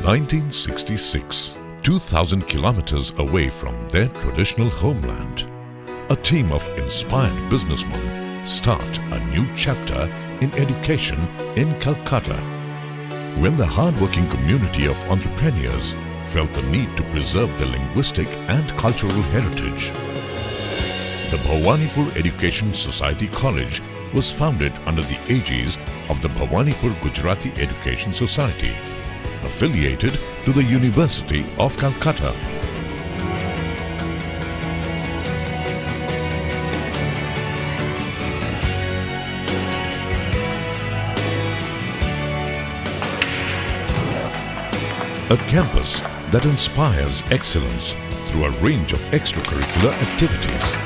1966, 2,000 kilometers away from their traditional homeland, a team of inspired businessmen start a new chapter in education in Calcutta. When the hard-working community of entrepreneurs felt the need to preserve their linguistic and cultural heritage, the Bhawanipur Education Society College was founded under the aegis of the Bhawanipur Gujarati Education Society, affiliated to the University of Calcutta. A campus that inspires excellence through a range of extracurricular activities.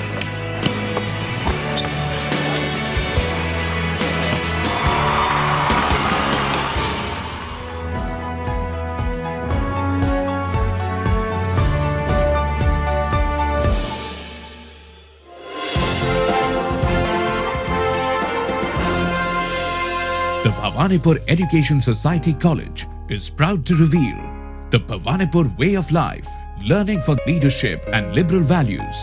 The Bhawanipur Education Society College is proud to reveal the Bhawanipur way of life, learning for leadership and liberal values.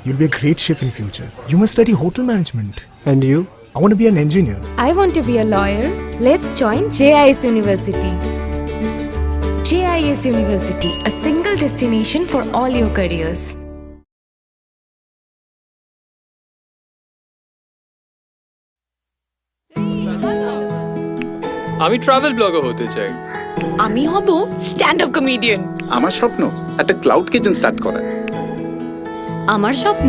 You'll be a great chef in future. You must study hotel management. And you? I want to be an engineer. I want to be a lawyer. Let's join JIS University. JIS University, a single destination for all your careers. আমি travel blogger হতে চাই। আমি হব stand up comedian. আমার স্বপ্ন একটা cloud kitchen start করা। আমার স্বপ্ন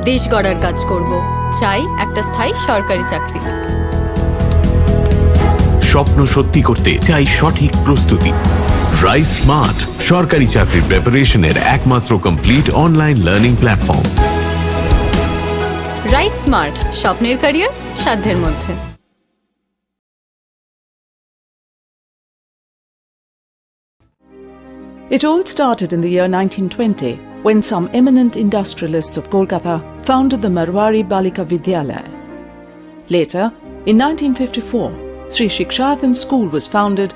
দেশ গড়ার কাজ করব, চাই একটা স্থায়ী সরকারি চাকরি। স্বপ্ন সত্যি করতে চাই সঠিক প্রস্তুতি। রাইস স্মার্ট, সরকারি চাকরির প্রিপারেশনের একমাত্র complete online learning platform. Rice smart, স্বপ্নের ক্যারিয়ার সাধ্যের মধ্যে। It all started in the year 1920 when some eminent industrialists of Kolkata founded the Marwari Balika Vidyalaya. Later, in 1954, Sri Shikshathan School was founded,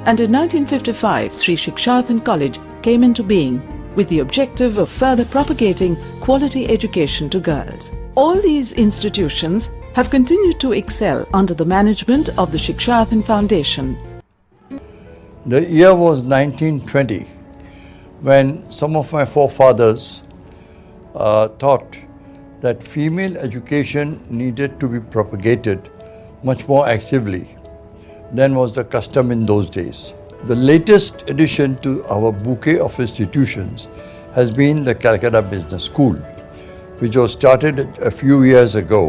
and in 1955 Sri Shikshathan College came into being with the objective of further propagating quality education to girls. All these institutions have continued to excel under the management of the Shikshathan Foundation. The year was 1920 when some of my forefathers thought that female education needed to be propagated much more actively than was the custom in those days. The latest addition to our bouquet of institutions has been the Calcutta Business School, which was started a few years ago.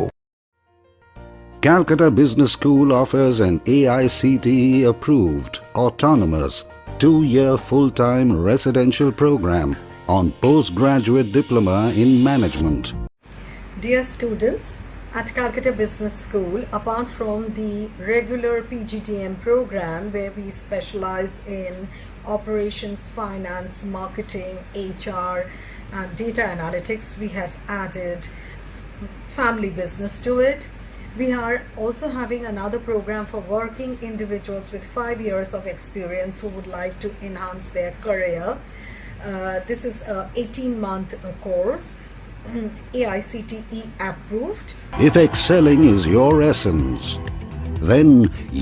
Calcutta Business School offers an AICTE approved, autonomous, 2-year full-time residential program on postgraduate diploma in management. Dear students, at Calcutta Business School, apart from the regular PGDM program where we specialize in operations, finance, marketing, HR and data analytics, we have added family business to it. We are also having another program for working individuals with 5 years of experience who would like to enhance their career. This is an 18-month course, AICTE approved. If excelling is your essence, then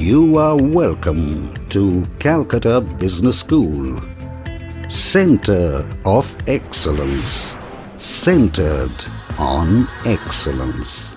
you are welcome to Calcutta Business School. Center of Excellence, centered on excellence.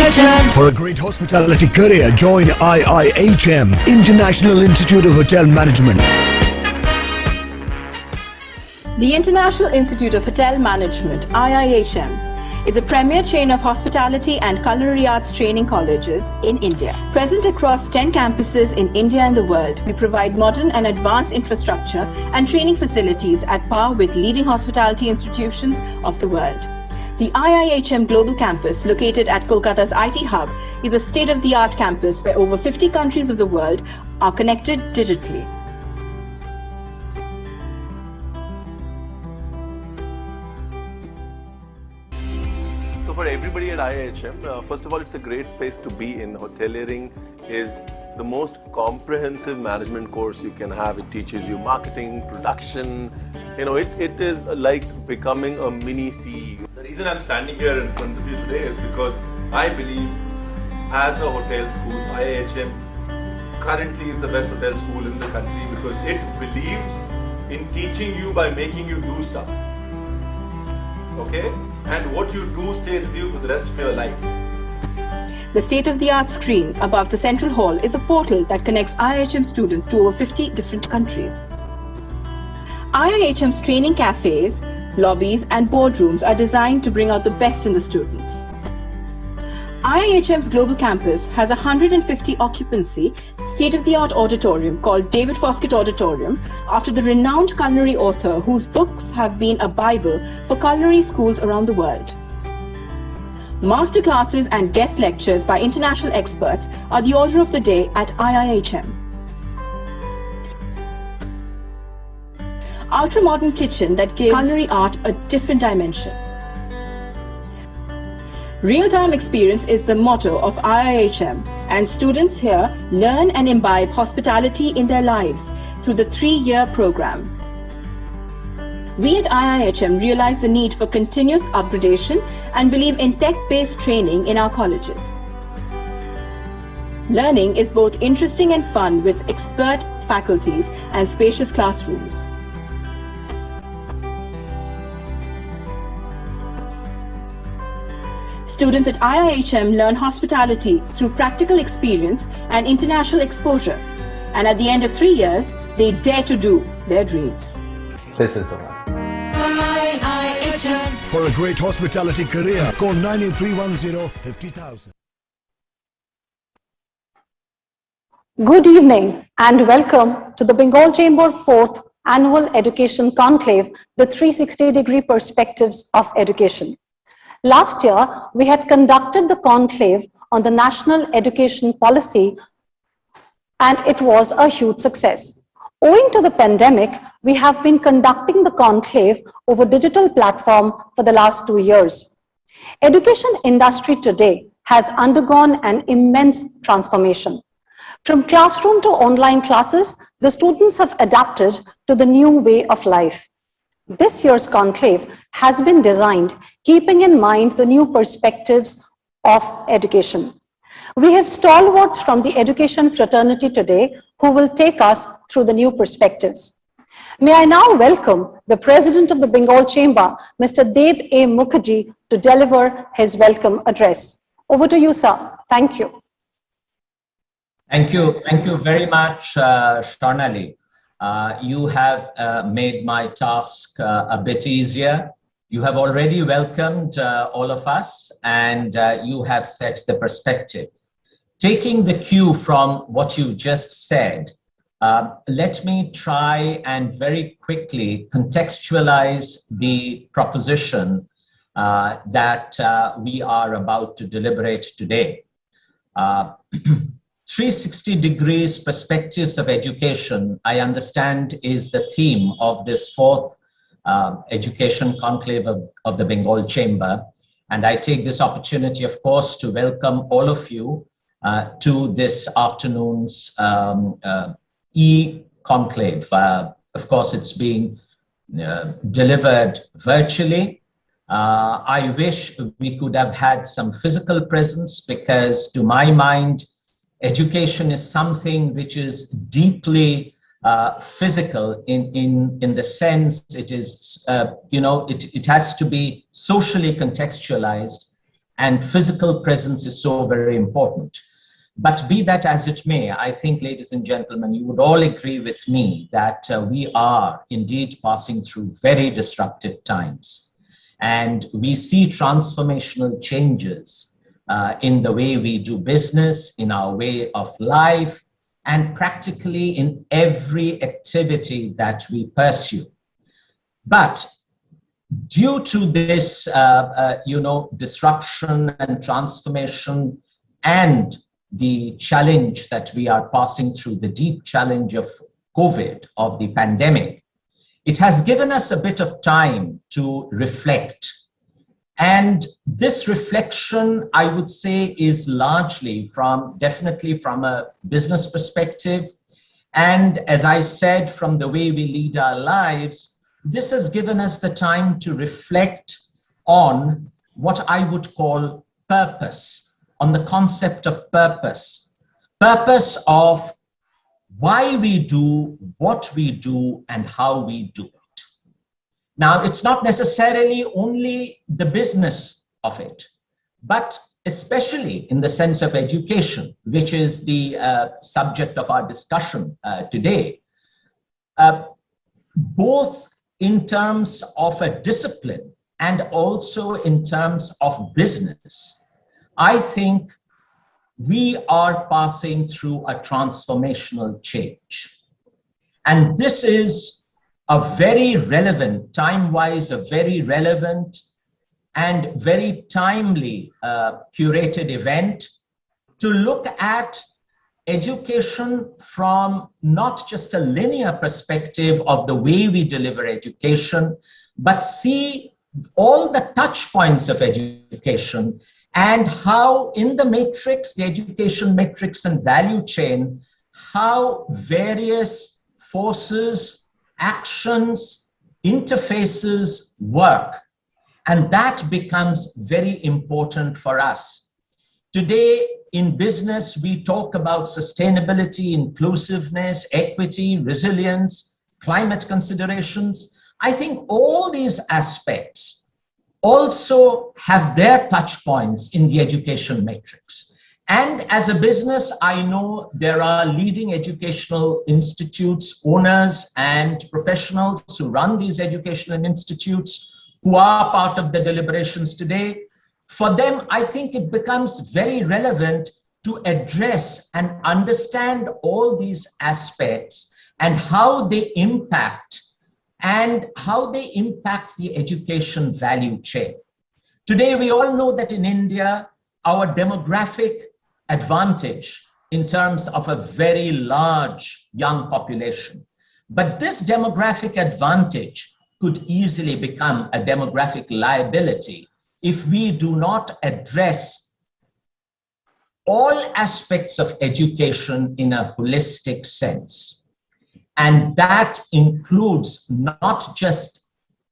For a great hospitality career, join IIHM, International Institute of Hotel Management. The International Institute of Hotel Management, IIHM, is a premier chain of hospitality and culinary arts training colleges in India. Present across 10 campuses in India and the world, we provide modern and advanced infrastructure and training facilities at par with leading hospitality institutions of the world. The IIHM Global Campus, located at Kolkata's IT Hub, is a state-of-the-art campus where over 50 countries of the world are connected digitally. For everybody at IIHM, first of all, it's a great space to be in. Hoteliering is the most comprehensive management course you can have. It teaches you marketing, production. It is like becoming a mini CEO. The reason I'm standing here in front of you today is because I believe as a hotel school, IIHM currently is the best hotel school in the country because it believes in teaching you by making you do stuff. Okay? And what you do stays with you for the rest of your life. The state-of-the-art screen above the central hall is a portal that connects IIHM students to over 50 different countries. IIHM's training cafes, lobbies and boardrooms are designed to bring out the best in the students. IIHM's global campus has a 150 occupancy state-of-the-art auditorium called David Foskett Auditorium after the renowned culinary author whose books have been a bible for culinary schools around the world. Masterclasses and guest lectures by international experts are the order of the day at IIHM. Ultra-modern kitchen that gives culinary art a different dimension. Real-time experience is the motto of IIHM, and students here learn and imbibe hospitality in their lives through the 3-year program. We at IIHM realize the need for continuous upgradation and believe in tech-based training in our colleges. Learning is both interesting and fun with expert faculties and spacious classrooms. Students at IIHM learn hospitality through practical experience and international exposure. And at the end of 3 years, they dare to do their dreams. This is the one. For a great hospitality career, call 98310 50,000. Good evening and welcome to the Bengal Chamber 4th Annual Education Conclave, the 360-degree perspectives of education. Last year, we had conducted the conclave on the national education policy, and it was a huge success. Owing to the pandemic, we have been conducting the conclave over digital platform for the last 2 years. Education industry today has undergone an immense transformation. From classroom to online classes, the students have adapted to the new way of life. This year's conclave has been designed keeping in mind the new perspectives of education. We have stalwarts from the education fraternity today who will take us through the new perspectives. May I now welcome the President of the Bengal Chamber, Mr. Deb A. Mukherjee, to deliver his welcome address. Over to you, sir. Thank you. Thank you very much, Sharnali. You have made my task a bit easier. You have already welcomed all of us, and you have set the perspective. Taking the cue from what you just said, let me try and very quickly contextualize the proposition that we are about to deliberate today. 360 degrees perspectives of education, I understand, is the theme of this 4th education conclave of the Bengal Chamber. And I take this opportunity, of course, to welcome all of you to this afternoon's e-conclave. Of course, it's being delivered virtually. I wish we could have had some physical presence because, to my mind, education is something which is deeply physical in the sense it is, it has to be socially contextualized. and physical presence is so very important. But be that as it may, I think, ladies and gentlemen, you would all agree with me that we are indeed passing through very disruptive times. And we see transformational changes in the way we do business, in our way of life, and practically in every activity that we pursue. But due to this, disruption and transformation and the challenge that we are passing through, the deep challenge of COVID, of the pandemic, it has given us a bit of time to reflect. And this reflection, I would say, is largely definitely from a business perspective. And as I said, from the way we lead our lives, this has given us the time to reflect on what I would call purpose, on the concept of purpose of why we do what we do and how we do it. Now, it's not necessarily only the business of it, but especially in the sense of education, which is the subject of our discussion today, both in terms of a discipline and also in terms of business. I think we are passing through a transformational change. And this is a very relevant, time-wise, a very relevant and very timely curated event to look at education from not just a linear perspective of the way we deliver education, but see all the touch points of education and how in the matrix, the education matrix and value chain, how various forces, actions, interfaces work. And that becomes very important for us. Today in business, we talk about sustainability, inclusiveness, equity, resilience, climate considerations. I think all these aspects also have their touch points in the education matrix. And as a business, I know there are leading educational institutes, owners and professionals who run these educational institutes who are part of the deliberations today. For them, I think it becomes very relevant to address and understand all these aspects and how they impact the education value chain. Today, we all know that in India, our demographic advantage in terms of a very large young population. But this demographic advantage could easily become a demographic liability if we do not address all aspects of education in a holistic sense. And that includes not just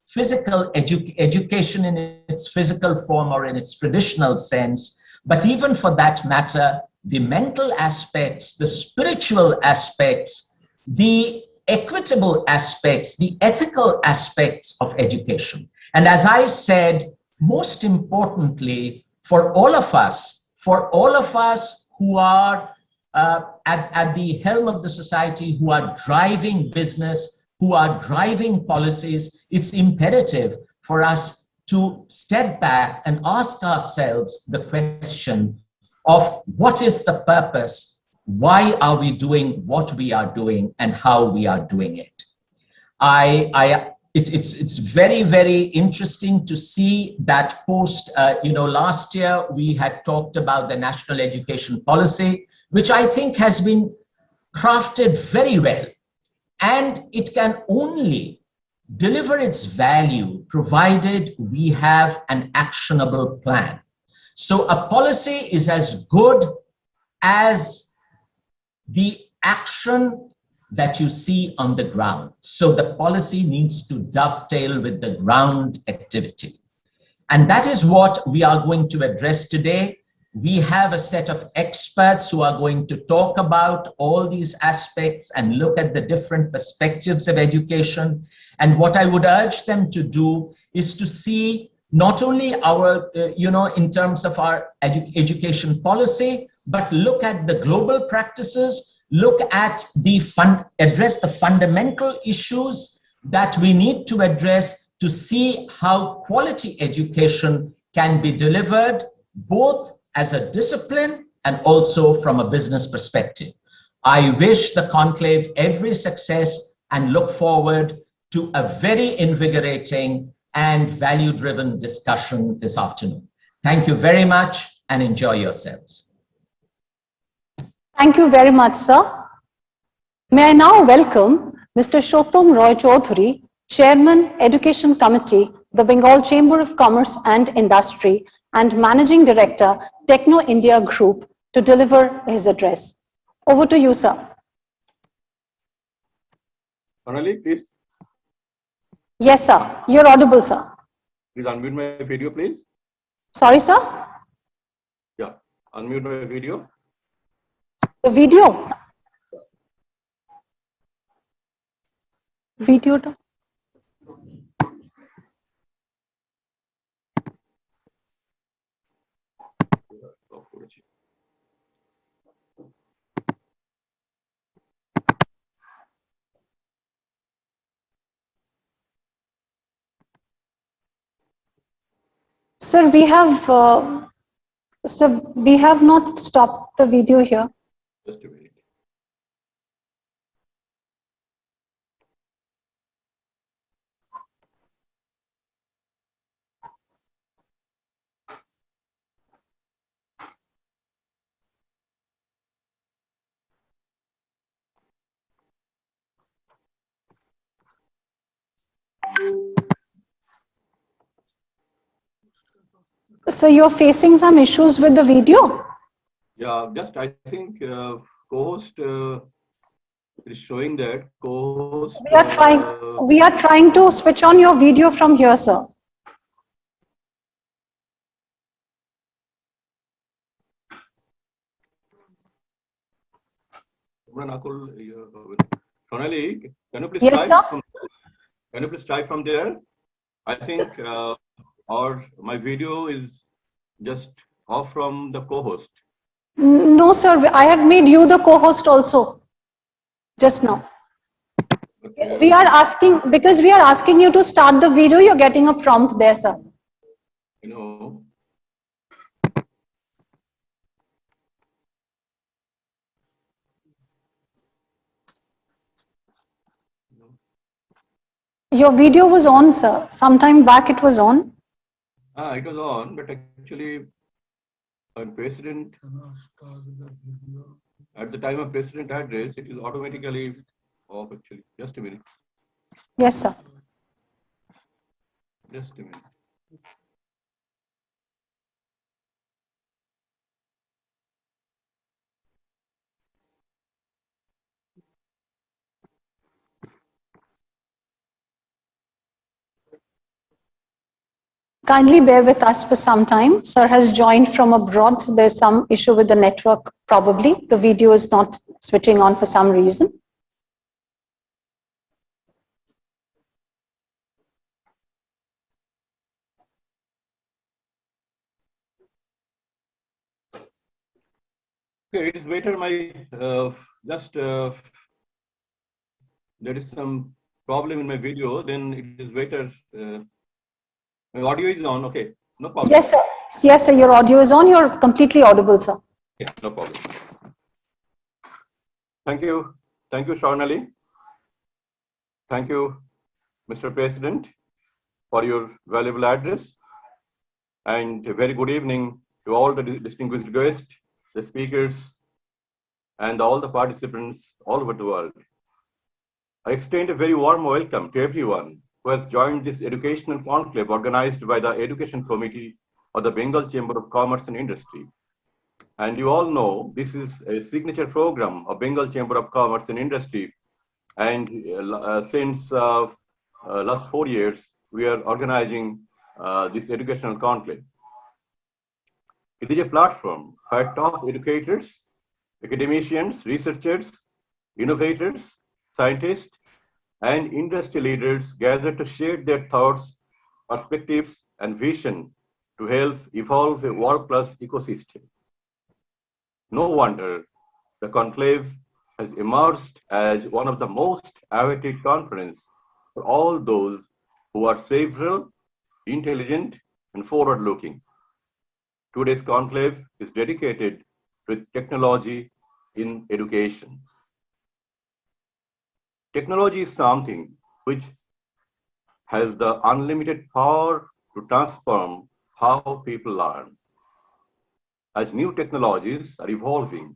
physical education in its physical form or in its traditional sense, but even for that matter, the mental aspects, the spiritual aspects, the equitable aspects, the ethical aspects of education. And as I said, most importantly, for all of us who are at the helm of the society, who are driving business, who are driving policies, it's imperative for us to step back and ask ourselves the question of what is the purpose, why are we doing what we are doing, and how we are doing it. It's very, very interesting to see that post, last year we had talked about the national education policy, which I think has been crafted very well. And it can only deliver its value provided we have an actionable plan. So a policy is as good as the action that you see on the ground. So the policy needs to dovetail with the ground activity. And that is what we are going to address today. We have a set of experts who are going to talk about all these aspects and look at the different perspectives of education. And what I would urge them to do is to see not only our, in terms of our education policy, but look at the global practices, look at address the fundamental issues that we need to address to see how quality education can be delivered both as a discipline and also from a business perspective. I wish the conclave every success and look forward to a very invigorating and value-driven discussion this afternoon. Thank you very much and enjoy yourselves. Thank you very much, sir. May I now welcome Mr. Shotom Roy Chaudhary, Chairman, Education Committee, the Bengal Chamber of Commerce and Industry, and Managing Director, Techno India Group, to deliver his address. Over to you, sir. Sonali, please. Yes, sir. You're audible, sir. Please unmute my video, please. Sorry, sir? Yeah, unmute my video. The video? Video. Sir, we have not stopped the video here. Just a minute. So you're facing some issues with the video? Yeah, just I think co-host is showing that co-host. We are trying to switch on your video from here, sir. Sonali, can you please yes, try sir? Can you please try from there? I think my video is just off from the co-host. No, sir. I have made you the co-host also just now. Okay. We are asking you to start the video. You're getting a prompt there, sir. You know. Your video was on, sir. Sometime back it was on. It was on, but actually, when President, at the time of President address, it is automatically off actually. Just a minute. Yes, sir. Just a minute. Kindly bear with us for some time. Sir has joined from abroad. So there's some issue with the network, probably. The video is not switching on for some reason. Okay, it is better. There is some problem in my video. Then it is better. My audio is on. Okay, no problem. Yes, sir. Yes, sir. Your audio is on. You're completely audible, sir. Yeah, no problem. Thank you. Thank you, Sonali. Thank you, Mr. President, for your valuable address. And a very good evening to all the distinguished guests, the speakers, and all the participants all over the world. I extend a very warm welcome to everyone who has joined this educational conclave organized by the Education Committee of the Bengal Chamber of Commerce and Industry. And you all know this is a signature program of Bengal Chamber of Commerce and Industry. And since last 4 years, we are organizing this educational conclave. It is a platform where top educators, academicians, researchers, innovators, scientists, and industry leaders gather to share their thoughts perspectives, and vision to help evolve a world-class ecosystem. No wonder the Conclave has emerged as one of the most awaited conferences for all those who are several, intelligent, and forward-looking. Today's Conclave is dedicated to technology in education. Technology is something which has the unlimited power to transform how people learn. As new technologies are evolving,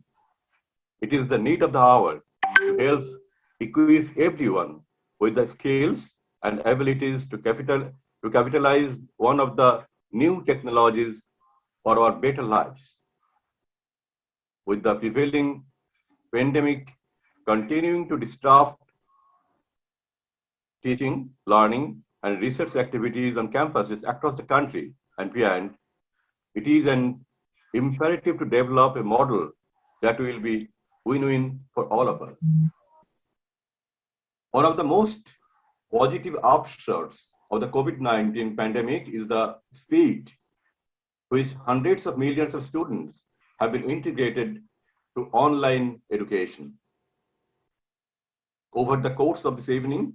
it is the need of the hour to help equip everyone with the skills and abilities to capitalize one of the new technologies for our better lives. With the prevailing pandemic continuing to disrupt teaching, learning, and research activities on campuses across the country and beyond, it is an imperative to develop a model that will be win-win for all of us. One of the most positive upshots of the COVID-19 pandemic is the speed which hundreds of millions of students have been integrated to online education. Over the course of this evening,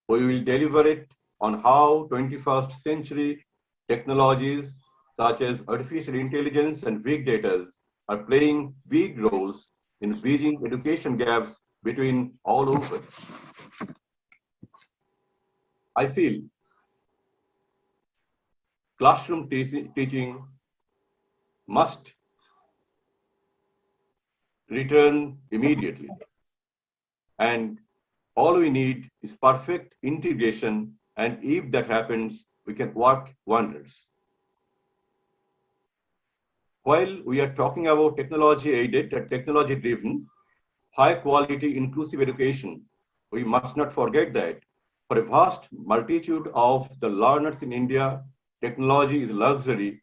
we will deliberate on how 21st century technologies such as artificial intelligence and big data are playing big roles in bridging education gaps between all over. I feel classroom teaching must return immediately. And all we need is perfect integration, and if that happens, we can work wonders. While we are talking about technology-aided and technology-driven, high-quality inclusive education, we must not forget that for a vast multitude of the learners in India, technology is a luxury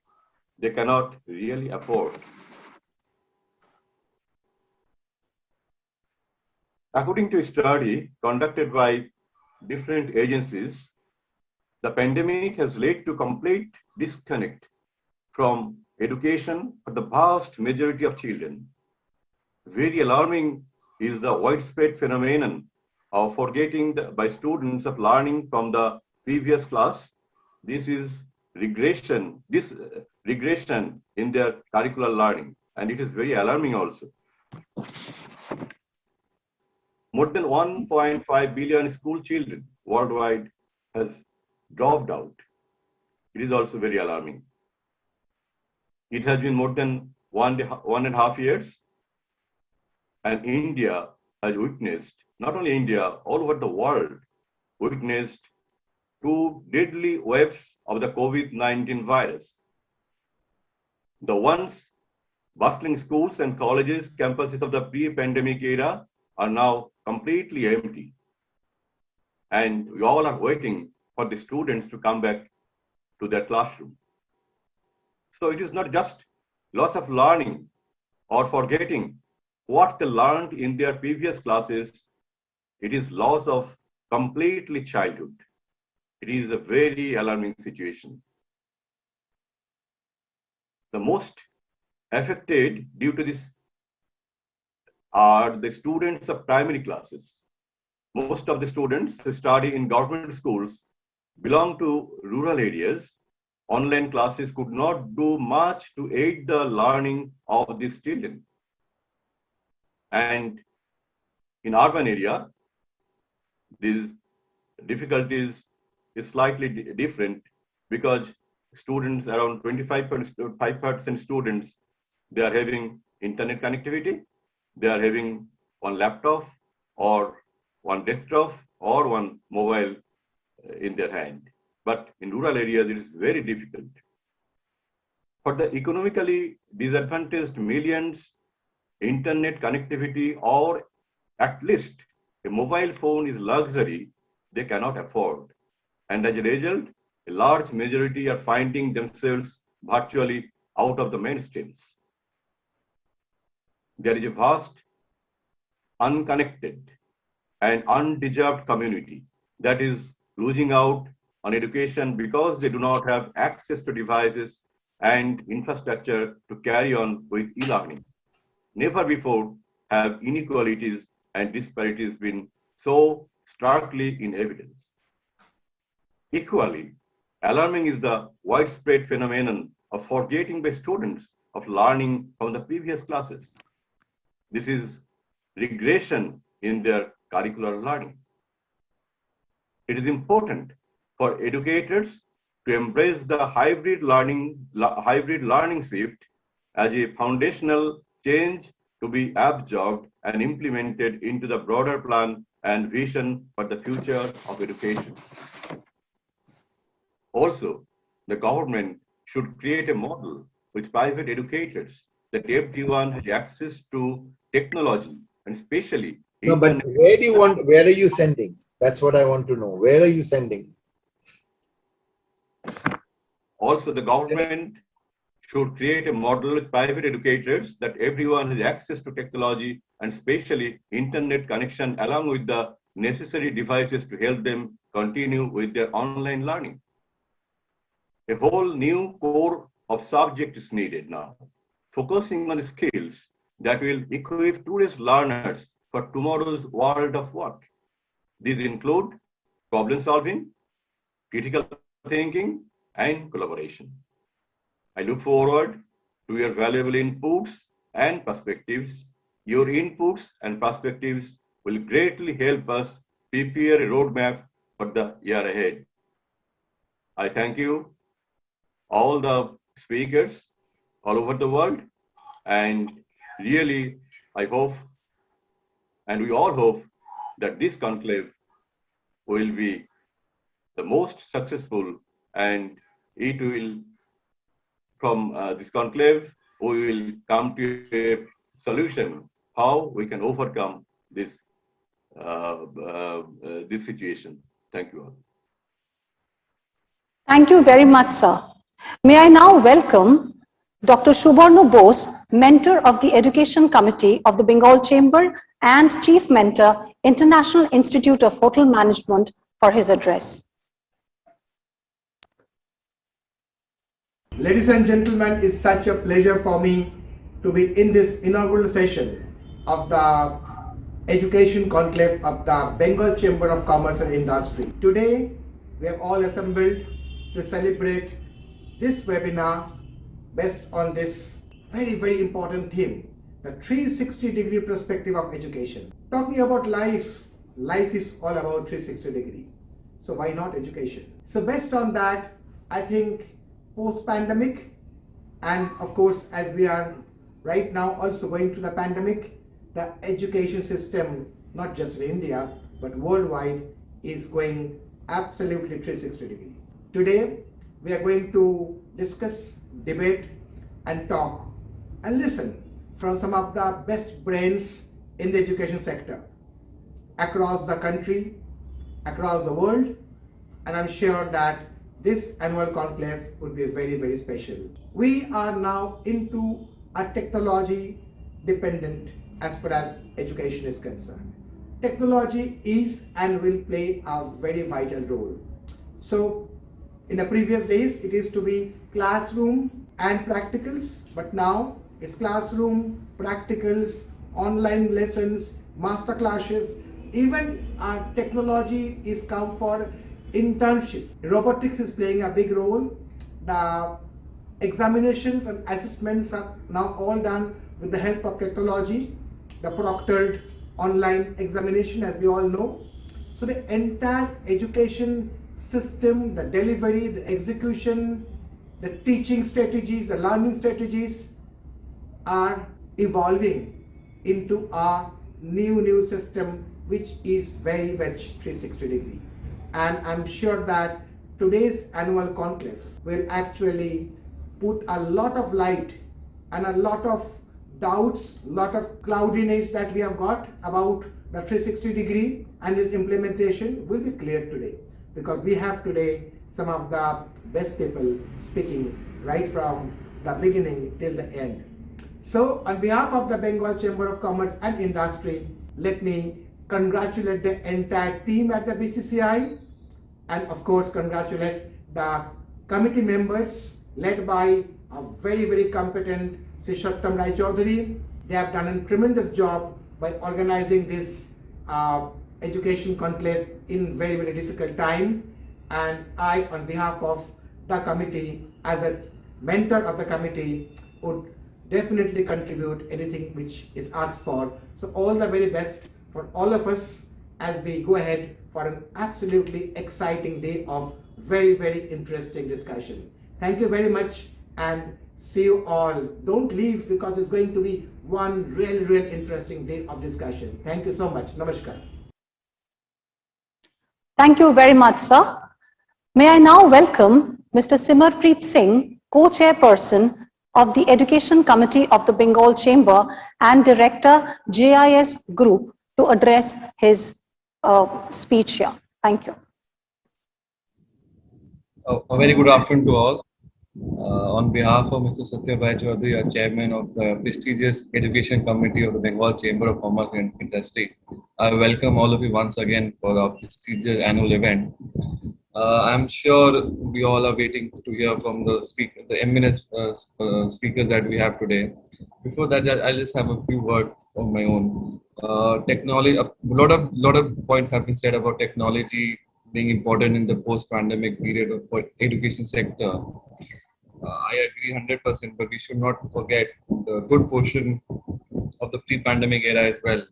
they cannot really afford. According to a study conducted by different agencies, the pandemic has led to complete disconnect from education for the vast majority of children. Very alarming is the widespread phenomenon of forgetting by students of learning from the previous class. This is regression in their curricular learning, and it is very alarming also. More than 1.5 billion school children worldwide has dropped out. It is also very alarming. It has been more than one and a half years, and India has witnessed, not only India, all over the world, witnessed two deadly waves of the COVID-19 virus. The once bustling schools and colleges, campuses of the pre-pandemic era are now completely empty. And we all are waiting for the students to come back to their classroom. So it is not just loss of learning or forgetting what they learned in their previous classes. It is loss of completely childhood. It is a very alarming situation. The most affected due to this are the students of primary classes. Most of the students who study in government schools belong to rural areas. Online classes could not do much to aid the learning of these children. And in urban area, these difficulties is slightly different because students, around 25% students, they are having internet connectivity. They are having one laptop or one desktop or one mobile in their hand. But in rural areas, it is very difficult. For the economically disadvantaged millions, internet connectivity or at least a mobile phone is luxury they cannot afford. And as a result, a large majority are finding themselves virtually out of the mainstreams. There is a vast, unconnected, and undeserved community that is losing out on education because they do not have access to devices and infrastructure to carry on with e-learning. Never before have inequalities and disparities been so starkly in evidence. Equally, alarming is the widespread phenomenon of forgetting by students of learning from the previous classes. This is regression in their curricular learning. It is important for educators to embrace the hybrid learning shift as a foundational change to be absorbed and implemented into the broader plan and vision for the future of education. Also, the government should create a model with private educators that everyone has access to technology and especially No, but where are you sending? That's what I want to know. Where are you sending? Also, the government should create a model with private educators that everyone has access to technology and especially internet connection along with the necessary devices to help them continue with their online learning. A whole new core of subject is needed now, focusing on skills that will equip today's learners for tomorrow's world of work. These include problem solving, critical thinking, and collaboration. I look forward to your valuable inputs and perspectives. Your inputs and perspectives will greatly help us prepare a roadmap for the year ahead. I thank you, all the speakers all over the world, and really I hope, and we all hope, that this conclave will be the most successful, and it will, from this conclave, we will come to a solution how we can overcome this this situation. Thank you all. Thank you very much, sir. May I now welcome Dr. Subarno Bose, Mentor of the Education Committee of the Bengal Chamber and Chief Mentor, International Institute of Hotel Management, for his address. Ladies and gentlemen, it's such a pleasure for me to be in this inaugural session of the Education Conclave of the Bengal Chamber of Commerce and Industry. Today, we have all assembled to celebrate this webinar based on this very, very important theme, the 360-degree perspective of education. Talking about life, life is all about 360-degree. So why not education? So based on that, I think post-pandemic, and of course, as we are right now also going through the pandemic, the education system, not just in India, but worldwide, is going absolutely 360-degree. Today, we are going to discuss, debate, and talk and listen from some of the best brains in the education sector across the country, across the world, and I'm sure that this annual conclave would be very, very special. We are now into a technology dependent as far as education is concerned. Technology is and will play a very vital role. So in the previous days, it used to be classroom and practicals, but now it's classroom, practicals, online lessons, master classes. Even our technology is come for internship. Robotics is playing a big role. The examinations and assessments are now all done with the help of technology. The proctored online examination, as we all know. So the entire education system, the delivery, the execution, the teaching strategies, the learning strategies are evolving into a new system which is very much 360-degree. And I'm sure that today's annual conclave will actually put a lot of light and a lot of doubts, lot of cloudiness that we have got about the 360-degree and its implementation will be cleared today, because we have today some of the best people speaking right from the beginning till the end. So on behalf of the Bengal Chamber of Commerce and Industry, let me congratulate the entire team at the BCC&I, and of course congratulate the committee members led by a very, very competent Sri Shattam Rai Chaudhary. They have done a tremendous job by organizing this education conclave in very, very difficult time. And I, on behalf of the committee, as a mentor of the committee, would definitely contribute anything which is asked for. So all the very best for all of us as we go ahead for an absolutely exciting day of very, very interesting discussion. Thank you very much and see you all. Don't leave because it's going to be one real interesting day of discussion. Thank you so much. Namaskar. Thank you very much, sir. May I now welcome Mr. Simarpreet Singh, Co-Chairperson of the Education Committee of the Bengal Chamber and Director, JIS Group, to address his speech here. Thank you. A very good afternoon to all. On behalf of Mr. Satyam Rai Chaudhary, Chairman of the prestigious Education Committee of the Bengal Chamber of Commerce and Industry, I welcome all of you once again for our prestigious annual event. I'm sure we all are waiting to hear from the eminent speakers that we have today. Before that, I'll just have a few words of my own. Technology, a lot of points have been said about technology being important in the post-pandemic period for education sector. I agree 100%, but we should not forget the good portion of the pre-pandemic era as well.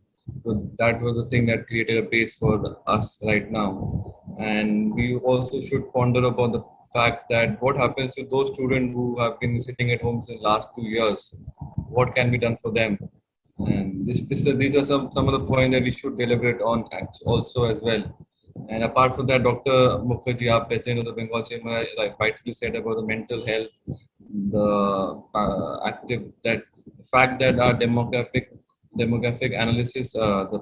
So that was the thing that created a base for us right now. And we also should ponder about the fact that what happens to those students who have been sitting at home since the last 2 years, what can be done for them? And these are some of the points that we should deliberate on also as well. And apart from that, Dr. Mukherjee, our president of the Bengal Chamber, like rightfully said about the mental health, the fact that our demographic analysis, the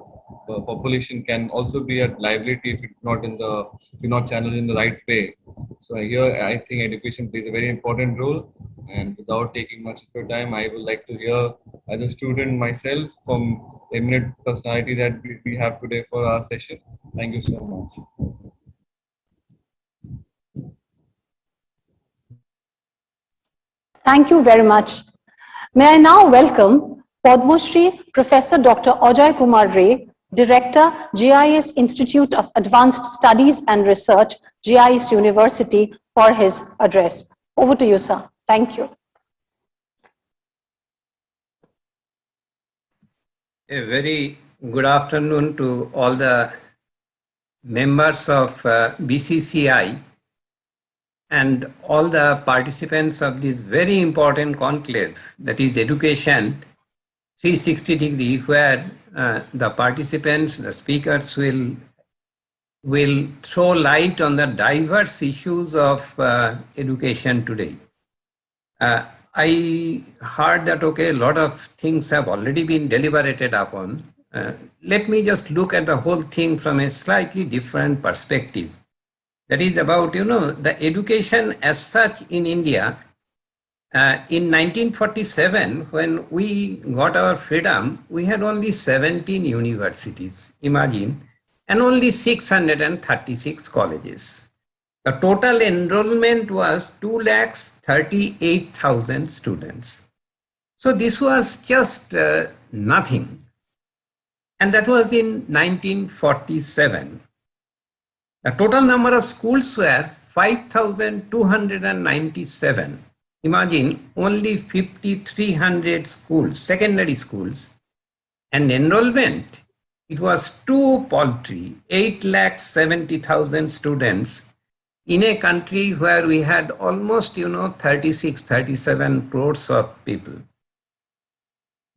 population can also be a liability if you're not channeled in the right way. So here, I think education plays a very important role. And without taking much of your time, I would like to hear, as a student myself, from the eminent personality that we have today for our session. Thank you so much. Thank you very much. May I now welcome Padma Shri Professor Dr. Ajay Kumar Ray, Director, GIS Institute of Advanced Studies and Research, GIS University, for his address. Over to you, sir. Thank you. A very good afternoon to all the members of BCC&I and all the participants of this very important conclave, that is Education 360 degree, where the participants, the speakers will throw light on the diverse issues of education today. I heard that, okay, a lot of things have already been deliberated upon. Let me just look at the whole thing from a slightly different perspective. That is about, the education as such in India. In 1947, when we got our freedom, we had only 17 universities, imagine, and only 636 colleges. The total enrollment was 238,000 students. So this was just nothing. And that was in 1947. The total number of schools were 5,297. Imagine, only 5,300 schools, secondary schools. And enrollment, it was too paltry, 8,70,000 students in a country where we had almost, 36, 37 crores of people.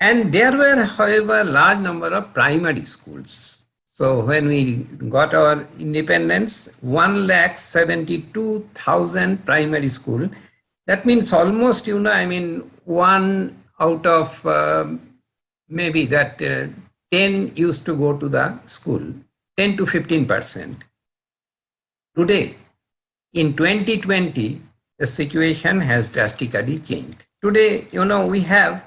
And there were, however, a large number of primary schools. So when we got our independence, 1,72,000 primary school. That means almost, one out of maybe that 10 used to go to the school, 10 to 15%. Today, in 2020, the situation has drastically changed. Today, we have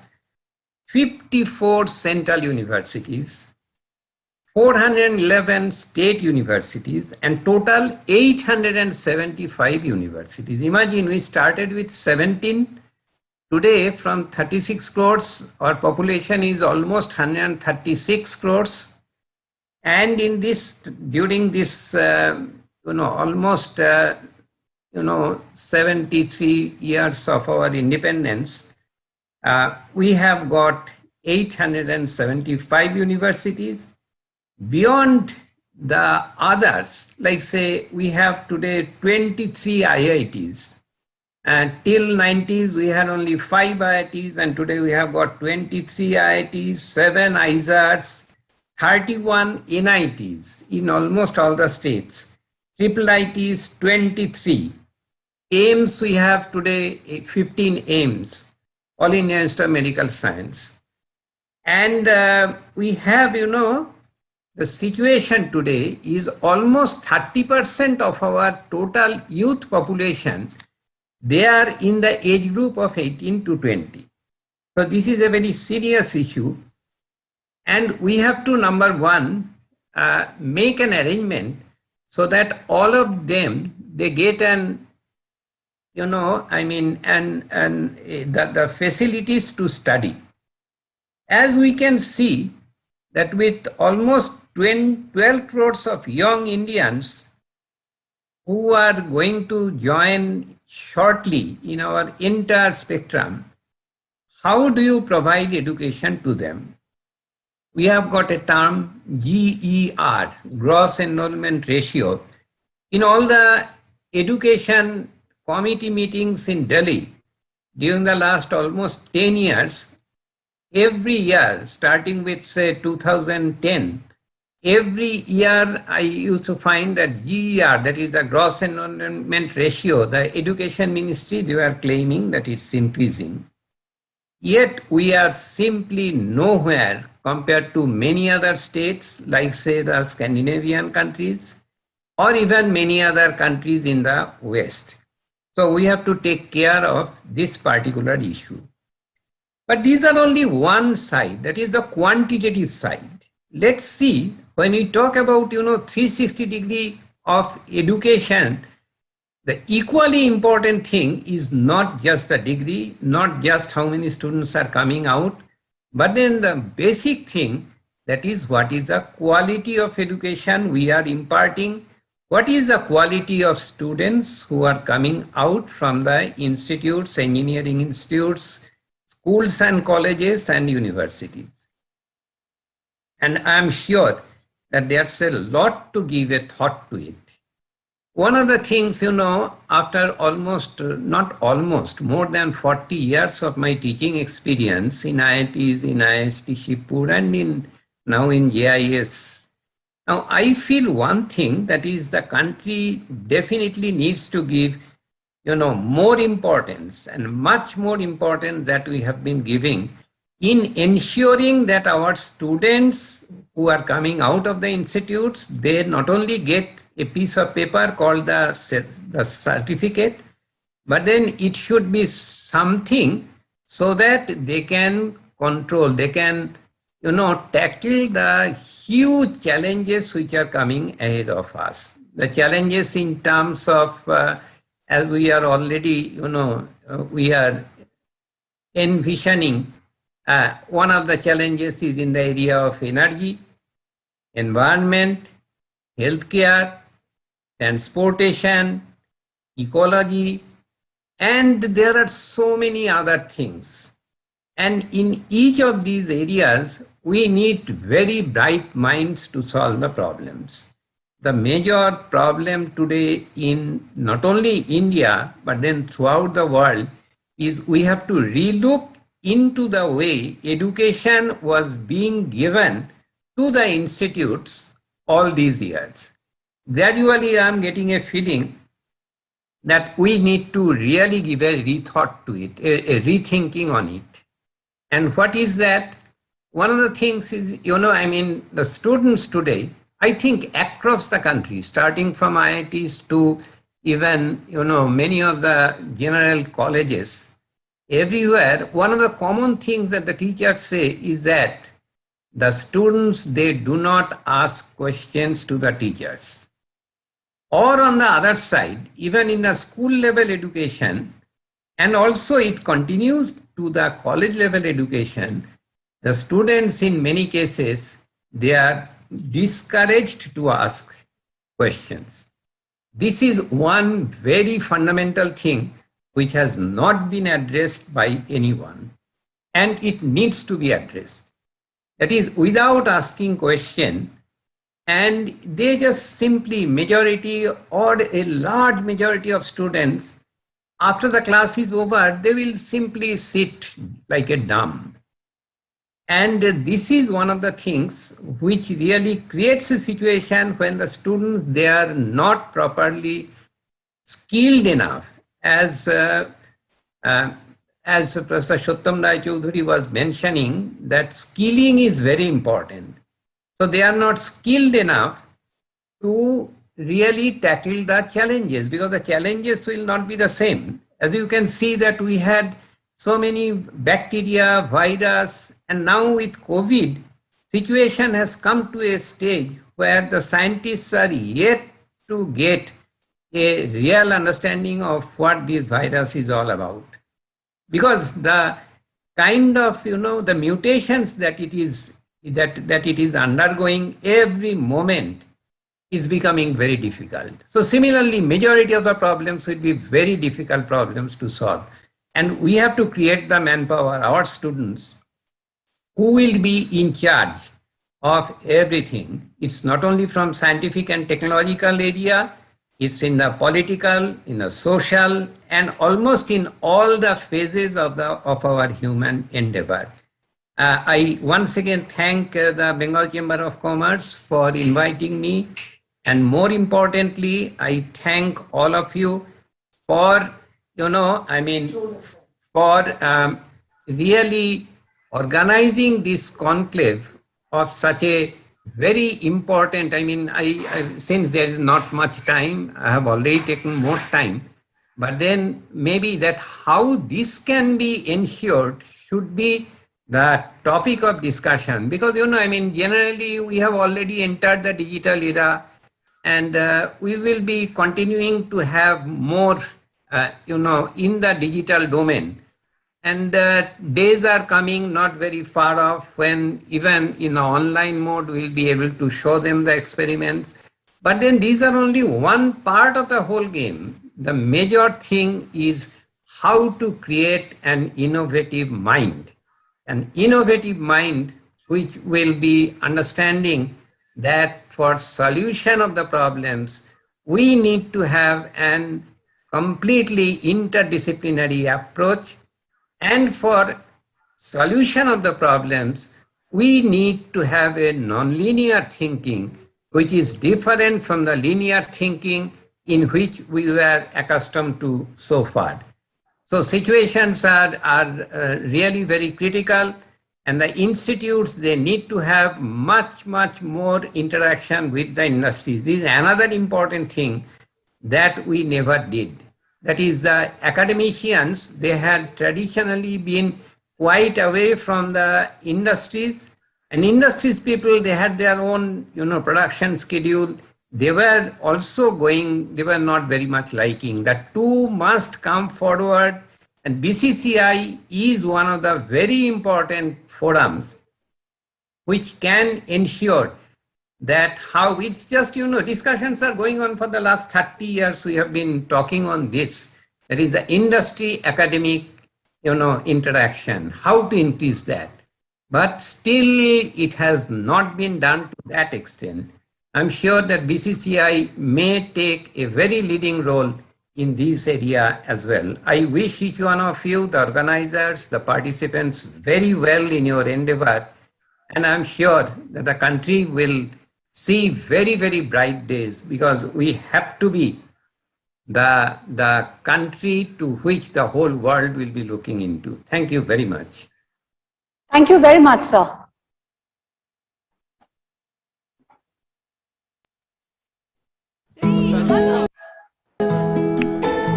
54 central universities, 411 state universities, and total 875 universities. Imagine we started with 17. Today, from 36 crores, our population is almost 136 crores. And in this, during this, almost, 73 years of our independence, we have got 875 universities. Beyond the others, like say, we have today 23 IITs. And till 90s, we had only 5 IITs, and today we have got 23 IITs, 7 ISARs, 31 NITs in almost all the states, triple ITs 23, AIMS we have today 15 AIMS, All India Institute of Medical Science. And we have, the situation today is almost 30% of our total youth population. They are in the age group of 18 to 20. So this is a very serious issue. And we have to, number one, make an arrangement so that all of them, they get the facilities to study. As we can see that with almost 12 crores of young Indians who are going to join shortly in our entire spectrum, how do you provide education to them? We have got a term GER, gross enrollment ratio. In all the education committee meetings in Delhi during the last almost 10 years, every year, starting with say 2010, every year I used to find that GER, that is the gross enrollment ratio, the education ministry, they were claiming that it's increasing. Yet we are simply nowhere compared to many other states, like say the Scandinavian countries, or even many other countries in the West. So we have to take care of this particular issue. But these are only one side, that is the quantitative side. Let's see, when we talk about, 360 degree of education, the equally important thing is not just the degree, not just how many students are coming out, but then the basic thing, that is what is the quality of education we are imparting, what is the quality of students who are coming out from the institutes, engineering institutes, schools and colleges and universities. And I'm sure that there's a lot to give a thought to it. One of the things, after more than 40 years of my teaching experience in IITs, in IST Shibpur, and now in JIS, now I feel one thing, that is the country definitely needs to give, more importance, and much more importance that we have been giving in ensuring that our students who are coming out of the institutes, they not only get a piece of paper called the certificate, but then it should be something so that they can control, they can, tackle the huge challenges which are coming ahead of us. The challenges in terms of, as we are already, we are envisioning, one of the challenges is in the area of energy, environment, healthcare, transportation, ecology, and there are so many other things. And in each of these areas, we need very bright minds to solve the problems. The major problem today in not only India, but then throughout the world, is we have to relook into the way education was being given to the institutes all these years. Gradually, I'm getting a feeling that we need to really give a rethought to it, a rethinking on it. And what is that? One of the things is, the students today, I think across the country, starting from IITs to even, many of the general colleges, everywhere, one of the common things that the teachers say is that the students, they do not ask questions to the teachers. Or on the other side, even in the school level education, and also it continues to the college level education, the students in many cases, they are discouraged to ask questions. This is one very fundamental thing which has not been addressed by anyone, and it needs to be addressed. That is, without asking question, and they just simply, majority or a large majority of students, after the class is over, they will simply sit like a dumb. And this is one of the things which really creates a situation when the students, they are not properly skilled enough. As Professor Shottam Rai Choudhury was mentioning, that skilling is very important. So they are not skilled enough to really tackle the challenges, because the challenges will not be the same. As you can see that we had so many bacteria, virus, and now with COVID, situation has come to a stage where the scientists are yet to get a real understanding of what this virus is all about. Because the kind of, the mutations that it is undergoing every moment is becoming very difficult. So similarly, majority of the problems will be very difficult problems to solve. And we have to create the manpower, our students, who will be in charge of everything. It's not only from scientific and technological area, it's in the political, in the social, and almost in all the phases of our human endeavor. I once again thank the Bengal Chamber of Commerce for inviting me. And more importantly, I thank all of you for, for really organizing this conclave of such a very important, since there is not much time, I have already taken more time, but then maybe that how this can be ensured should be the topic of discussion. Because, generally we have already entered the digital era, and we will be continuing to have more, in the digital domain. And days are coming not very far off when even in the online mode we'll be able to show them the experiments. But then these are only one part of the whole game. The major thing is how to create an innovative mind. An innovative mind which will be understanding that for solution of the problems, we need to have an completely interdisciplinary approach. And for solution of the problems, we need to have a nonlinear thinking, which is different from the linear thinking in which we were accustomed to so far. So situations are really very critical, and the institutes, they need to have much, much more interaction with the industry. This is another important thing that we never did. That is, the academicians, they had traditionally been quite away from the industries, and industries people, they had their own, production schedule. They were also they were not very much liking. The two must come forward, and BCC&I is one of the very important forums which can ensure that how it's just, discussions are going on for the last 30 years. We have been talking on this. That is the industry academic, interaction, how to increase that. But still it has not been done to that extent. I'm sure that BCC&I may take a very leading role in this area as well. I wish each one of you, the organizers, the participants, very well in your endeavor. And I'm sure that the country will see very, very bright days, because we have to be the country to which the whole world will be looking into. Thank you very much. Thank you very much, sir.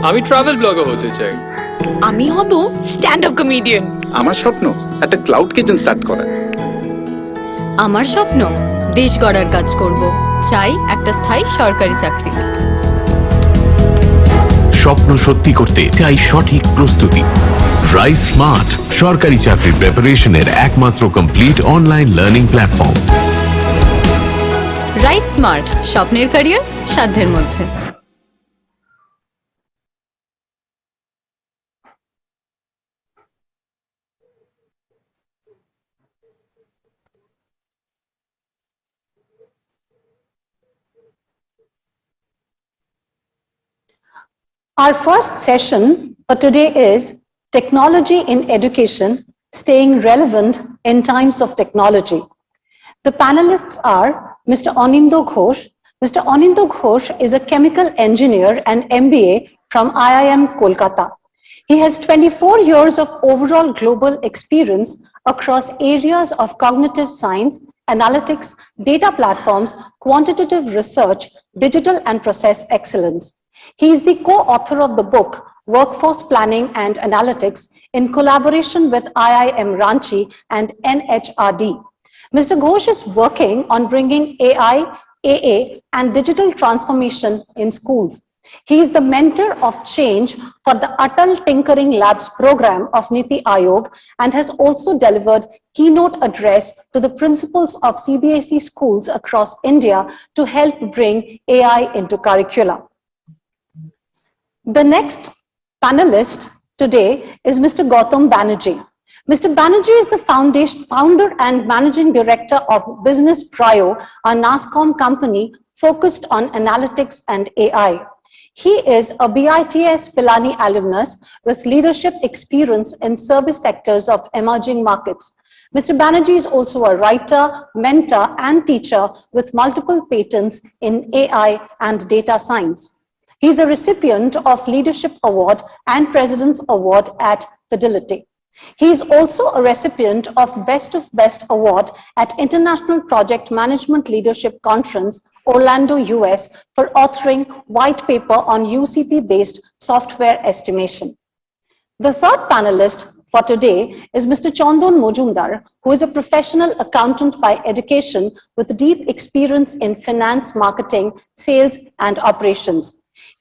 আমি travel blogger হতে চাই। আমি হব stand up comedian. আমার স্বপ্ন একটা cloud kitchen start করা। আমার স্বপ্ন দেশ গড়ার কাজ করব, চাই একটা স্থায়ী সরকারি চাকরি। স্বপ্ন সত্যি করতে চাই সঠিক প্রস্তুতি। রাইস স্মার্ট, সরকারি চাকরির প্রিপারেশনের একমাত্র complete online learning platform. Rice smart, স্বপ্নের ক্যারিয়ার সাধ্যের মধ্যে। Our first session for today is Technology in Education, Staying Relevant in Times of Technology. The panelists are Mr. Anindo Ghosh. Mr. Anindo Ghosh is a chemical engineer and MBA from IIM Kolkata. He has 24 years of overall global experience across areas of cognitive science, analytics, data platforms, quantitative research, digital and process excellence. He is the co-author of the book, Workforce Planning and Analytics, in collaboration with IIM Ranchi and NHRD. Mr. Ghosh is working on bringing AI, AA, and digital transformation in schools. He is the mentor of change for the Atal Tinkering Labs program of Niti Aayog and has also delivered keynote address to the principals of CBSE schools across India to help bring AI into curricula. The next panelist today is Mr. Gautam Banerjee. Mr. Banerjee is the founder and managing director of Business Prio, a NASCOM company focused on analytics and AI. He is a BITS Pilani alumnus with leadership experience in service sectors of emerging markets. Mr. Banerjee is also a writer, mentor, and teacher with multiple patents in AI and data science. He is a recipient of Leadership Award and President's Award at Fidelity. He is also a recipient of Best of Best Award at International Project Management Leadership Conference, Orlando, US, for authoring white paper on UCP-based software estimation. The third panelist for today is Mr. Chandon Mojumdar, who is a professional accountant by education with deep experience in finance, marketing, sales, and operations.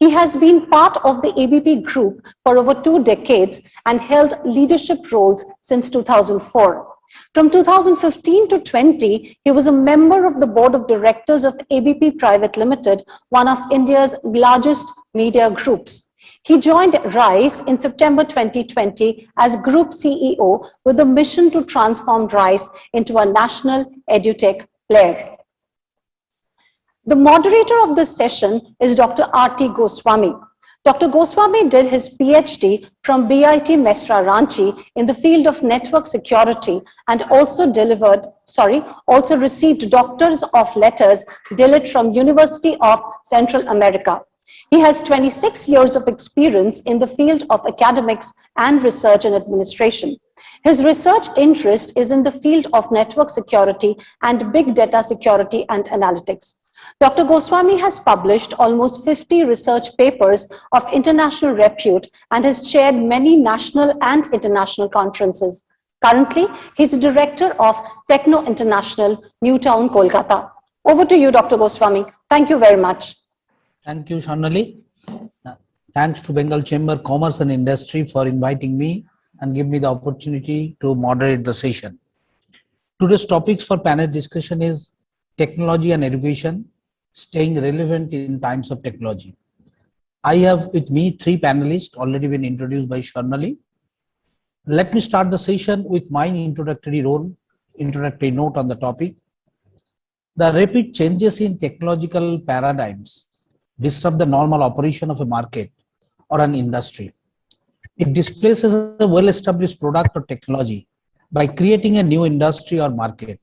He has been part of the ABP group for over 2 decades and held leadership roles since 2004. From 2015 to 20, he was a member of the board of directors of ABP Private Limited, one of India's largest media groups. He joined RISE in September 2020 as Group CEO with a mission to transform RISE into a national edutech player. The moderator of this session is Dr. R.T. Goswami. Dr. Goswami did his PhD from BIT Mesra Ranchi in the field of network security and also received Doctors of Letters DLit from University of Central America. He has 26 years of experience in the field of academics and research and administration. His research interest is in the field of network security and big data security and analytics. Dr. Goswami has published almost 50 research papers of international repute and has chaired many national and international conferences. Currently, he's the director of Techno International, Newtown, Kolkata. Over to you, Dr. Goswami. Thank you very much. Thank you, Shanali. Thanks to Bengal Chamber Commerce and Industry for inviting me and give me the opportunity to moderate the session. Today's topics for panel discussion is technology and education, staying relevant in times of technology. I have with me 3 panelists already been introduced by Sharnali. Let me start the session with my introductory note on the topic. The rapid changes in technological paradigms disrupt the normal operation of a market or an industry. It displaces a well-established product or technology by creating a new industry or market.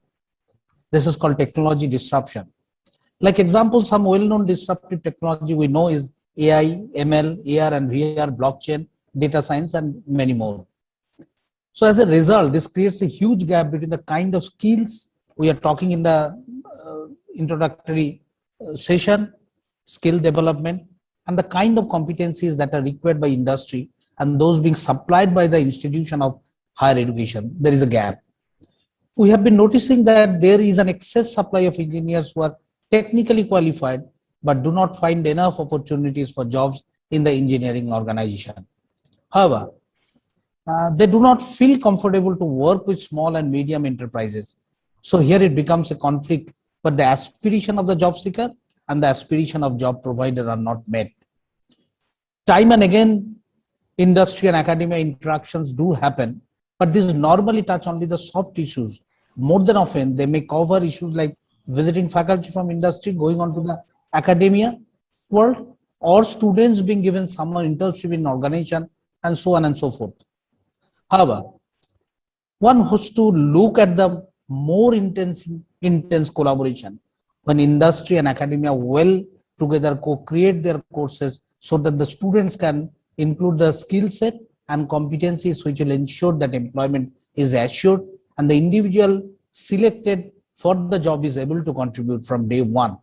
This is called technology disruption. Like example, some well-known disruptive technology we know is AI, ML, AR and VR, blockchain, data science, and many more. So as a result, this creates a huge gap between the kind of skills we are talking in the introductory session, skill development, and the kind of competencies that are required by industry and those being supplied by the institution of higher education. There is a gap. we have been noticing that there is an excess supply of engineers who are technically qualified but do not find enough opportunities for jobs in the engineering organization. However, they do not feel comfortable to work with small and medium enterprises. So here it becomes a conflict, but the aspiration of the job seeker and the aspiration of job provider are not met. Time and again, industry and academia interactions do happen, but these normally touch only the soft issues. More than often, they may cover issues like visiting faculty from industry, going on to the academia world, or students being given summer internship in organization, and so on and so forth. However, one has to look at the more intense collaboration when industry and academia well together co-create their courses so that the students can include the skill set and competencies which will ensure that employment is assured and the individual selected for the job is able to contribute from day one.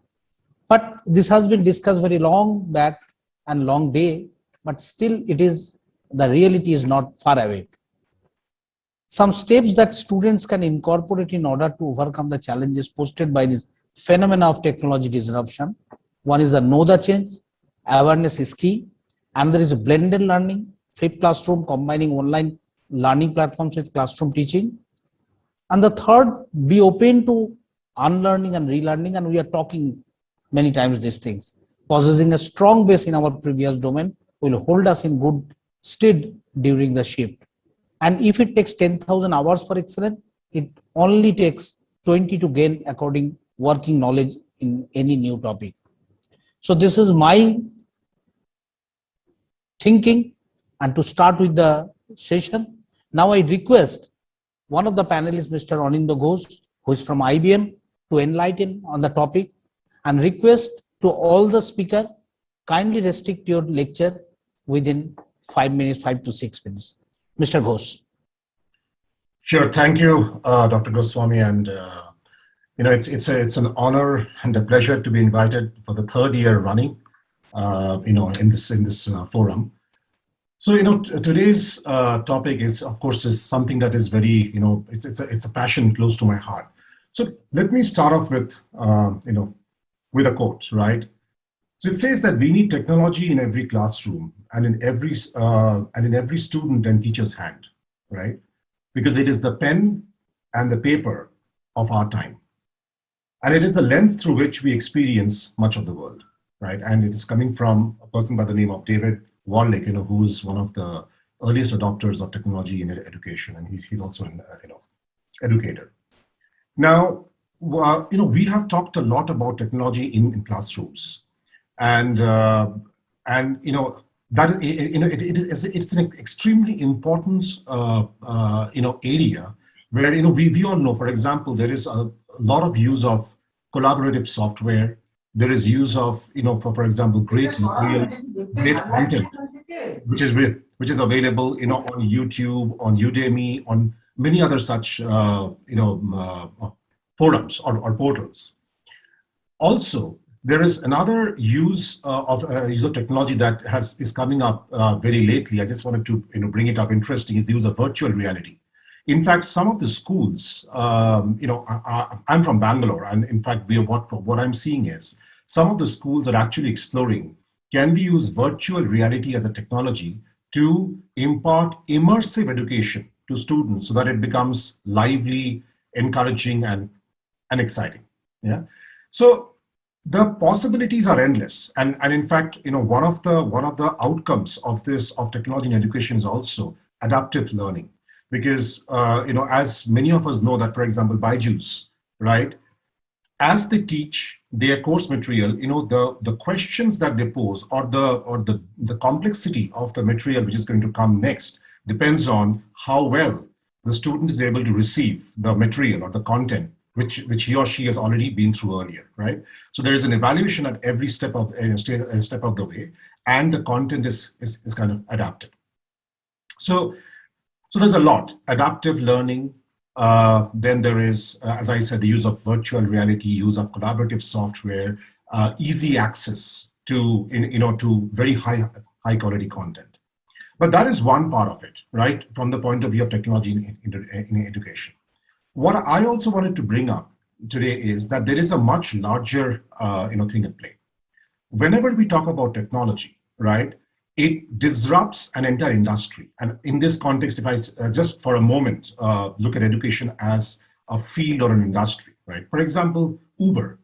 But this has been discussed very long back and long day, but still the reality is not far away. Some steps that students can incorporate in order to overcome the challenges posted by this phenomena of technology disruption. One is the know the change, awareness is key, and there is a blended learning, flipped classroom, combining online learning platforms with classroom teaching. And the third, be open to unlearning and relearning, and we are talking many times these things. Possessing a strong base in our previous domain will hold us in good stead during the shift. And if it takes 10,000 hours for excellence, it only takes 20 to gain according working knowledge in any new topic. So this is my thinking, and to start with the session, now I request one of the panelists, Mr. Anindo Ghosh, who is from IBM, to enlighten on the topic, and request to all the speakers, kindly restrict your lecture within 5 to 6 minutes. Mr. Ghosh. Sure, thank you, Dr. Goswami, and it's an honor and a pleasure to be invited for the third year running, in this forum. So today's topic is, of course, is something that is very it's a passion close to my heart. So let me start off with with a quote, right? So it says that we need technology in every classroom and in every student and teacher's hand, right? Because it is the pen and the paper of our time. And it is the lens through which we experience much of the world, right? And it is coming from a person by the name of David Warlick, who is one of the earliest adopters of technology in education, and he's also an educator. Now, we have talked a lot about technology in classrooms, and that it's an extremely important area where we all know. For example, there is a lot of use of collaborative software. There is use of for example, great material, great content, which is available on YouTube, on Udemy, on many other such forums or portals. Also, there is another use of technology that is coming up very lately. I just wanted to bring it up. Interesting is the use of virtual reality. In fact, some of the schools, I'm from Bangalore, and in fact, what I'm seeing is some of the schools are actually exploring, can we use virtual reality as a technology to impart immersive education to students so that it becomes lively, encouraging, and exciting. Yeah. So the possibilities are endless, and in fact, one of the outcomes of technology in education is also adaptive learning, because as many of us know that, for example, Byju's, right, as they teach their course material, the questions that they pose or the complexity of the material which is going to come next depends on how well the student is able to receive the material or the content which he or she has already been through earlier, right? So there is an evaluation at every step of the way, and the content is kind of adapted. So there's a lot. Adaptive learning. Then there is, as I said, the use of virtual reality, use of collaborative software, easy access to to very high quality content. But that is one part of it, right? From the point of view of technology in education. What I also wanted to bring up today is that there is a much larger thing at play. Whenever we talk about technology, right, it disrupts an entire industry. And in this context, if I just for a moment look at education as a field or an industry, right? For example, Uber.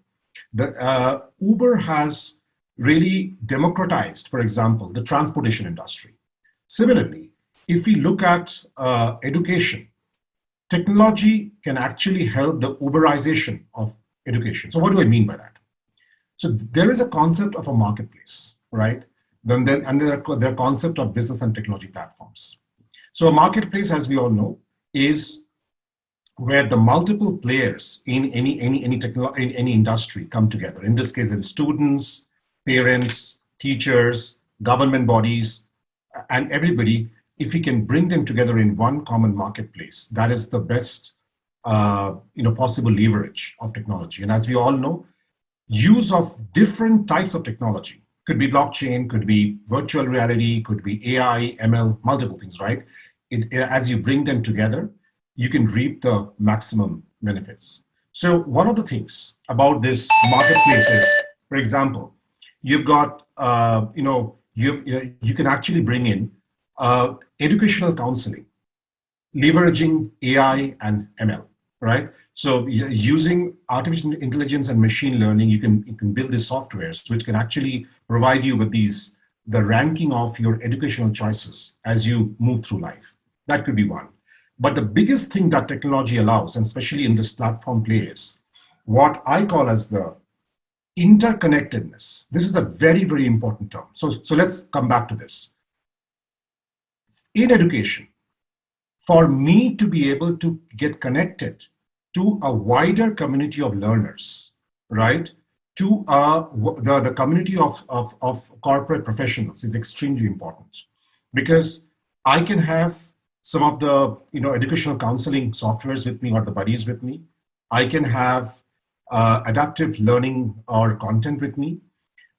Uber has really democratized, for example, the transportation industry. Similarly, if we look at education, technology can actually help the Uberization of education. So what do I mean by that? So there is a concept of a marketplace, right? And there are concept of business and technology platforms. So a marketplace, as we all know, is where the multiple players in any industry come together. In this case, the students, parents, teachers, government bodies, and everybody. If we can bring them together in one common marketplace, that is the best possible leverage of technology. And as we all know, use of different types of technology, could be blockchain, could be virtual reality, could be AI, ML, multiple things, right? As you bring them together, you can reap the maximum benefits. So one of the things about this marketplace is, for example, you've got, you can actually bring in educational counseling, leveraging AI and ML, right? So using artificial intelligence and machine learning, you can build these softwares which can actually provide you with the ranking of your educational choices as you move through life. That could be one. But the biggest thing that technology allows, and especially in this platform play, is what I call as the interconnectedness. This is a very, very important term. So let's come back to this. In education, for me to be able to get connected to a wider community of learners, right, to the community of corporate professionals is extremely important, because I can have some of the educational counseling softwares with me or the buddies with me. I can have adaptive learning or content with me.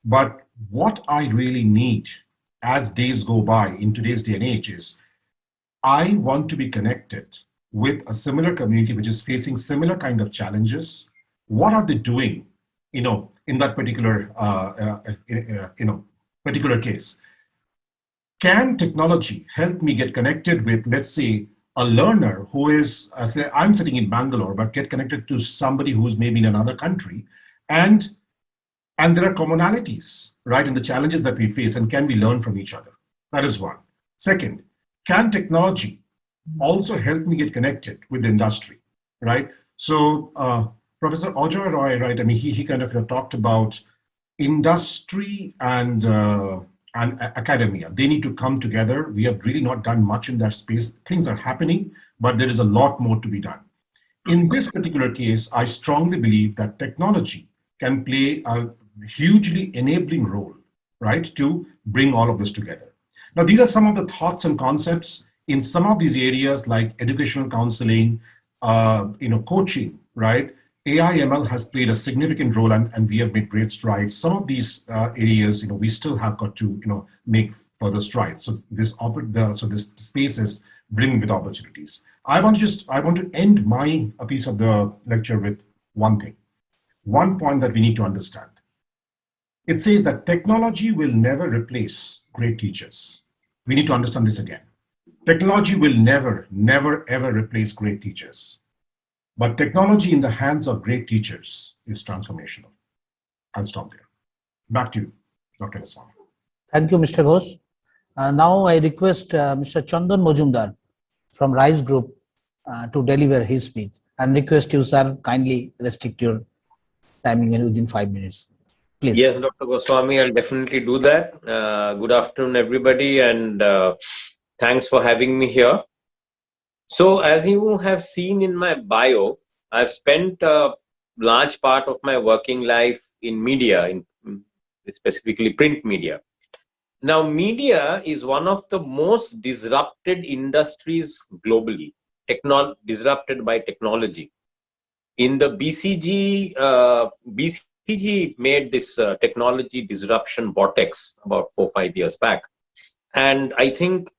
But what I really need as days go by in today's day and age is I want to be connected with a similar community which is facing similar kind of challenges. What are they doing, in that particular, particular case? Can technology help me get connected with, let's say, a learner who is, say, I'm sitting in Bangalore, but get connected to somebody who's maybe in another country, and there are commonalities, right, in the challenges that we face, and can we learn from each other? That is one. Second, can technology also help me get connected with the industry, right? So Professor Ajoy Roy, right, I mean, he kind of talked about industry and academia. They need to come together. We have really not done much in that space. Things are happening, but there is a lot more to be done. In this particular case, I strongly believe that technology can play a hugely enabling role, right, to bring all of this together. Now, these are some of the thoughts and concepts in some of these areas like educational counseling, coaching, right? AI ML has played a significant role, and we have made great strides. Some of these areas, we still have got to, make further strides. So this space is brimming with opportunities. I want to end my piece of the lecture with one thing, one point that we need to understand. It says that technology will never replace great teachers. We need to understand this again. Technology will never, ever replace great teachers. But technology in the hands of great teachers is transformational. I'll stop there. Back to you, Dr. Goswami. Thank you, Mr. Ghosh. Now I request Mr. Chandan Majumdar from RISE Group to deliver his speech, and request you, sir, kindly restrict your timing within 5 minutes. Please. Yes, Dr. Goswami, I'll definitely do that. Good afternoon, everybody, and thanks for having me here. So, as you have seen in my bio, I've spent a large part of my working life in media, specifically print media. Now, media is one of the most disrupted industries globally, disrupted by technology. In the BCG made this technology disruption vortex about 4 or 5 years back. And I think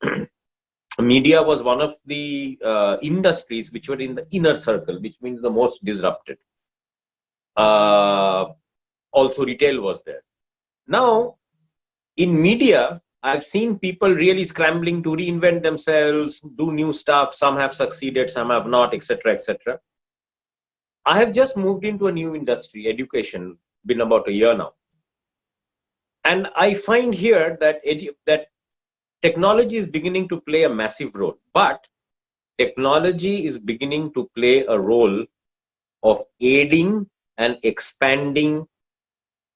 media was one of the industries which were in the inner circle, which means the most disrupted. Also, retail was there. Now, in media, I've seen people really scrambling to reinvent themselves, do new stuff. Some have succeeded, some have not, etc., etc. I have just moved into a new industry, education, been about a year now. And I find here that that technology is beginning to play a massive role, but technology is beginning to play a role of aiding and expanding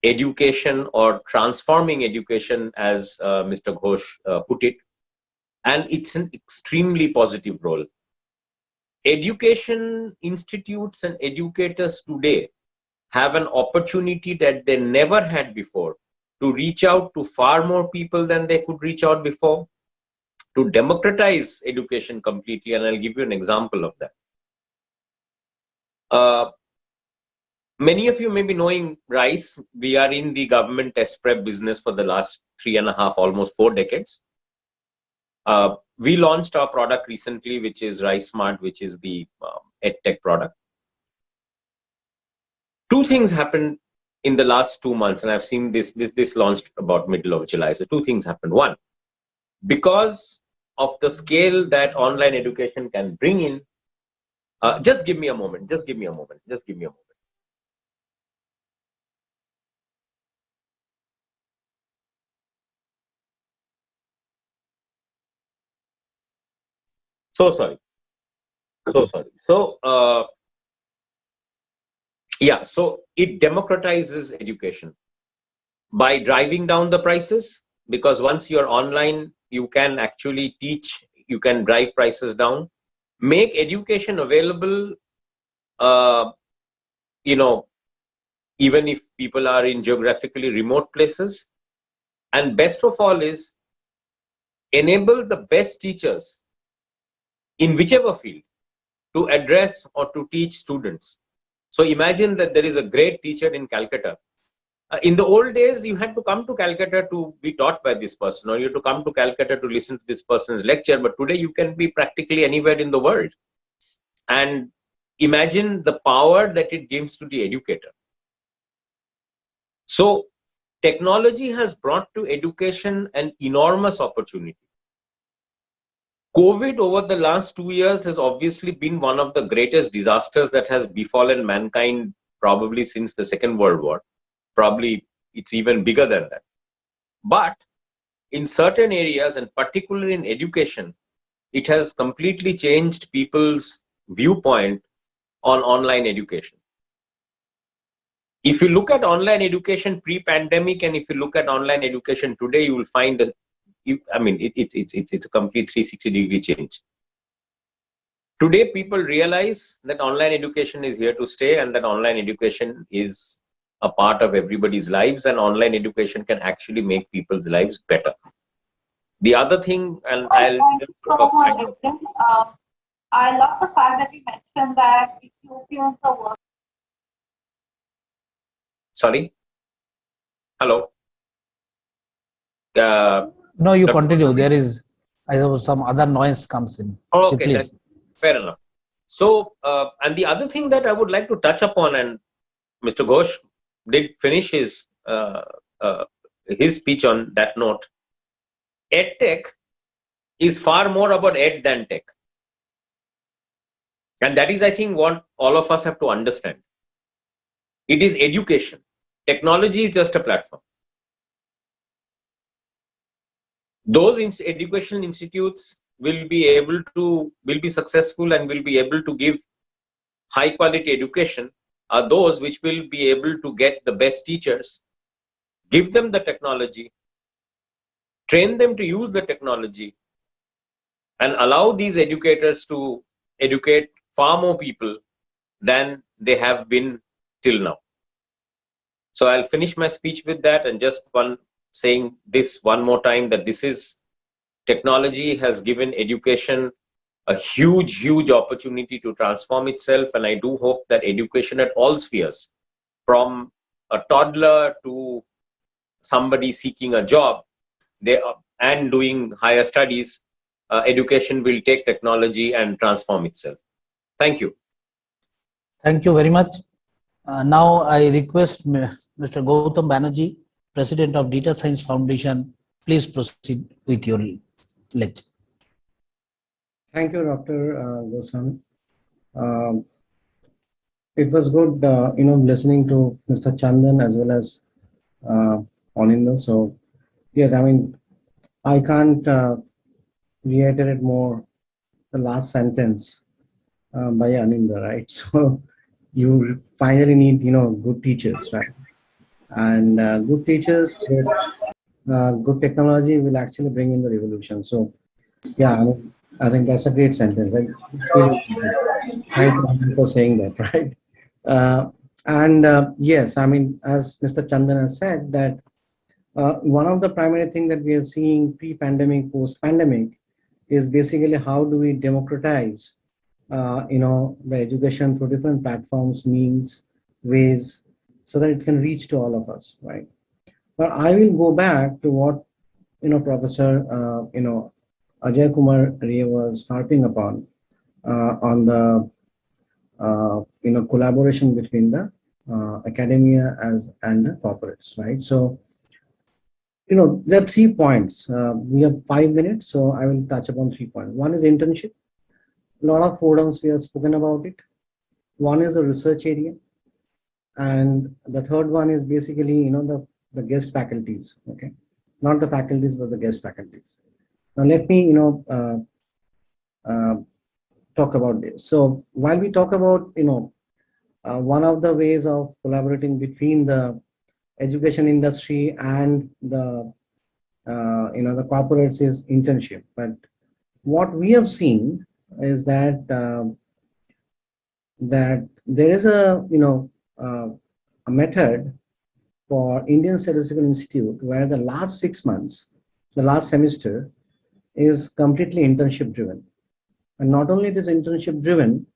education or transforming education, as Mr. Ghosh put it. And it's an extremely positive role. Education institutes and educators today have an opportunity that they never had before to reach out to far more people than they could reach out before, to democratize education completely. And I'll give you an example of that. Many of you may be knowing RISE. We are in the government test prep business for the last 3.5, almost 4 decades. We launched our product recently, which is RISE Smart, which is the EdTech product. 2 things happened in the last 2 months, and I've seen this launched about middle of July. So 2 things happened. One, because of the scale that online education can bring in, just give me a moment. So sorry. So, yeah, so it democratizes education by driving down the prices, because once you're online, you can actually teach, you can drive prices down, make education available, even if people are in geographically remote places. And best of all is enable the best teachers in whichever field to address or to teach students. So imagine that there is a great teacher in Calcutta. In the old days, you had to come to Calcutta to be taught by this person, or you had to come to Calcutta to listen to this person's lecture. But today you can be practically anywhere in the world. And imagine the power that it gives to the educator. So technology has brought to education an enormous opportunity. COVID over the last 2 years has obviously been one of the greatest disasters that has befallen mankind probably since the Second World War. Probably it's even bigger than that. But in certain areas, and particularly in education, it has completely changed people's viewpoint on online education. If you look at online education pre-pandemic, and if you look at online education today, you will find it's a complete 360-degree change. Today, people realize that online education is here to stay, and that online education is a part of everybody's lives, and online education can actually make people's lives better. The other thing, and I'll just I love the fact that you mentioned that if you use the word. Sorry? Hello? No, you continue. There was some other noise comes in. Okay, please. Fair enough. So, and the other thing that I would like to touch upon, and Mr. Ghosh did finish his speech on that note. EdTech is far more about ed than tech. And that is, I think, what all of us have to understand. It is education. Technology is just a platform. Those educational institutes will be successful and will be able to give high quality education are those which will be able to get the best teachers, give them the technology, train them to use the technology, and allow these educators to educate far more people than they have been till now. So I'll finish my speech with that, and just saying this one more time, that technology has given education a huge opportunity to transform itself. And I do hope that education at all spheres, from a toddler to somebody seeking a job and doing higher studies, education will take technology and transform itself. Thank you. Thank you very much. Now I request Mr. Gautam Banerjee, President of Data Science Foundation, please proceed with your lecture. Thank you, Dr. Gosam. It was good, listening to Mr. Chandan as well as Anindo. So, yes, I mean, I can't reiterate more the last sentence by Anindo, right? So, you finally need, good teachers, right? And good teachers with good technology will actually bring in the revolution. So, yeah, I think that's a great sentence. It's really nice for saying that, right? Yes, I mean, as Mr. Chandan has said, that one of the primary things that we are seeing pre-pandemic, post-pandemic, is basically how do we democratize, the education through different platforms, means, ways, so that it can reach to all of us, right? But I will go back to what Professor Ajay Kumar Ray was harping upon on the collaboration between the academia and the corporates, right? So, there are 3 points. We have 5 minutes, so I will touch upon 3 points. One is internship. A lot of forums we have spoken about it. One is the research area, and the third one is basically the guest faculties. Okay, not the faculties but the guest faculties. Now let me talk about this. So while we talk about one of the ways of collaborating between the education industry and the the corporates is internship, but what we have seen is that that there is a method for Indian Statistical Institute where the last 6 months, the last semester, is completely internship driven. And not only it is internship driven,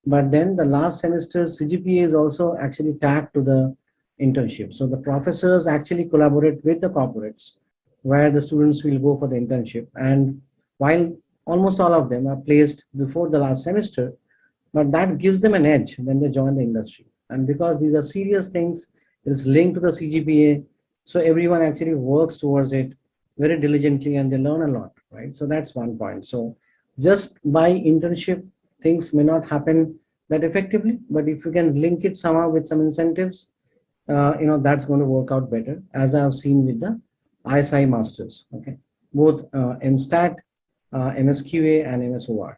but then the last semester's CGPA is also actually tagged to the internship. So the professors actually collaborate with the corporates where the students will go for the internship. And while almost all of them are placed before the last semester, but that gives them an edge when they join the industry. And because these are serious things, it's linked to the CGPA, so everyone actually works towards it very diligently and they learn a lot, right? So that's one point. So just by internship, things may not happen that effectively, but if you can link it somehow with some incentives, that's going to work out better, as I've seen with the ISI masters, okay? Both MSTAT, MSQA and MSOR.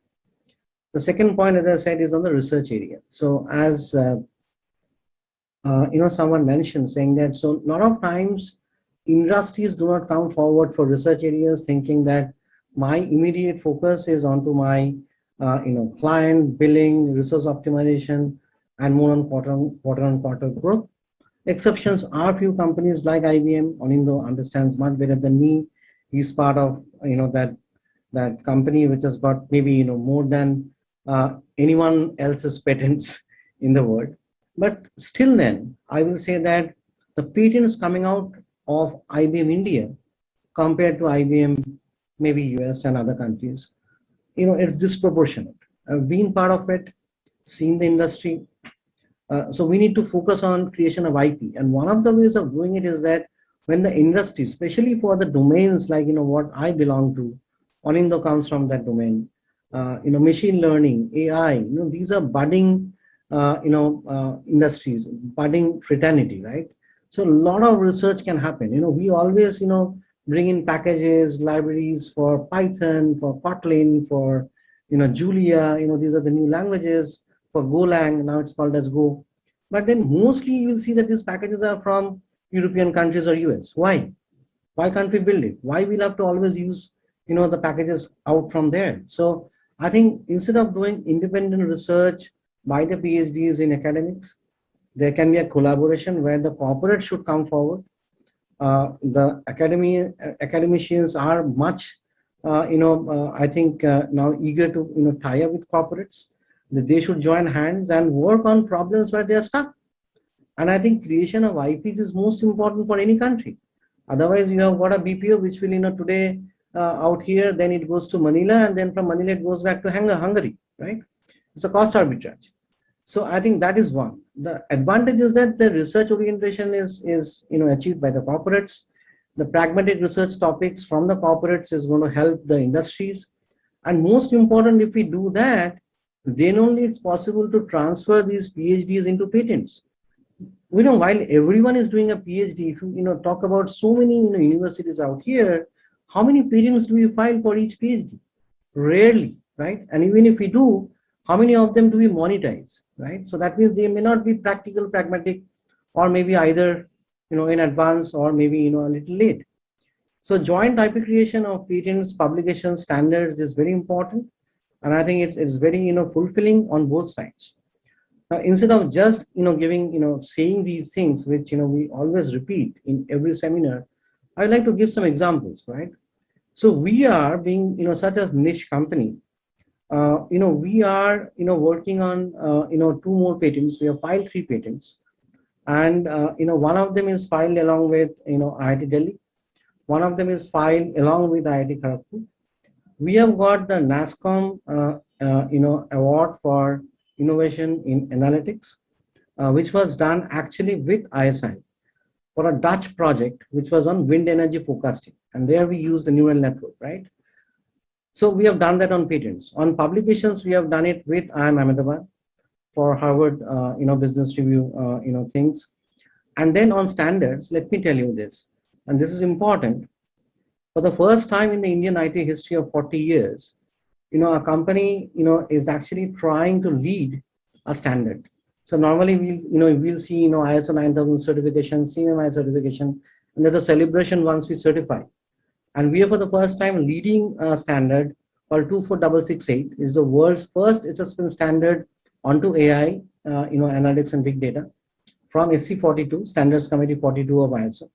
The second point, as I said, is on the research area. So as someone mentioned, saying that so a lot of times industries do not come forward for research areas, thinking that my immediate focus is onto my client billing, resource optimization, and more on quarter-on-quarter growth. Exceptions are few companies like IBM. Anindo understands much better than me. He's part of that company which has got maybe more than anyone else's patents in the world. But still then, I will say that the patents coming out of IBM India compared to IBM maybe US and other countries, it's disproportionate. I've been part of it, seen the industry. So we need to focus on creation of IP. And one of the ways of doing it is that when the industry, especially for the domains like, what I belong to, Anindo comes from that domain, machine learning, AI, these are budding, industries, budding fraternity, right? So a lot of research can happen. We always, bring in packages, libraries for Python, for Kotlin, for, Julia, these are the new languages, for Golang, now it's called as Go. But then mostly you will see that these packages are from European countries or US. Why? Why can't we build it? Why we'll have to always use, the packages out from there? So I think instead of doing independent research by the PhDs in academics, there can be a collaboration where the corporate should come forward. The academicians are much, I think now eager to, tie up with corporates. That they should join hands and work on problems where they are stuck. And I think creation of IPs is most important for any country. Otherwise, you have got a BPO which will, today out here, then it goes to Manila, and then from Manila it goes back to Hungary, right? It's a cost arbitrage. So I think that is one. The advantage is that the research orientation is achieved by the corporates. The pragmatic research topics from the corporates is going to help the industries. And most important, if we do that, then only it's possible to transfer these PhDs into patents. While everyone is doing a PhD, if you talk about so many universities out here, how many patents do we file for each PhD? Rarely, right? And even if we do, how many of them do we monetize, right? So that means they may not be practical, pragmatic, or maybe either in advance or maybe a little late. So joint IP creation of patents, publication standards is very important, and I think it's very fulfilling on both sides. Now, instead of just giving saying these things which we always repeat in every seminar, I'd like to give some examples, right? So we are being such a niche company. We are working on 2 more patents. We have filed 3 patents, and one of them is filed along with IIT Delhi. One of them is filed along with IIT Kharagpur. We have got the NASSCOM award for innovation in analytics, which was done actually with ISI for a Dutch project which was on wind energy forecasting, and there we used the neural network, right? So we have done that on patents. On publications, we have done it with IIM Ahmedabad for Harvard, Business Review, things. And then on standards, let me tell you this, and this is important. For the first time in the Indian IT history of 40 years, a company, is actually trying to lead a standard. So normally we'll see, ISO 9000 certification, CMMI certification, and there's a celebration once we certify. And we are for the first time leading a standard called 24668. Is the world's first assessment standard onto AI, analytics and big data from SC42, Standards Committee 42 of ISO.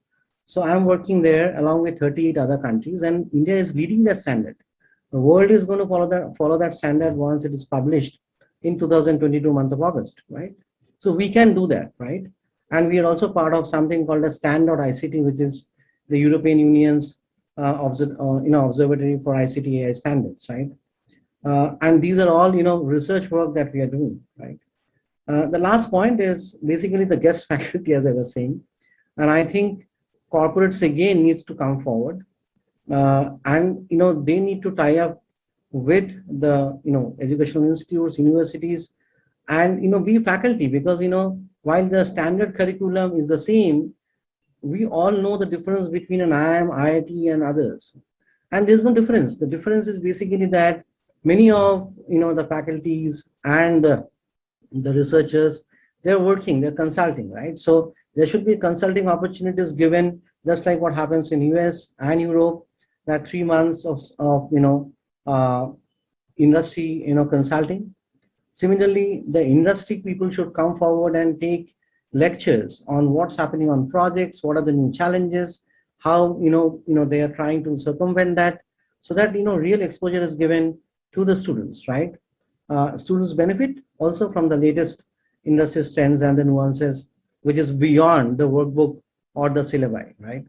So I'm working there along with 38 other countries, and India is leading that standard. The world is going to follow that standard once it is published in 2022 month of August, right? So we can do that, right? And we are also part of something called a stand.ICT, which is the European Union's observatory for ICT AI standards, right? And these are all research work that we are doing, right? The last point is basically the guest faculty, as I was saying, and I think corporates again needs to come forward. And they need to tie up with the educational institutes, universities, and be faculty, because while the standard curriculum is the same, we all know the difference between an IIM, IIT, and others. And there's no difference. The difference is basically that many of the faculties and the researchers, they're working, they're consulting, right? So there should be consulting opportunities given, just like what happens in US and Europe, that 3 months of industry consulting. Similarly, the industry people should come forward and take lectures on what's happening on projects, what are the new challenges, how they are trying to circumvent that, so that real exposure is given to the students, right? Students benefit also from the latest industry trends and the nuances, which is beyond the workbook or the syllabi, right?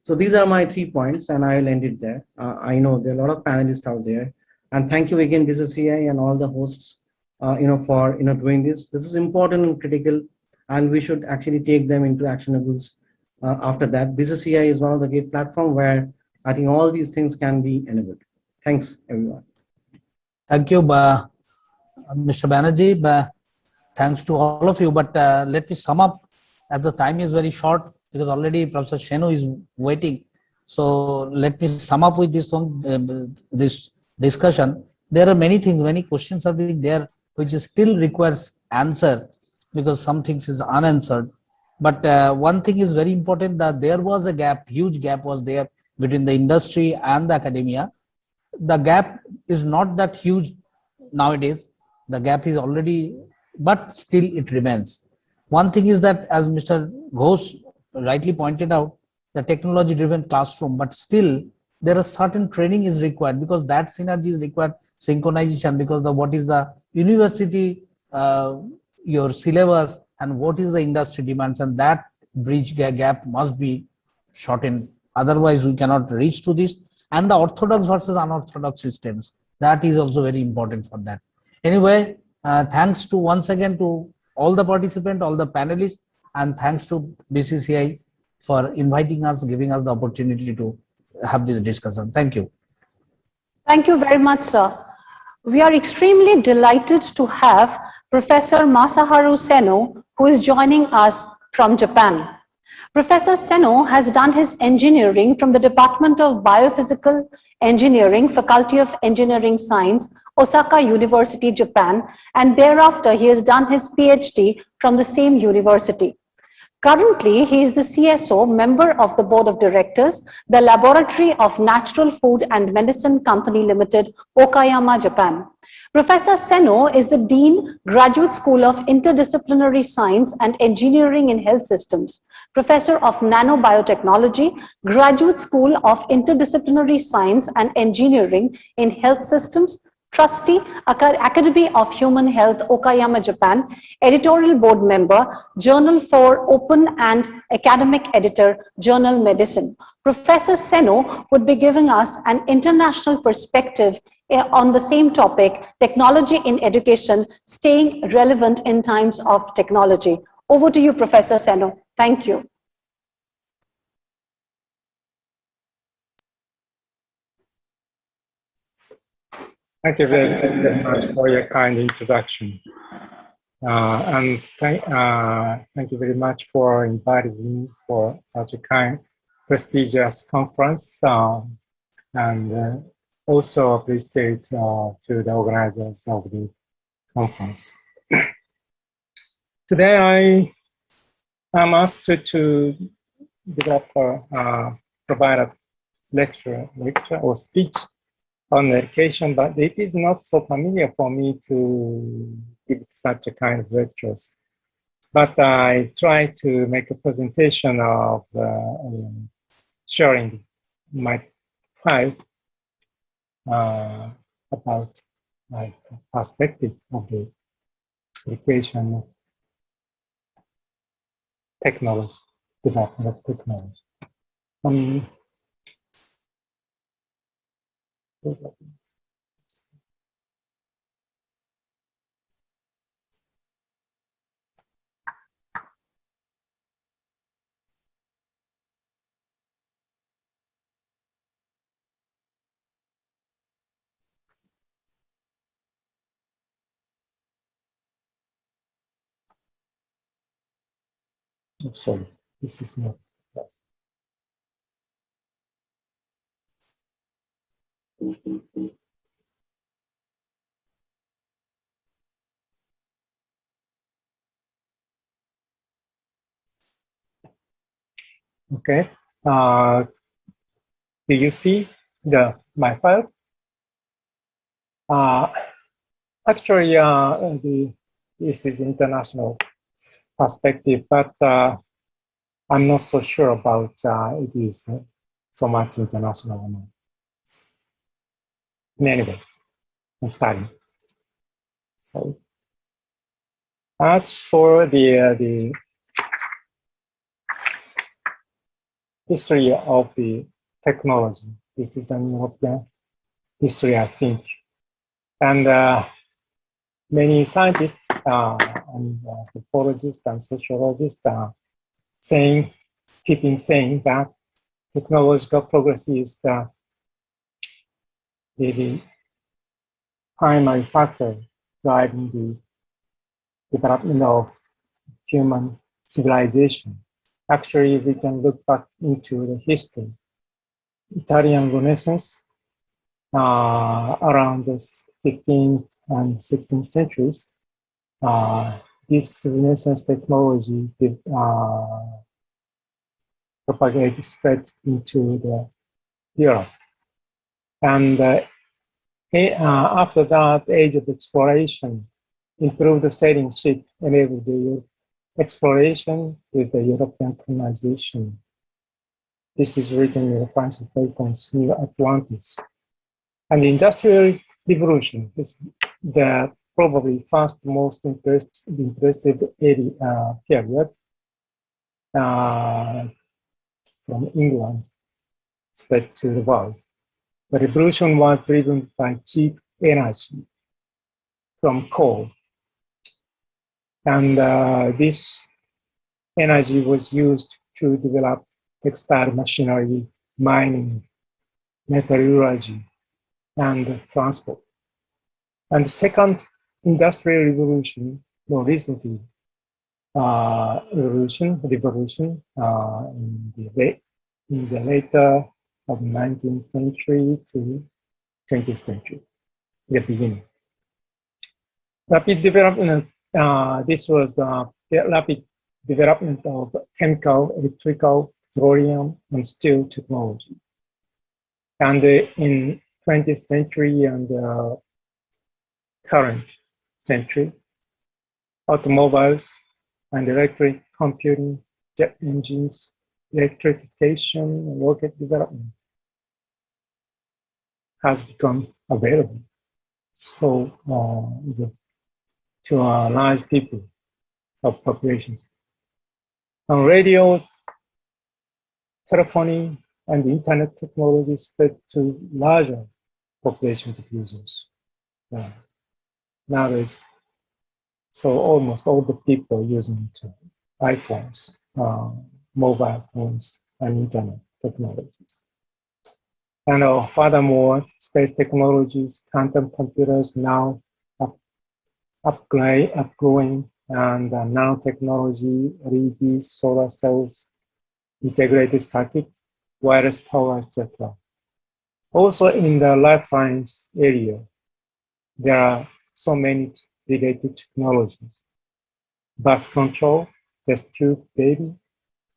So these are my 3 points, and I will end it there. I know there are a lot of panelists out there, and thank you again, BCC&I and all the hosts, for doing this. This is important and critical, and we should actually take them into actionables after that. BCC&I is one of the great platforms where I think all these things can be enabled. Thanks, everyone. Thank you, Mr. Banerjee. Thanks to all of you. But let me sum up, as the time is very short, because already Professor Shenu is waiting. So let me sum up with this one, this discussion. There are many things, many questions are being there, which still requires answer, because some things is unanswered. But one thing is very important, that there was a gap, huge gap was there between the industry and the academia. The gap is not that huge nowadays. The gap is already, but still it remains. One thing is that, as Mr. Ghosh rightly pointed out, the technology-driven classroom, but still there is certain training is required, because that synergy is required, synchronization, because what is the university, your syllabus, and what is the industry demands, and that bridge gap must be shortened. Otherwise, we cannot reach to this. and the orthodox versus unorthodox systems. That is also very important for that. Anyway, thanks to once again to all the participants, all the panelists, and thanks to BCCI for inviting us, giving us the opportunity to have this discussion. Thank you. Thank you very much, sir. We are extremely delighted to have Professor Masaharu Seno, who is joining us from Japan. Professor Seno has done his engineering from the Department of Biophysical Engineering, Faculty of Engineering Science, Osaka University, Japan, and thereafter he has done his PhD from the same university. Currently, he is the CSO, member of the Board of Directors, the Laboratory of Natural Food and Medicine Company Limited, Okayama, Japan. Professor Seno is the Dean, Graduate School of Interdisciplinary Science and Engineering in Health Systems, Professor of Nanobiotechnology, Graduate School of Interdisciplinary Science and Engineering in Health Systems, Trustee, Academy of Human Health, Okayama, Japan, Editorial Board Member, Journal for Open and Academic Editor, Journal Medicine. Professor Seno would be giving us an international perspective on the same topic, technology in education, staying relevant in times of technology. Over to you, Professor Seno. Thank you. Thank you very much for your kind introduction. And thank you very much for inviting me for such a kind, prestigious conference. And also appreciate to the organizers of the conference. Today I am asked to develop provide a lecture or speech on education, but it is not so familiar for me to give such a kind of lectures. But I try to make a presentation of sharing my five about my perspective of the education technology, development of technology. Oh, sorry, this is not. Okay. Do you see my file? Actually, this is international perspective, but I'm not so sure about it is so much international or not. Anyway, I'm starting. So, as for the history of the technology, this is an European history, I think, and many scientists and anthropologists and sociologists are keeping saying that technological progress is the primary factor driving the development of human civilization. Actually, we can look back into the history. Italian Renaissance around the 15th and 16th centuries, this Renaissance technology propagated, spread into the Europe. And after that, age of exploration improved the sailing ship, enabled the exploration with the European colonization. This is written in Francis Bacon's New Atlantis. And the Industrial Revolution is the probably first most impressive period from England spread to the world. The revolution was driven by cheap energy from coal. And this energy was used to develop textile machinery, mining, metallurgy, and transport. And the second industrial revolution, more recently, revolution in the later of 19th century to 20th century, the beginning. Rapid development, this was the rapid development of chemical, electrical, petroleum, and steel technology. And in 20th century and current century, automobiles and electric computing, jet engines, electrification, and rocket development has become available. So to large people of populations. And radio, telephony, and internet technology spread to larger populations of users. Nowadays, so almost all the people using iPhones, mobile phones, and internet technologies. And furthermore, space technologies, quantum computers now upgrowing, and nanotechnology, LEDs, solar cells, integrated circuits, wireless power, etc. Also in the life science area, there are so many related technologies. Birth control, test tube baby,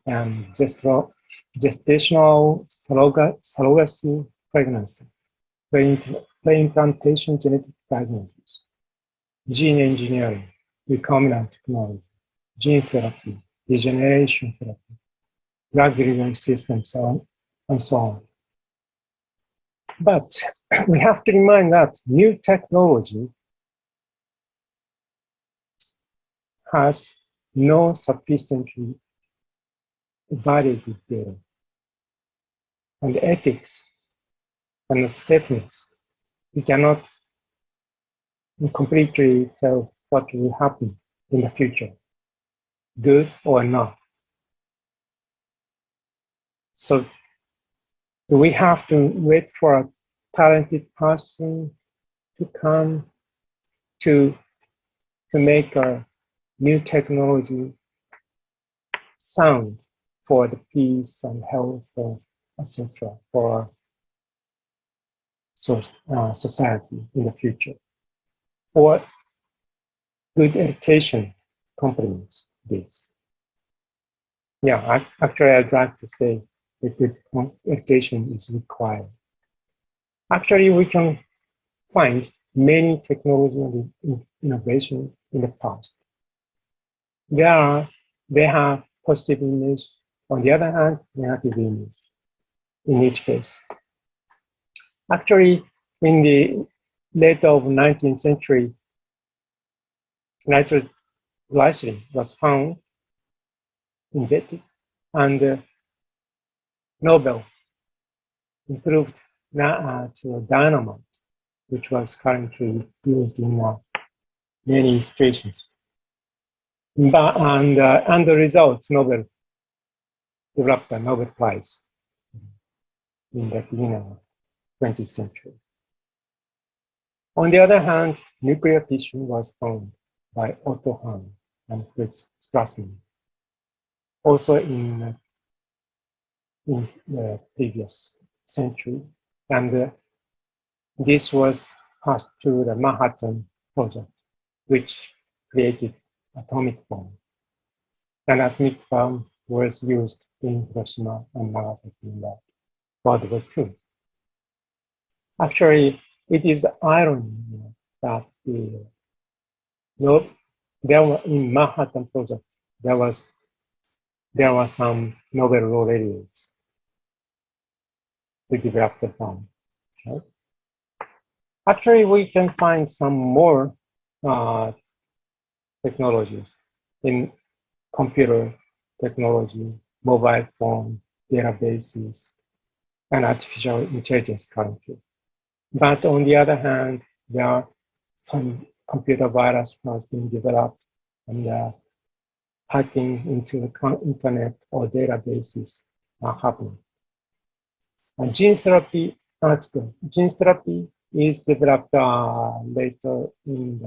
and gestational surrogacy pregnancy, pre-implantation genetic diagnosis, gene engineering, recombinant technology, gene therapy, regeneration therapy, drug delivery systems, and so on. But we have to remind that new technology has no sufficiently validated data. And the ethics and the safeness, we cannot completely tell what will happen in the future, good or not. So do we have to wait for a talented person to come to make a new technology sound for the peace and health, etc., for society in the future? Or good education complements this? Yeah, actually, I'd like to say that good education is required. Actually, we can find many technology and innovation in the past. They have positive image, on the other hand, negative image in each case. Actually, in the late of 19th century, nitroglycerin was found, invented, and Nobel improved to dynamite, which was currently used in many situations. And the results, Nobel developed a Nobel Prize in the beginning of 20th century. On the other hand, nuclear fission was found by Otto Hahn and Fritz Strassmann, also in the previous century. And this was passed to the Manhattan Project, which created atomic bomb. An atomic bomb was used in Hiroshima and Nagasaki in the World War II. Actually, it is irony that there were in Manhattan Project there were some Nobel laureates to develop the bomb. Right? Actually, we can find some more technologies in computer technology, mobile phone, databases, and artificial intelligence currently. But on the other hand, there are some computer virus has been developed and hacking into the internet or databases are happening. And gene therapy is developed later in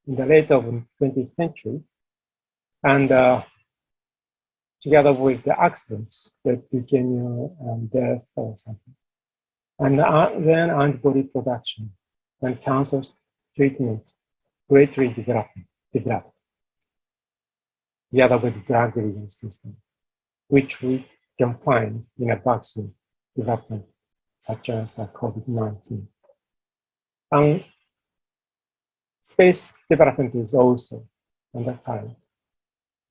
the late of the 20th century, and together with the accidents that became death or something. And then antibody production and cancer treatment greatly developed together with drug delivery system, which we can find in a vaccine development, such as COVID-19. And space development is also on that time.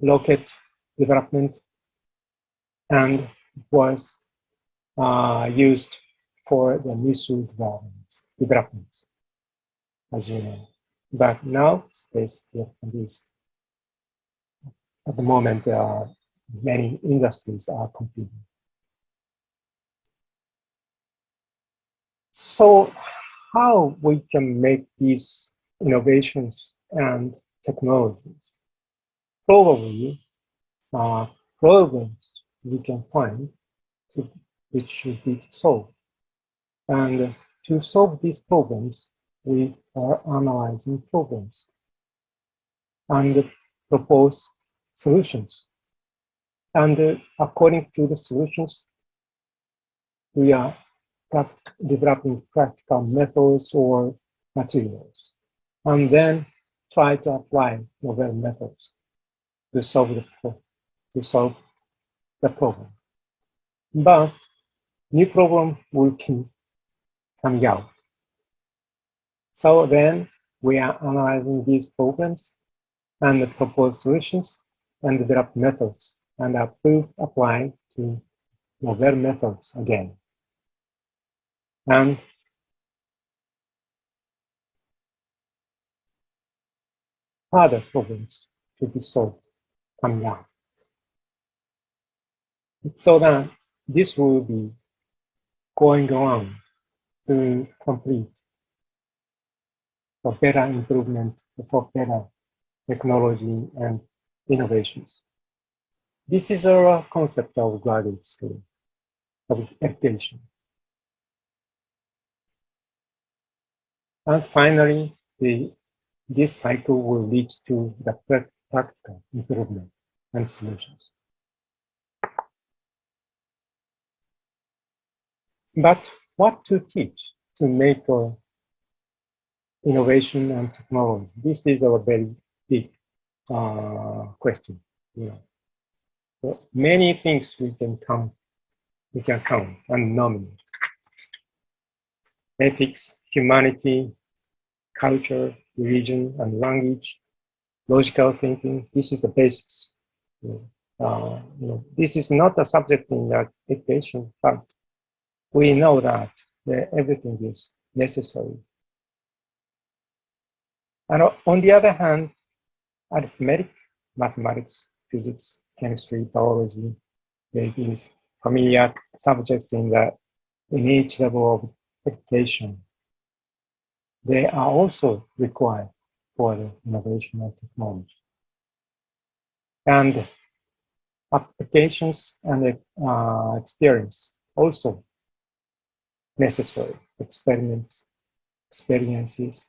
Rocket development and was used for the missile development, as you know. But now space development is, at the moment, many industries are competing. So how we can make these innovations and technologies? Probably problems we can find which should be solved. And to solve these problems, we are analyzing problems and propose solutions. And according to the solutions, we are developing practical methods or materials, and then try to apply novel methods to solve the problem. But new problem will keep coming out. So then we are analyzing these problems and propose solutions and develop methods and apply to novel methods again. And other problems to be solved coming out. So that this will be going on to complete for better improvement, for better technology and innovations. This is our concept of graduate school, of education. And finally, this cycle will lead to the practical improvement and solutions. But what to teach to make innovation and technology? This is a very big question. You know, so many things we can count and nominate: ethics, humanity, culture, religion, and language, logical thinking. This is the basics. This is not a subject in education, but we know that everything is necessary. And on the other hand, arithmetic, mathematics, physics, chemistry, biology, these familiar subjects in each level of education, they are also required for the innovation and technology. And applications and experience also necessary. Experiments, experiences,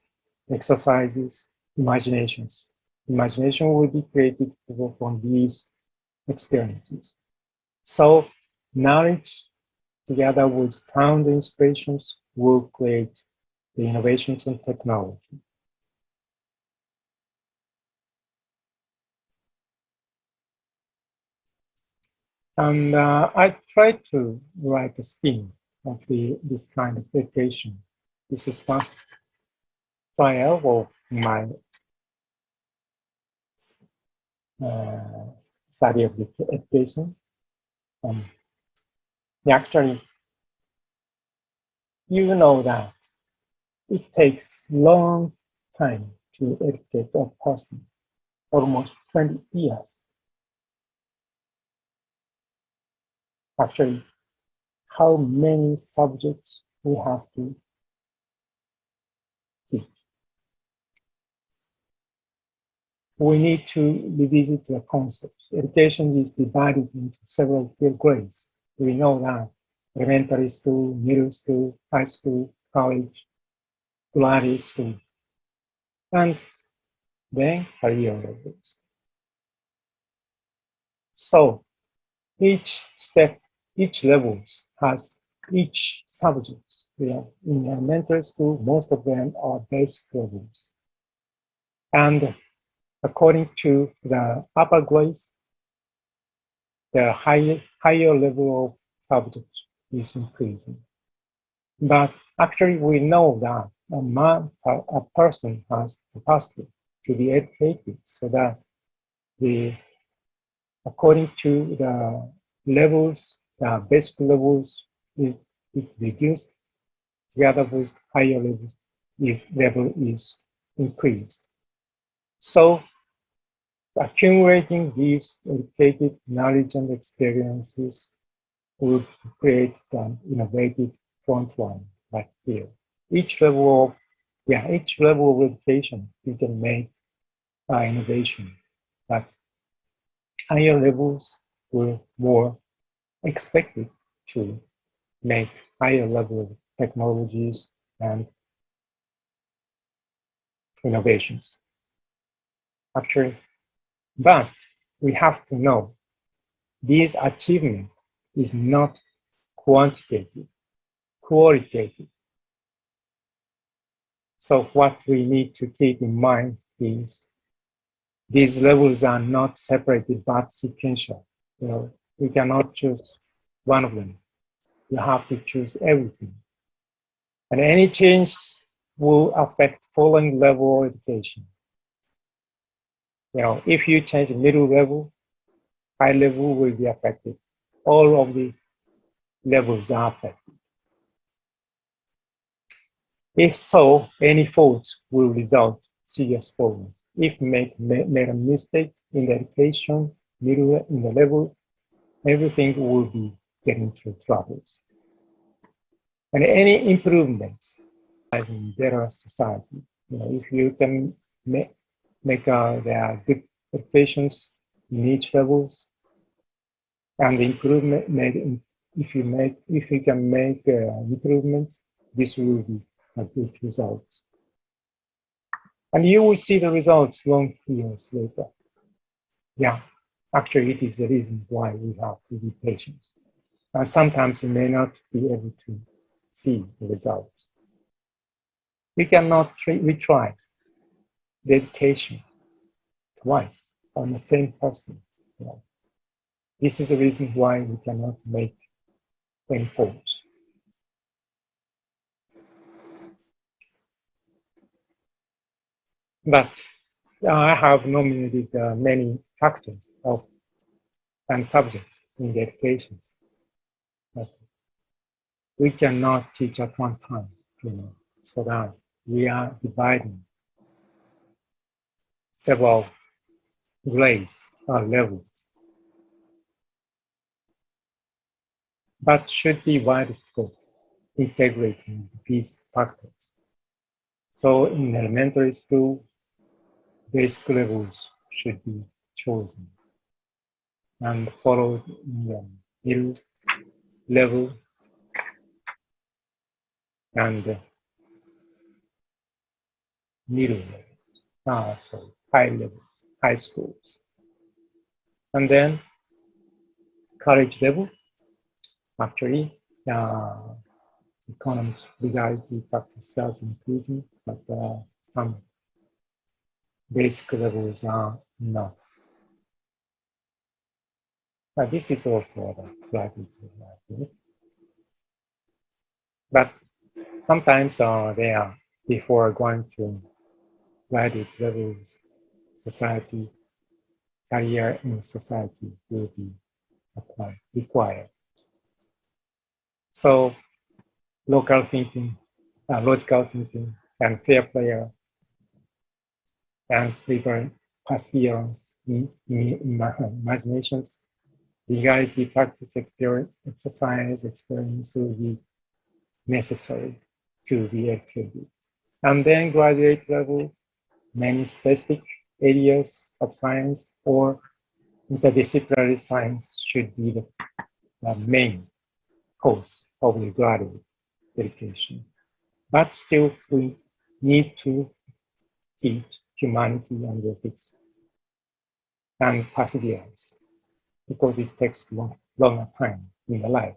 exercises, imaginations. Imagination will be created from these experiences. So knowledge together with sound inspirations will create the innovations and technology. And I tried to write a scheme of this kind of education. This is first trial of my study of the education. Actually, you know that it takes long time to educate a person, almost 20 years. Actually, how many subjects we have to teach. We need to revisit the concepts. Education is divided into several field grades. We know that elementary school, middle school, high school, college, graduate school, and then career levels. So each step, each levels has each subject. In elementary school, most of them are basic levels. And according to the upper grades, the higher level of subjects is increasing. But actually, we know that a person has capacity to be educated, so that according to the levels, the basic levels is reduced, together with higher levels, level is increased. So accumulating these educated knowledge and experiences would create an innovative front line like here. Each level of education, you can make innovation, but higher levels were more expected to make higher level of technologies and innovations. Actually, but we have to know this achievement is not quantitative, qualitative. So what we need to keep in mind is these levels are not separated but sequential. We cannot choose one of them. You have to choose everything. And any change will affect following level of education. If you change middle level, high level will be affected. All of the levels are affected. If so, any faults will result serious problems. If made a mistake in the education, middle in the level, everything will be getting into troubles. And any improvements in better society, if you can make there good educations in each levels, and the improvement made if you can make improvements, this will be a good result. And you will see the results long years later. Yeah, actually it is the reason why we have to be patient. And sometimes you may not be able to see the results. We cannot retry the education twice on the same person. This is the reason why we cannot make any faults. But I have nominated many factors and subjects in the educations. But we cannot teach at one time, so that we are dividing several grades or levels. But should be wide scope, integrating these factors. So in elementary school, basic levels should be chosen and followed in the middle level and middle level, so high levels, high schools. And then college level, actually, economics, legality, practice is increasing, but some basic levels are not. But this is also a graduate level. But sometimes they are, before going to graduate levels, society, career in society will be required. So local thinking, logical thinking, and fair play, and perseverance, imaginations legality, practice, experience, exercise, experience will be necessary to be educated. And then graduate level, many specific areas of science or interdisciplinary science should be the main course of the graduate education. But still, we need to teach humanity and ethics and perseverance because it takes longer time in the life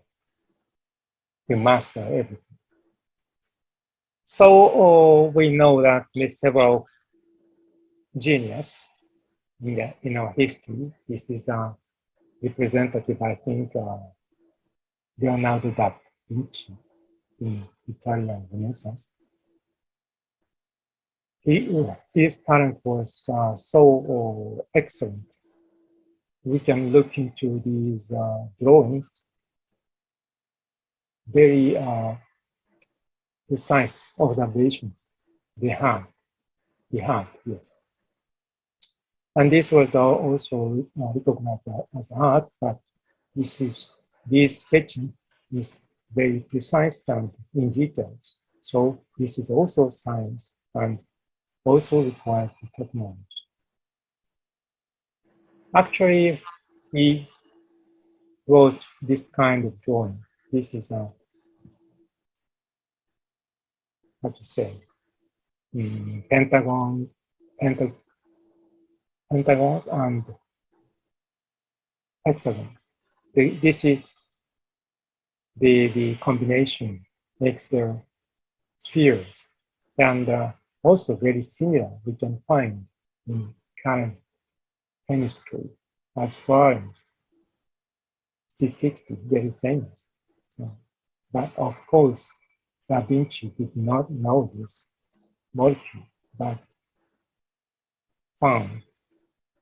to master everything. So we know that there's several genius in our history. This is representative, I think, Leonardo da Vinci in Italian Renaissance. His talent was so excellent. We can look into these drawings, very precise observations they had, yes. And this was also recognized as art, but this sketching is very precise and in details. So this is also science and also requires technology. Actually, he wrote this kind of drawing. This is how to say, pentagons and hexagons. This is the combination makes the spheres, and also very similar we can find in current chemistry as far as C60, very famous. So, but of course, Da Vinci did not know this molecule, but found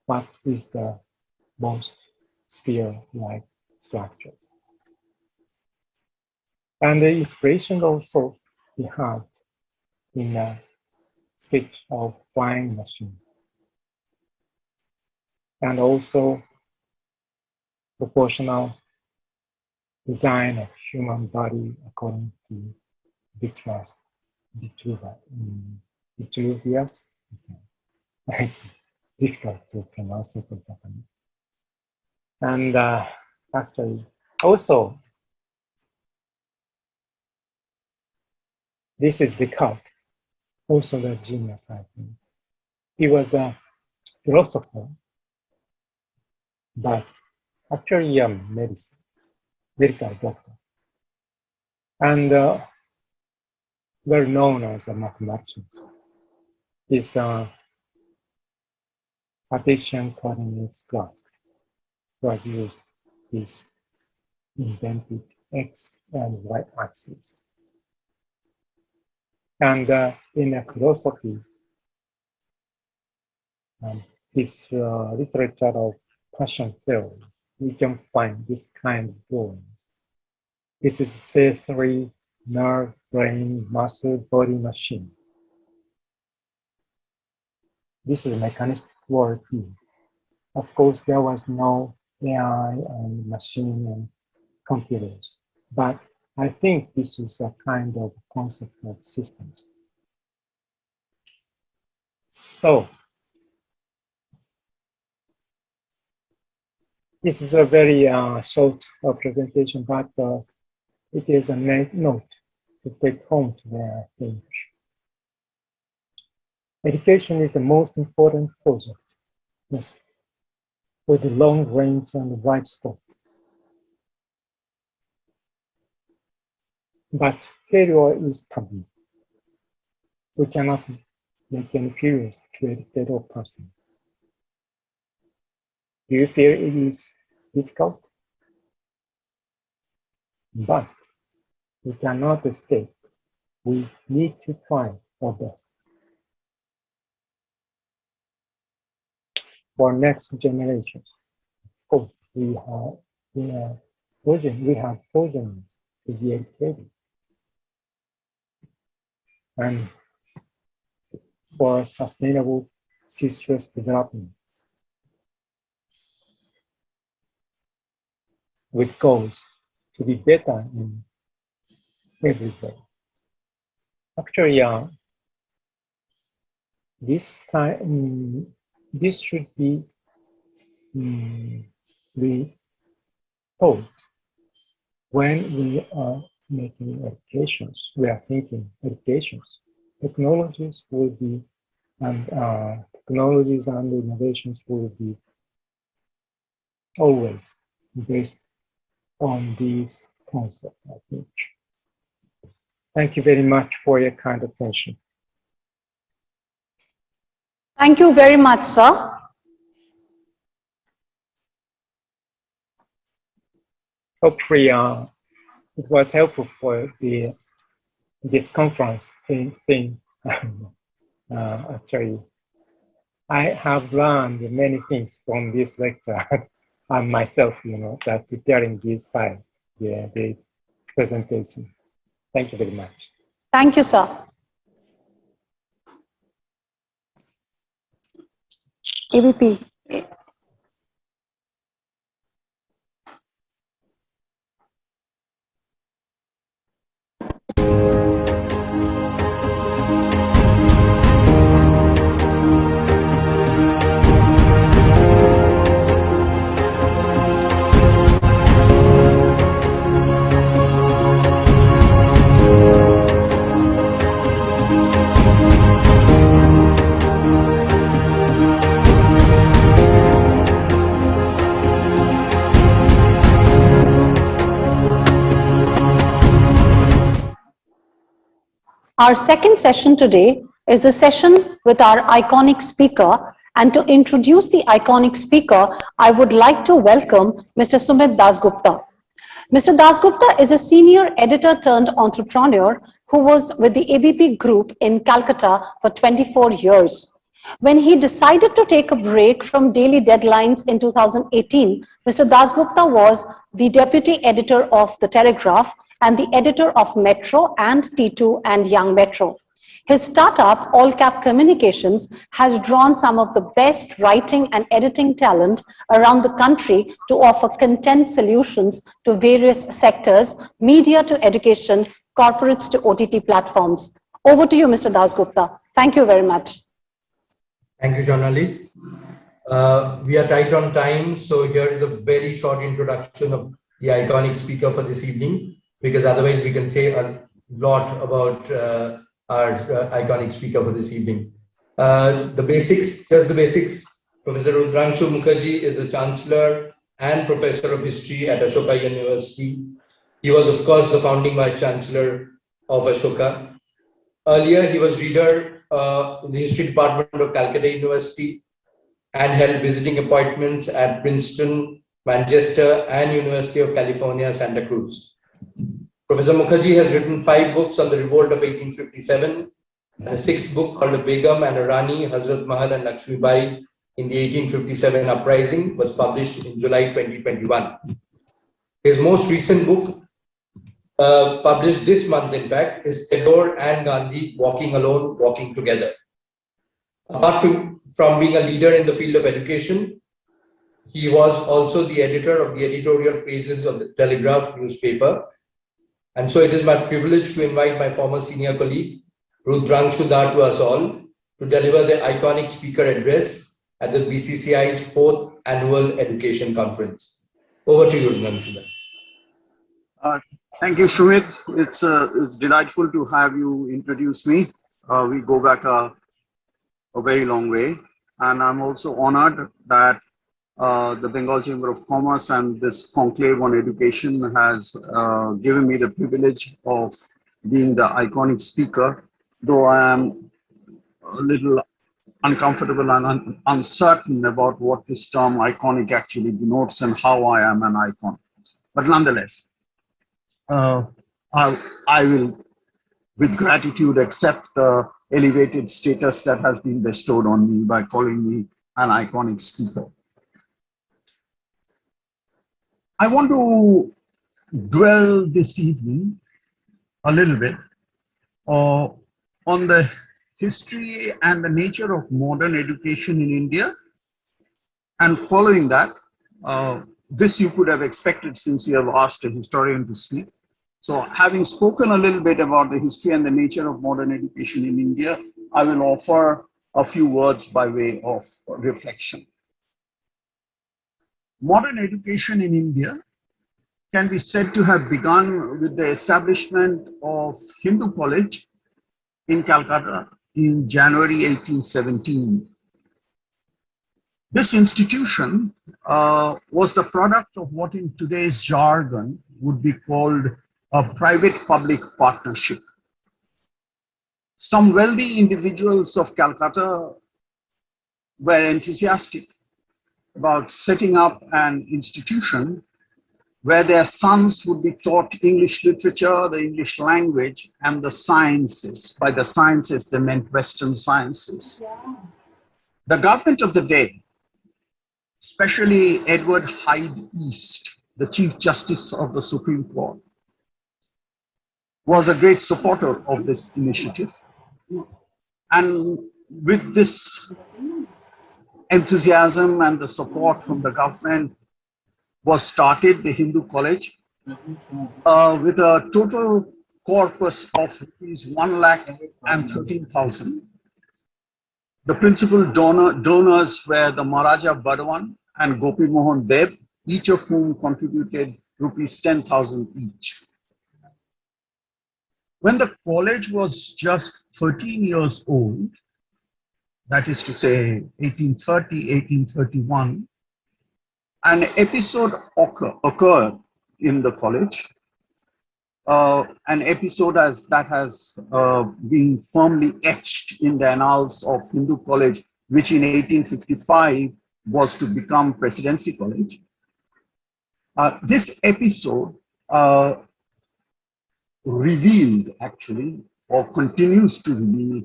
what is the most sphere-like structures. And the inspiration also he had in a sketch of flying machine. And also proportional design of human body according to Vitruvius. It's difficult to pronounce it in Japanese. And actually, also, this is Descartes, also the genius, I think. He was a philosopher, but actually a medical doctor, and well known as a mathematician. His Cartesian coordinates graph was used. His invented X and Y axis. And in philosophy, this literature of passion theory, we can find this kind of drawings. This is sensory, nerve, brain, muscle, body, machine. This is mechanistic working. Of course, there was no AI and machine and computers, but I think this is a kind of concept of systems. So, this is a very short presentation, but it is a note to take home today, I think. Education is the most important project, yes, with the long range and the wide scope. But failure is taboo. We cannot make any failures to educate a person. Do you feel it is difficult? But we cannot escape. We need to try our best. For next generations, of course, we have progenies to be educated. And for sustainable ceaseless development. with goals to be better in every way. Actually, this time, this should be we thought when we are making educations, we are thinking educations, technologies will be, and technologies and innovations will be always based on these concepts, I think. Thank you very much for your kind attention. Thank you very much, sir. Hopefully, it was helpful for this conference thing. Actually, I have learned many things from this lecture and myself, that preparing this file, the presentation. Thank you very much. Thank you, sir. AVP. Our second session today is a session with our iconic speaker, and to introduce the iconic speaker, I would like to welcome Mr. Sumit Dasgupta. Mr. Dasgupta is a senior editor turned entrepreneur who was with the ABP Group in Calcutta for 24 years. When he decided to take a break from daily deadlines in 2018, Mr. Dasgupta was the deputy editor of The Telegraph and the editor of Metro and T2 and Young Metro. His startup, All Cap Communications, has drawn some of the best writing and editing talent around the country to offer content solutions to various sectors, media to education, corporates to OTT platforms. Over to you, Mr. Dasgupta. Thank you very much. Thank you, Sonali. We are tight on time, so here is a very short introduction of the iconic speaker for this evening, because otherwise we can say a lot about our iconic speaker for this evening. The basics, just the basics. Professor Rudrangshu Mukherjee is a Chancellor and Professor of History at Ashoka University. He was, of course, the founding Vice Chancellor of Ashoka. Earlier, he was Reader in the History Department of Calcutta University and held visiting appointments at Princeton, Manchester, and University of California, Santa Cruz. Professor Mukherjee has written 5 books on the revolt of 1857, and a 6th book called A Begum and a Rani, Hazrat Mahal and Lakshmi Bai in the 1857 uprising was published in July 2021. His most recent book, published this month in fact, is Tagore and Gandhi, Walking Alone, Walking Together. Apart from being a leader in the field of education, he was also the editor of the editorial pages of the Telegraph newspaper. And so it is my privilege to invite my former senior colleague, Rudrangshu to us all, to deliver the iconic speaker address at the BCC&I's 4th Annual Education Conference. Over to you, Rudrangshu. Thank you, Sumit. It's delightful to have you introduce me. We go back a very long way. And I'm also honored that the Bengal Chamber of Commerce and this conclave on education has given me the privilege of being the iconic speaker, though I am a little uncomfortable and uncertain about what this term iconic actually denotes and how I am an icon. But nonetheless, I will, with gratitude, accept the elevated status that has been bestowed on me by calling me an iconic speaker. I want to dwell this evening a little bit on the history and the nature of modern education in India, and following that, this you could have expected since you have asked a historian to speak. So having spoken a little bit about the history and the nature of modern education in India, I will offer a few words by way of reflection. Modern education in India can be said to have begun with the establishment of Hindu College in Calcutta in January 1817. This institution was the product of what in today's jargon would be called a private-public partnership. Some wealthy individuals of Calcutta were enthusiastic about setting up an institution where their sons would be taught English literature, the English language, and the sciences. By the sciences, they meant Western sciences. The government of the day, especially Edward Hyde East, the Chief Justice of the Supreme Court, was a great supporter of this initiative. And with this enthusiasm and the support from the government was started the Hindu College with a total corpus of rupees 1,13,000. The principal donors were the Maharaja Badwan and Gopi Mohan Deb, each of whom contributed rupees 10,000 each. When the college was just 13 years old, that is to say 1830, 1831, an episode occurred in the college, an episode that has been firmly etched in the annals of Hindu College, which in 1855 was to become Presidency College. This episode revealed, actually, or continues to reveal,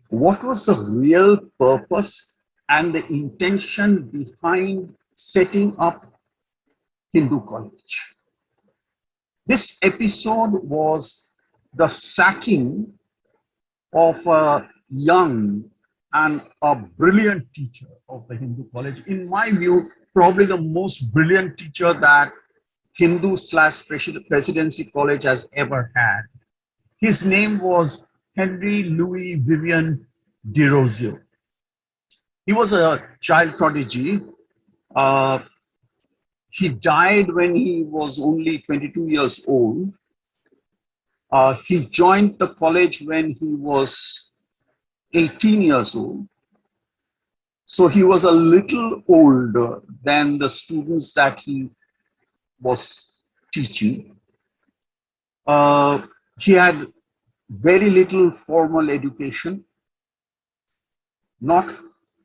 what was the real purpose and the intention behind setting up Hindu College. This episode was the sacking of a young and a brilliant teacher of the Hindu College. In my view, probably the most brilliant teacher that Hindu/Presidency College has ever had. His name was Henry Louis Vivian Derozio. He was a child prodigy. He died when he was only 22 years old. He joined the college when he was 18 years old. So he was a little older than the students that he was teaching. He had very little formal education, not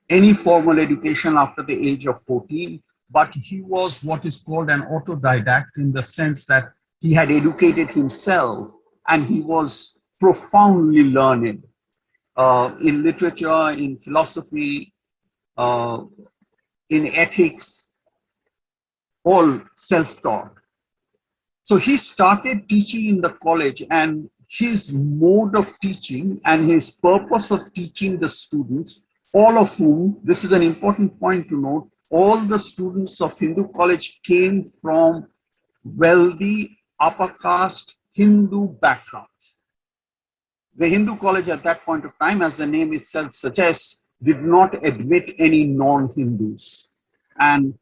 any formal education after the age of 14, but he was what is called an autodidact in the sense that he had educated himself and he was profoundly learned in literature, in philosophy, in ethics, all self-taught. So he started teaching in the college, and his mode of teaching and his purpose of teaching the students, all of whom, this is an important point to note, all the students of Hindu College came from wealthy, upper caste Hindu backgrounds. The Hindu College at that point of time, as the name itself suggests, did not admit any non-Hindus. And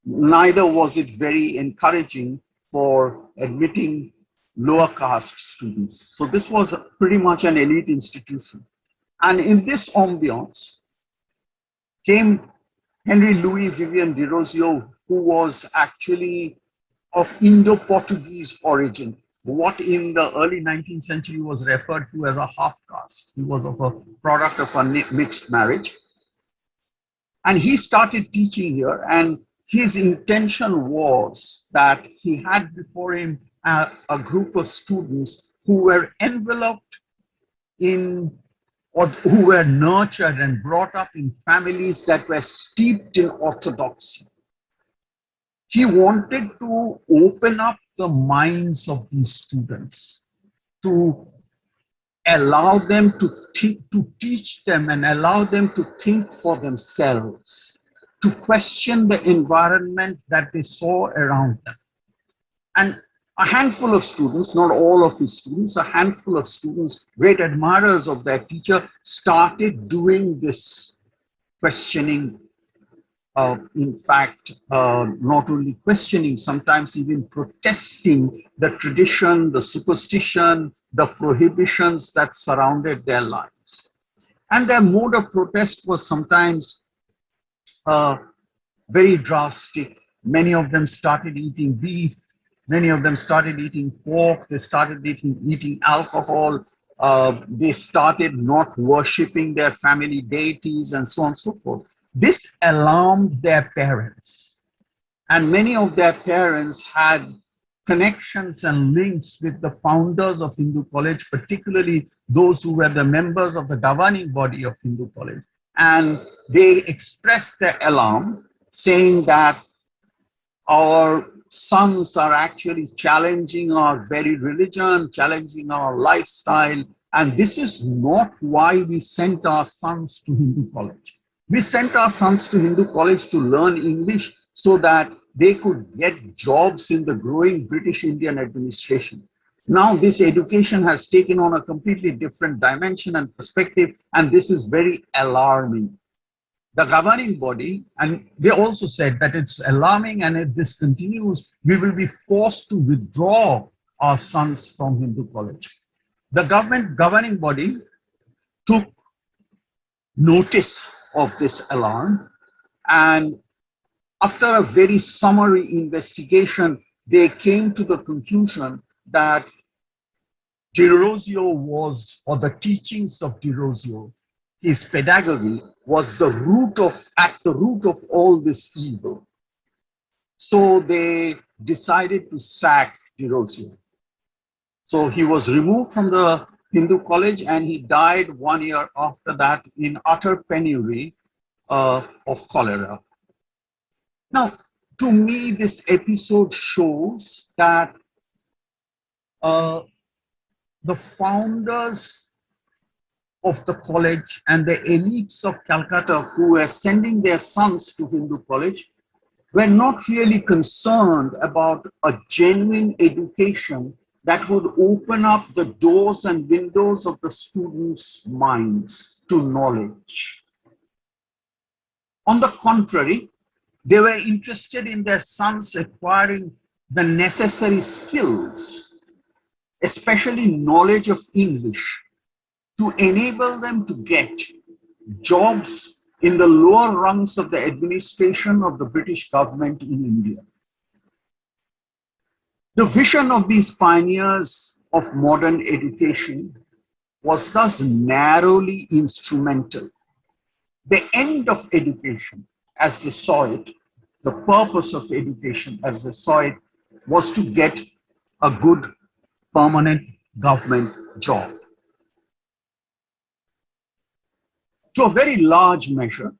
neither was it very encouraging for admitting lower caste students. So this was pretty much an elite institution. And in this ambiance came Henry Louis Vivian Derozio, who was actually of Indo-Portuguese origin, what in the early 19th century was referred to as a half caste. He was of a product of a mixed marriage. And he started teaching here, and his intention was that he had before him a group of students who were enveloped in, or who were nurtured and brought up in families that were steeped in orthodoxy. He wanted to open up the minds of these students, to allow them to teach them and allow them to think for themselves. to question the environment that they saw around them. And a handful of students, not all of his students, a handful of students, great admirers of their teacher, started doing this questioning. In fact, not only questioning, sometimes even protesting the tradition, the superstition, the prohibitions that surrounded their lives. And their mode of protest was sometimes very drastic. Many of them started eating beef. Many of them started eating pork. They started eating alcohol. They started not worshipping their family deities and so on and so forth. This alarmed their parents. And many of their parents had connections and links with the founders of Hindu College, particularly those who were the members of the governing body of Hindu College. And they expressed their alarm, saying that our sons are actually challenging our very religion, challenging our lifestyle. And this is not why we sent our sons to Hindu College. We sent our sons to Hindu College to learn English so that they could get jobs in the growing British Indian administration. Now this education has taken on a completely different dimension and perspective, and this is very alarming. The governing body, and they also said that it's alarming, and if this continues, we will be forced to withdraw our sons from Hindu College. The governing body took notice of this alarm, and after a very summary investigation, they came to the conclusion that Derozio was, or the teachings of Derozio, his pedagogy, was at the root of all this evil. So they decided to sack Derozio. So he was removed from the Hindu College, and he died 1 year after that in utter penury of cholera. Now, to me, this episode shows that the founders of the college and the elites of Calcutta who were sending their sons to Hindu College were not really concerned about a genuine education that would open up the doors and windows of the students' minds to knowledge. On the contrary, they were interested in their sons acquiring the necessary skills, especially knowledge of English, to enable them to get jobs in the lower rungs of the administration of the British government in India. The vision of these pioneers of modern education was thus narrowly instrumental. The end of education, as they saw it, the purpose of education, as they saw it, was to get a good permanent government job. To a very large measure,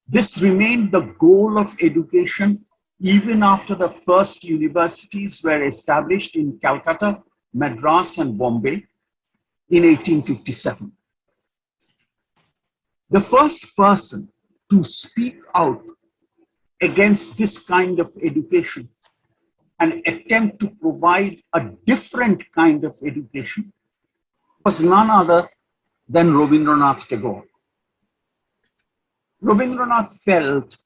this remained the goal of education even after the first universities were established in Calcutta, Madras, and Bombay in 1857. The first person to speak out against this kind of education and attempt to provide a different kind of education was none other than Rabindranath Tagore. Rabindranath felt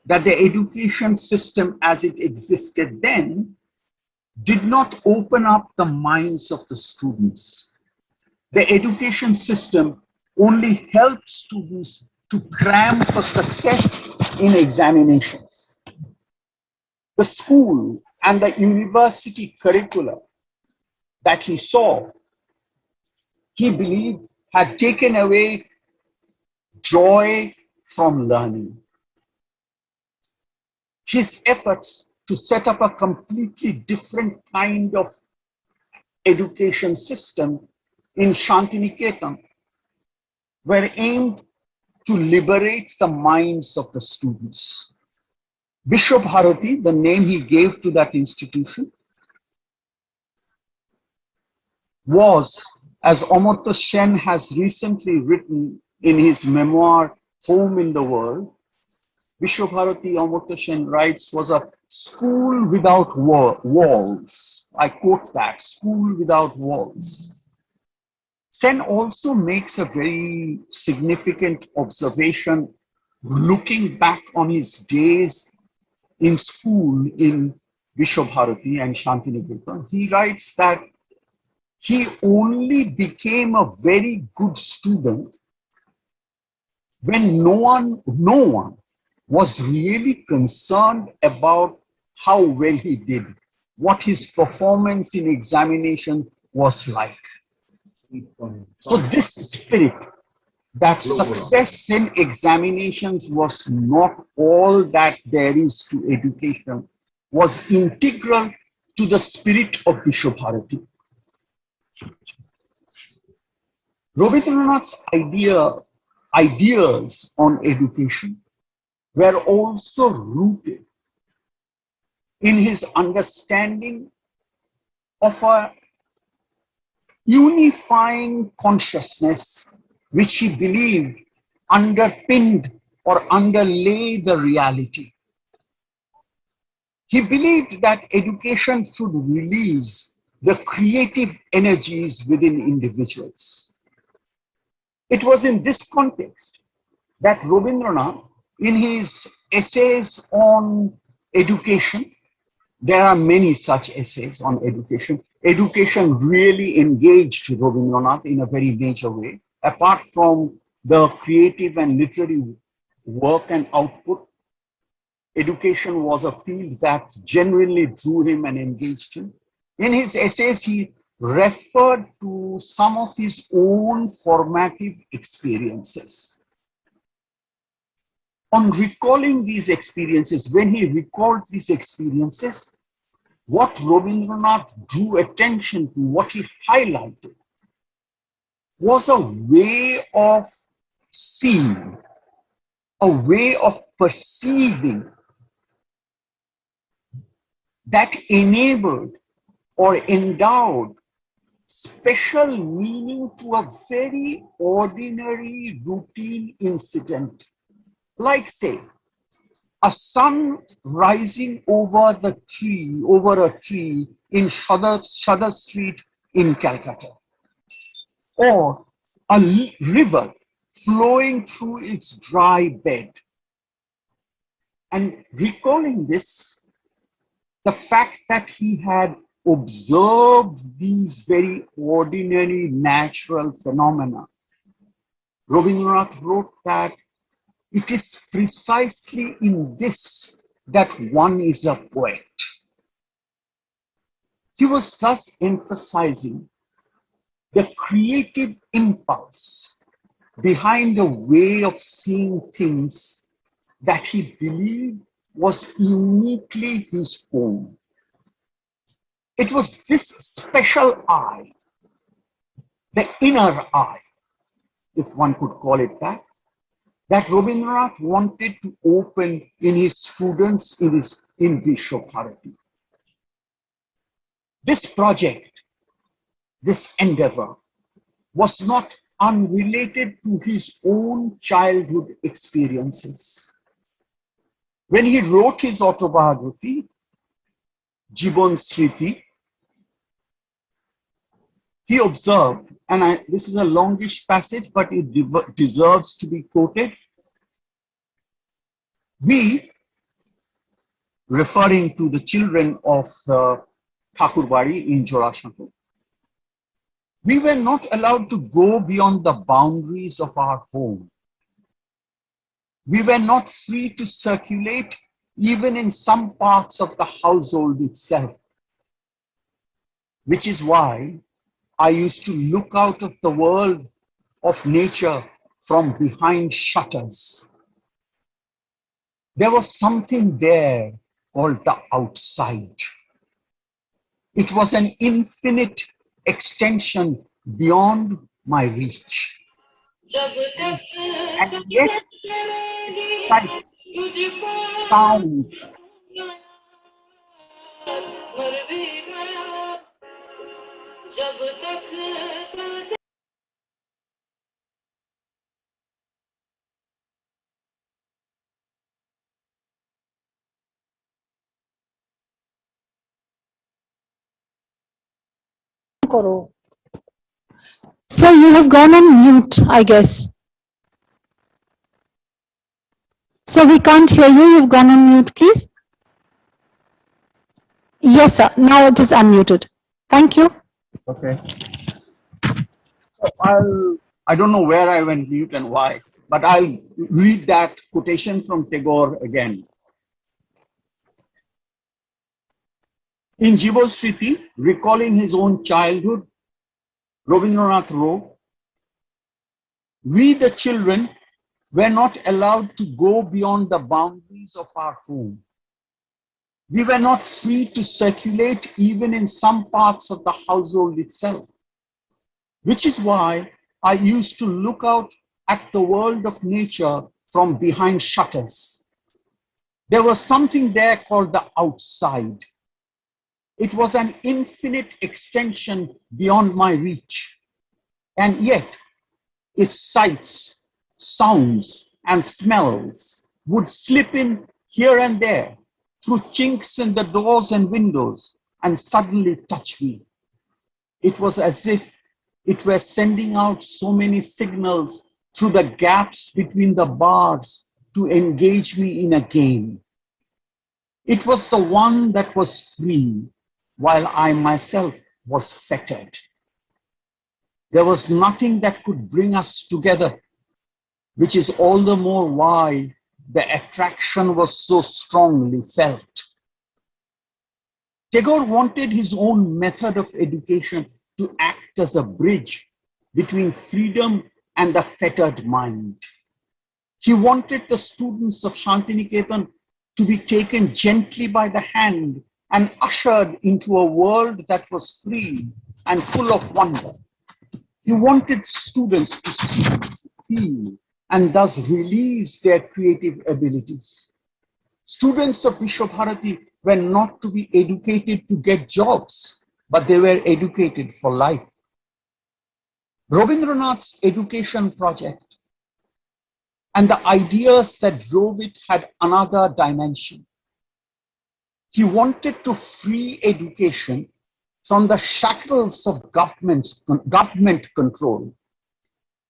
that the education system as it existed then did not open up the minds of the students. The education system only helped students to cram for success in examinations. The school and the university curricula that he saw, he believed, had taken away joy from learning. His efforts to set up a completely different kind of education system in Shantiniketan were aimed to liberate the minds of the students. Vishwabharati, the name he gave to that institution, was, as Amartya Sen has recently written in his memoir, Home in the World, Vishwabharati Amartya Sen writes, was a school without walls. I quote that, school without walls. Sen also makes a very significant observation looking back on his days in school in Vishwabharati and Shantiniketan. He writes that he only became a very good student when no one was really concerned about how well he did, what his performance in examination was like. So this spirit, that success in examinations was not all that there is to education, was integral to the spirit of Vishwabharati. Rabindranath's ideas on education were also rooted in his understanding of a unifying consciousness which he believed underpinned or underlay the reality. He believed that education should release the creative energies within individuals. It was in this context that Rabindranath, in his essays on education, there are many such essays on education. Education really engaged Rabindranath in a very major way. Apart from the creative and literary work and output, education was a field that genuinely drew him and engaged him. In his essays, he referred to some of his own formative experiences. On recalling these experiences, when he recalled these experiences, what Rabindranath drew attention to, what he highlighted, was a way of seeing, a way of perceiving that enabled or endowed special meaning to a very ordinary routine incident. Like, say, a sun rising over a tree in Shadar Street in Calcutta, or a river flowing through its dry bed. And recalling this, the fact that he had observed these very ordinary natural phenomena, Rabindranath wrote that it is precisely in this that one is a poet. He was thus emphasizing the creative impulse behind a way of seeing things that he believed was uniquely his own. It was this special eye, the inner eye, if one could call it that Rabindranath wanted to open in his students in Vishwabharati. This project, this endeavor, was not unrelated to his own childhood experiences. When he wrote his autobiography, Jibon Smriti, he observed, and this is a longish passage, but it deserves to be quoted. We, referring to the children of the Thakurbari in Jorashankar, we were not allowed to go beyond the boundaries of our home. We were not free to circulate even in some parts of the household itself, which is why I used to look out of the world of nature from behind shutters. There was something there called the outside. It was an infinite extension beyond my reach. And yet, sights, sounds, karo. Sir, you have gone on mute, I guess. Sir, we can't hear you. You've gone on mute, please. Yes, sir. Now it is unmuted. Thank you. Okay. So I don't know where I went mute and why, but I'll read that quotation from Tagore again. In Jibo Sriti, recalling his own childhood, Rabindranath wrote, "We, the children, were not allowed to go beyond the boundaries of our home. We were not free to circulate even in some parts of the household itself, which is why I used to look out at the world of nature from behind shutters. There was something there called the outside. It was an infinite extension beyond my reach. And yet, its sights, sounds, and smells would slip in here and there through chinks in the doors and windows and suddenly touch me. It was as if it were sending out so many signals through the gaps between the bars to engage me in a game. It was the one that was free, while I myself was fettered. There was nothing that could bring us together, which is all the more why the attraction was so strongly felt." Tagore wanted his own method of education to act as a bridge between freedom and the fettered mind. He wanted the students of Shantiniketan to be taken gently by the hand and ushered into a world that was free and full of wonder. He wanted students to see, feel, and thus release their creative abilities. Students of Vishwabharati were not to be educated to get jobs, but they were educated for life. Rabindranath's education project and the ideas that drove it had another dimension. He wanted to free education from the shackles of government control.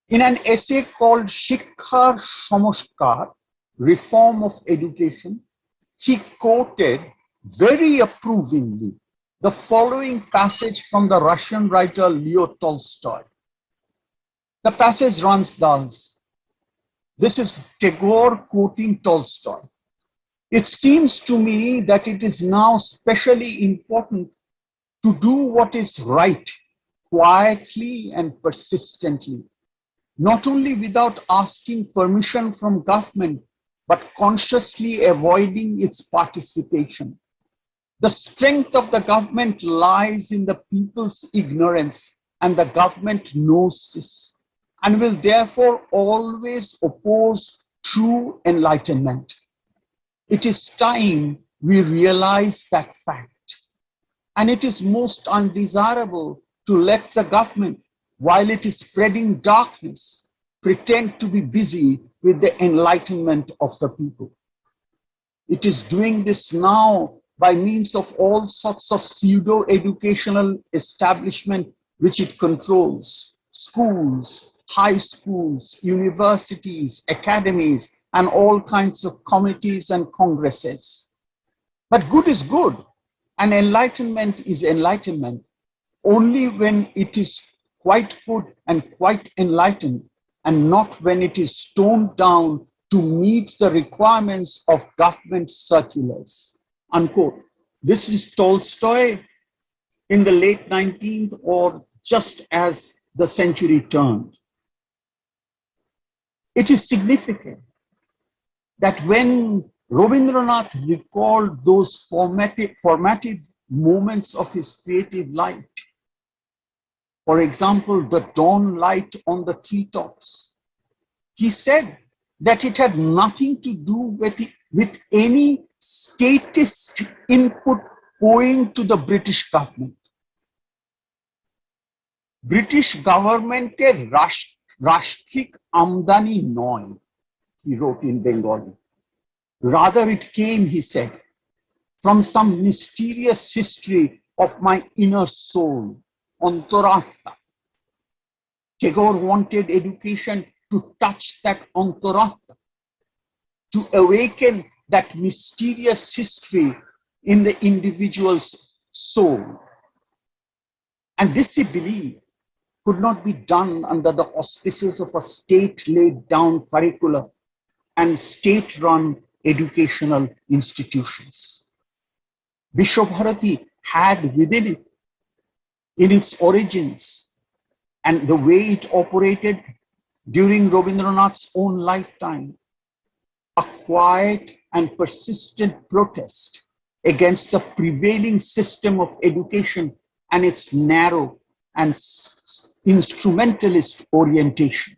In an essay called Shikhar Samashkar, Reform of Education, he quoted very approvingly the following passage from the Russian writer Leo Tolstoy. The passage runs thus. This is Tagore quoting Tolstoy. "It seems to me that it is now specially important to do what is right, quietly and persistently, not only without asking permission from government, but consciously avoiding its participation. The strength of the government lies in the people's ignorance, and the government knows this, and will therefore always oppose true enlightenment. It is time we realize that fact, and it is most undesirable to let the government, while it is spreading darkness, pretend to be busy with the enlightenment of the people. It is doing this now by means of all sorts of pseudo-educational establishment which it controls: schools, high schools, universities, academies, and all kinds of committees and congresses. But good is good, and enlightenment is enlightenment only when it is quite good and quite enlightened, and not when it is toned down to meet the requirements of government circulars." Unquote. This is Tolstoy in the late 19th, or just as the century turned. It is significant that when Rabindranath recalled those formative moments of his creative life, for example, the dawn light on the treetops, he said that it had nothing to do with any statist input owing to the British government. British governmented Rashtrik Amdani Noy, he wrote in Bengali. Rather, it came, he said, from some mysterious history of my inner soul, Antaratma. Tagore wanted education to touch that Antaratma, to awaken that mysterious history in the individual's soul. And this, he believed, could not be done under the auspices of a state-laid-down curriculum and state-run educational institutions. Vishwabharati had within it, in its origins and the way it operated during Rabindranath's own lifetime, a quiet and persistent protest against the prevailing system of education and its narrow and instrumentalist orientation.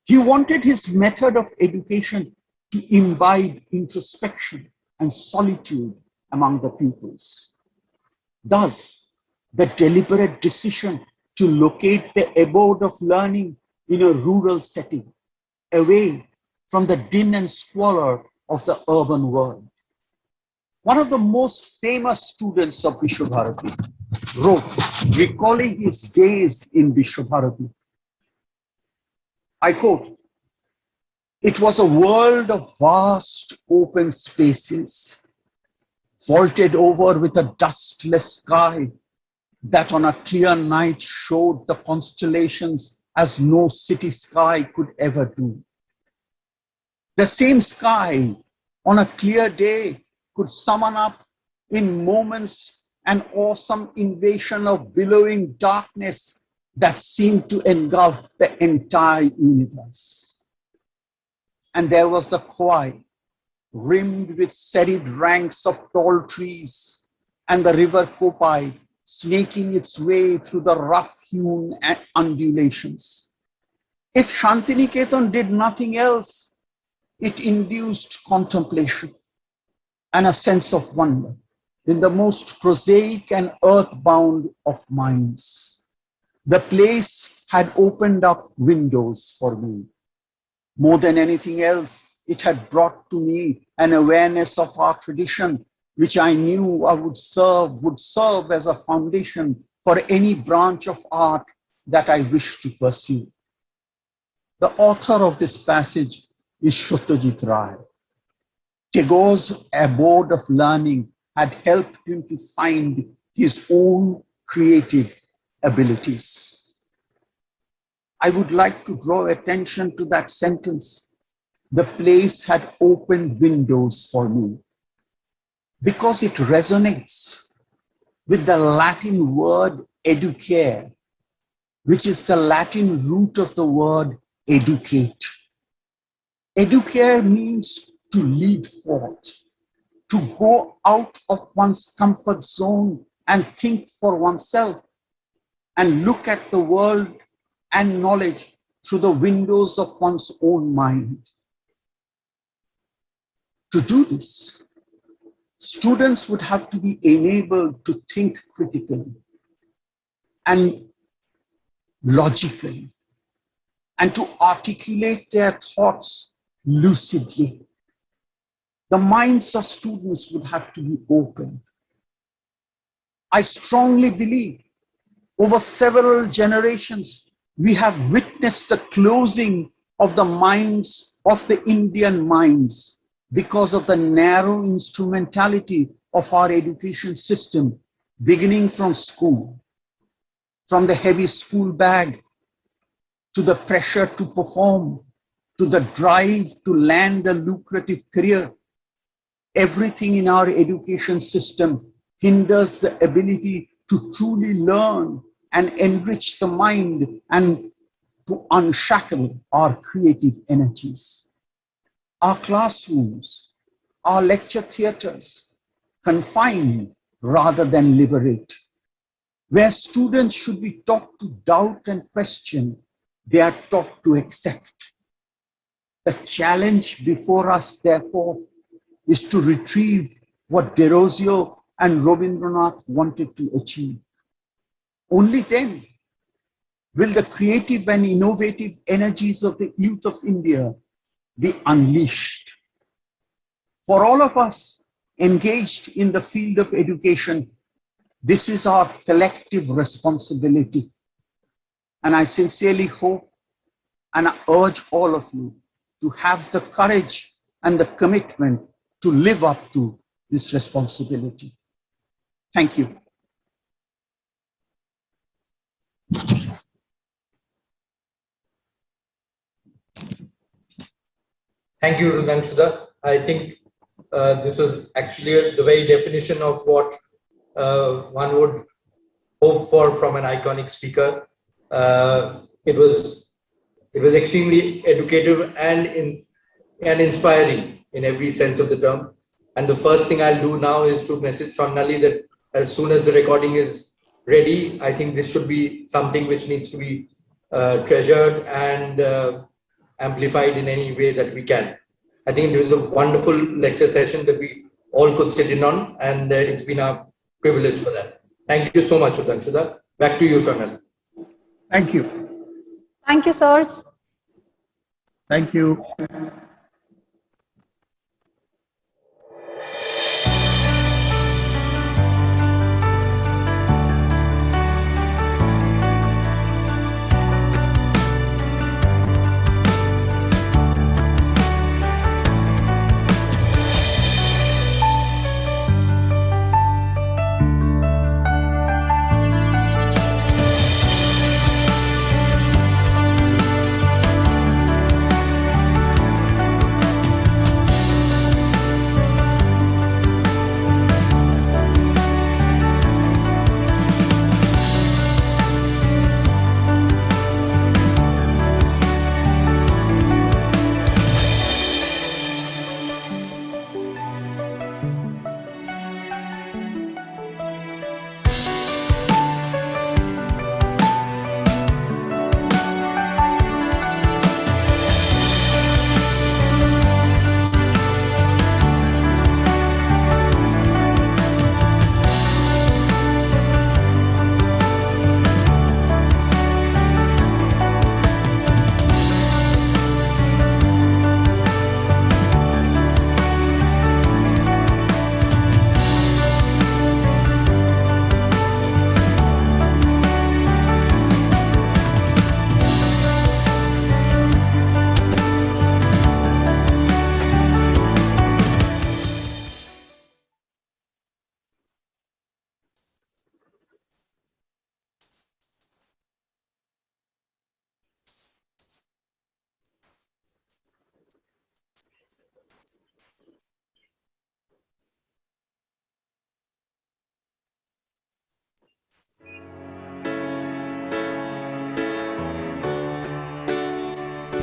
He wanted his method of education to imbibe introspection and solitude among the pupils. Thus, the deliberate decision to locate the abode of learning in a rural setting, away from the din and squalor of the urban world. One of the most famous students of Vishwabharati wrote, recalling his days in Vishwabharati, I quote, "It was a world of vast open spaces, vaulted over with a dustless sky that on a clear night showed the constellations as no city sky could ever do. The same sky on a clear day could summon up in moments an awesome invasion of billowing darkness that seemed to engulf the entire universe. And there was the Khwai, rimmed with serried ranks of tall trees, and the river Kopai snaking its way through the rough-hewn undulations. If Shantiniketan did nothing else, it induced contemplation and a sense of wonder in the most prosaic and earthbound of minds. The place had opened up windows for me. More than anything else, it had brought to me an awareness of our tradition, which I knew I would serve as a foundation for any branch of art that I wished to pursue." The author of this passage is Satyajit Ray. Tagore's abode of learning had helped him to find his own creative abilities. I would like to draw attention to that sentence, "The place had opened windows for me," because it resonates with the Latin word educare, which is the Latin root of the word educate. Educare means to lead forth, to go out of one's comfort zone and think for oneself and look at the world and knowledge through the windows of one's own mind. To do this, students would have to be enabled to think critically and logically, and to articulate their thoughts lucidly. The minds of students would have to be open. I strongly believe over several generations, we have witnessed the closing of the minds of the Indian minds because of the narrow instrumentality of our education system, beginning from school, from the heavy school bag, to the pressure to perform, to the drive to land a lucrative career. Everything in our education system hinders the ability to truly learn and enrich the mind and to unshackle our creative energies. Our classrooms, our lecture theaters confine rather than liberate. Where students should be taught to doubt and question, they are taught to accept. The challenge before us, therefore, is to retrieve what Derozio and Rabindranath wanted to achieve. Only then will the creative and innovative energies of the youth of India be unleashed. For all of us engaged in the field of education, This is our collective responsibility. And I sincerely hope and I urge all of you to have the courage and the commitment to live up to this responsibility. Thank you. Thank you, Rudhanshuda. I think this was actually the very definition of what one would hope for from an iconic speaker. It was extremely educative and inspiring in every sense of the term. And the first thing I'll do now is to message Sonnali that as soon as the recording is ready, I think this should be something which needs to be treasured and amplified in any way that we can. I think it was a wonderful lecture session that we all could sit in on, and it's been a privilege for that. Thank you so much, Rudhanshuda. Back to you, Sonnali. Thank you. Thank you, Serge. Thank you.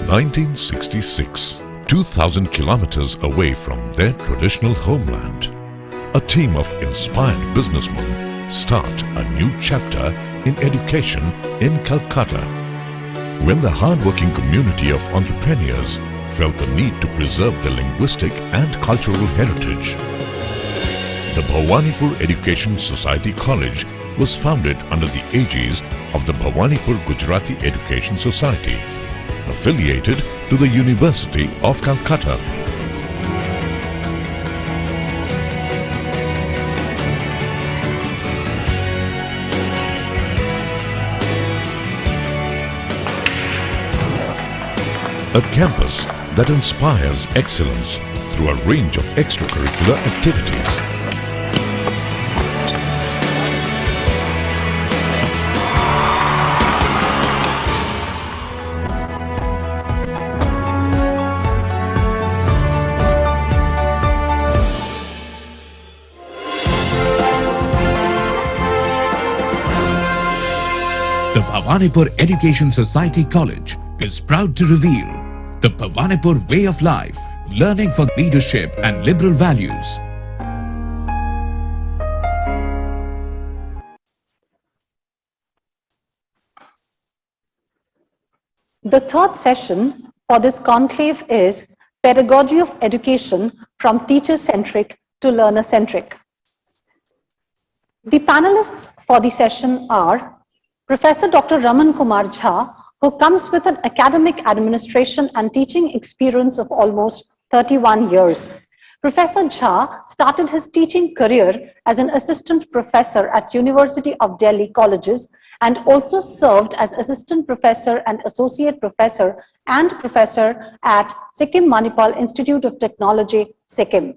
(1966), 2,000 kilometers away from their traditional homeland, a team of inspired businessmen start a new chapter in education in Calcutta. When the hard-working community of entrepreneurs felt the need to preserve their linguistic and cultural heritage, the Bhawanipur Education Society College was founded under the aegis of the Bhawanipur Gujarati Education Society, affiliated to the University of Calcutta. A campus that inspires excellence through a range of extracurricular activities. The Bhawanipur Education Society College is proud to reveal the Bhawanipur way of life, learning for leadership and liberal values. The third session for this conclave is Pedagogy of Education from Teacher-Centric to Learner-Centric. The panelists for the session are Professor Dr. Raman Kumar Jha, who comes with an academic administration and teaching experience of almost 31 years. Professor Jha started his teaching career as an assistant professor at University of Delhi colleges and also served as assistant professor and associate professor and professor at Sikkim Manipal Institute of Technology, Sikkim.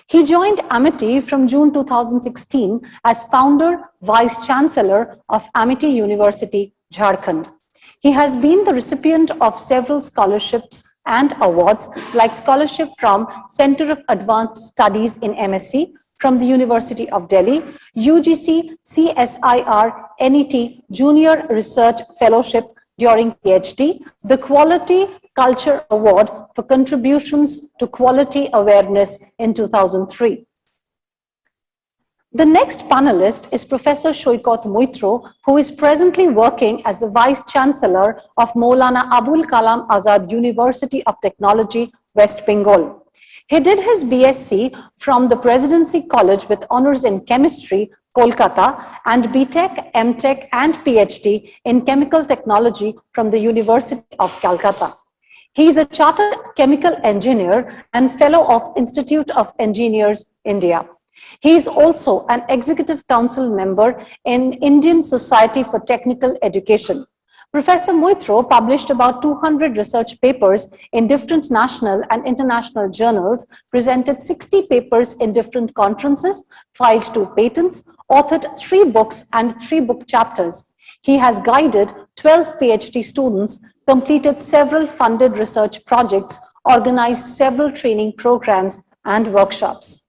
He joined Amity from June 2016 as founder, vice chancellor of Amity University, Jharkhand. He has been the recipient of several scholarships and awards like scholarship from Center of Advanced Studies in MSc from the University of Delhi, UGC CSIR NET Junior Research Fellowship during PhD, the Quality Culture Award for contributions to quality awareness in 2003. The next panelist is Professor Shoykot Moitro, who is presently working as the Vice Chancellor of Maulana Abul Kalam Azad University of Technology, West Bengal. He did his BSc from the Presidency College with honors in chemistry, Kolkata, and BTech, MTech, and PhD in chemical technology from the University of Calcutta. He is a chartered chemical engineer and fellow of Institute of Engineers, India. He is also an executive council member in Indian Society for Technical Education. Professor Moitro published about 200 research papers in different national and international journals, presented 60 papers in different conferences, filed 2 patents, authored 3 books and 3 book chapters. He has guided 12 PhD students, completed several funded research projects, organized several training programs and workshops.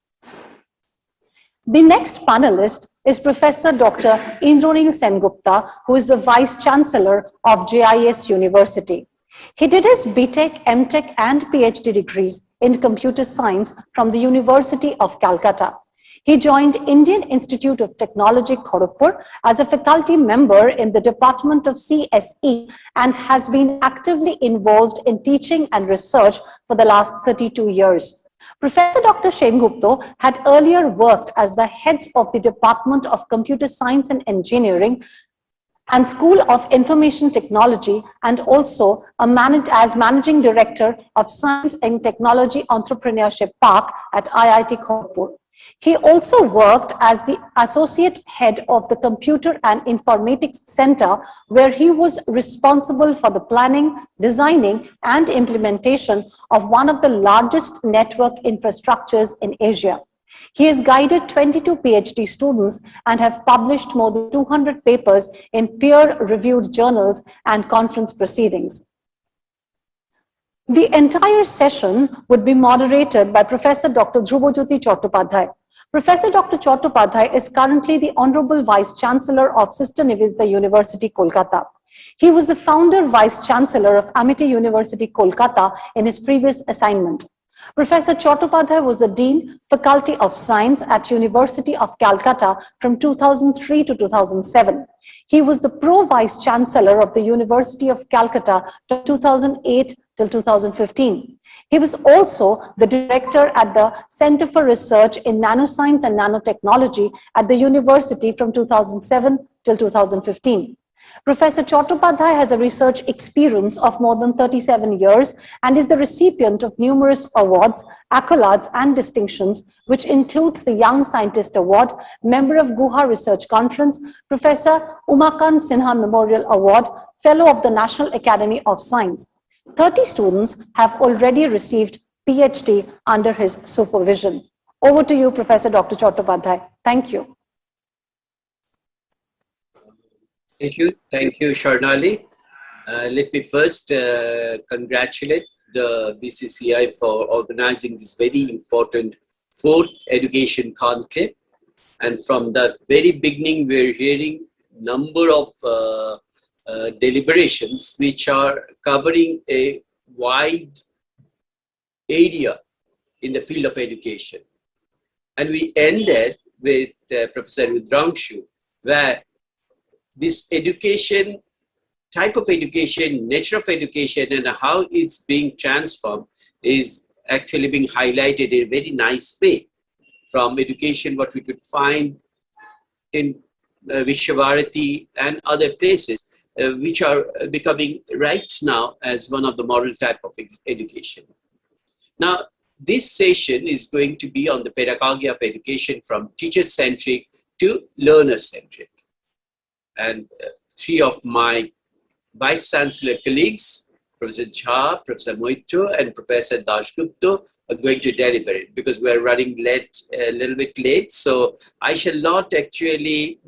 The next panelist is Professor Dr. Indranil Sengupta, who is the Vice Chancellor of JIS University. He did his BTech, MTech, and PhD degrees in computer science from the University of Calcutta. He joined Indian Institute of Technology, Kharagpur, as a faculty member in the Department of CSE and has been actively involved in teaching and research for the last 32 years. Professor Dr. Sengupta had earlier worked as the heads of the Department of Computer Science and Engineering and School of Information Technology, and also as Managing Director of Science and Technology Entrepreneurship Park at IIT Kharagpur. He also worked as the associate head of the Computer and Informatics Center, where he was responsible for the planning, designing, and implementation of one of the largest network infrastructures in Asia. He has guided 22 PhD students and have published more than 200 papers in peer-reviewed journals and conference proceedings. The entire session would be moderated by Professor Dr. Dhrubajyoti Chattopadhyay. Professor Dr. Chattopadhyay is currently the Honorable Vice Chancellor of Sister Nivedita University, Kolkata. He was the founder Vice Chancellor of Amity University, Kolkata in his previous assignment. Professor Chattopadhyay was the Dean, Faculty of Science at University of Calcutta from 2003 to 2007. He was the Pro-Vice Chancellor of the University of Calcutta from 2008 till 2015. He was also the director at the Center for Research in Nanoscience and Nanotechnology at the university from 2007 till 2015. Professor Chattopadhyay has a research experience of more than 37 years and is the recipient of numerous awards, accolades, and distinctions, which includes the Young Scientist Award, member of Guha Research Conference, Professor Umakant Sinha Memorial Award, Fellow of the National Academy of Science. 30 students have already received PhD under his supervision. Over to you, Professor Dr. Chattopadhyay. Thank you. Thank you, Sharnali. Let me first congratulate the BCC&I for organizing this very important 4th Education Conclave. And from the very beginning, we're hearing number of deliberations which are covering a wide area in the field of education. And we ended with Professor Rudrangshu, where this education, type of education, nature of education, and how it's being transformed is actually being highlighted in a very nice way. From education, what we could find in Vishwavarati and other places, which are becoming right now as one of the model type of education. Now, this session is going to be on the pedagogy of education from teacher-centric to learner-centric. And three of my Vice Chancellor colleagues, Professor Jha, Professor Moitro, and Professor Dashgupta, are going to deliberate because we are running late, a little bit late. So I shall not actually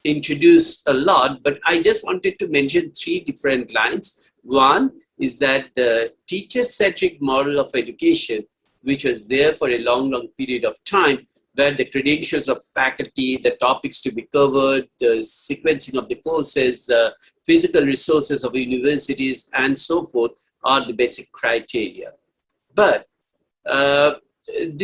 introduce a lot, but I just wanted to mention three different lines. One is that the teacher-centric model of education, which was there for a long, long period of time, where the credentials of faculty, the topics to be covered, the sequencing of the courses, physical resources of universities, and so forth are the basic criteria. But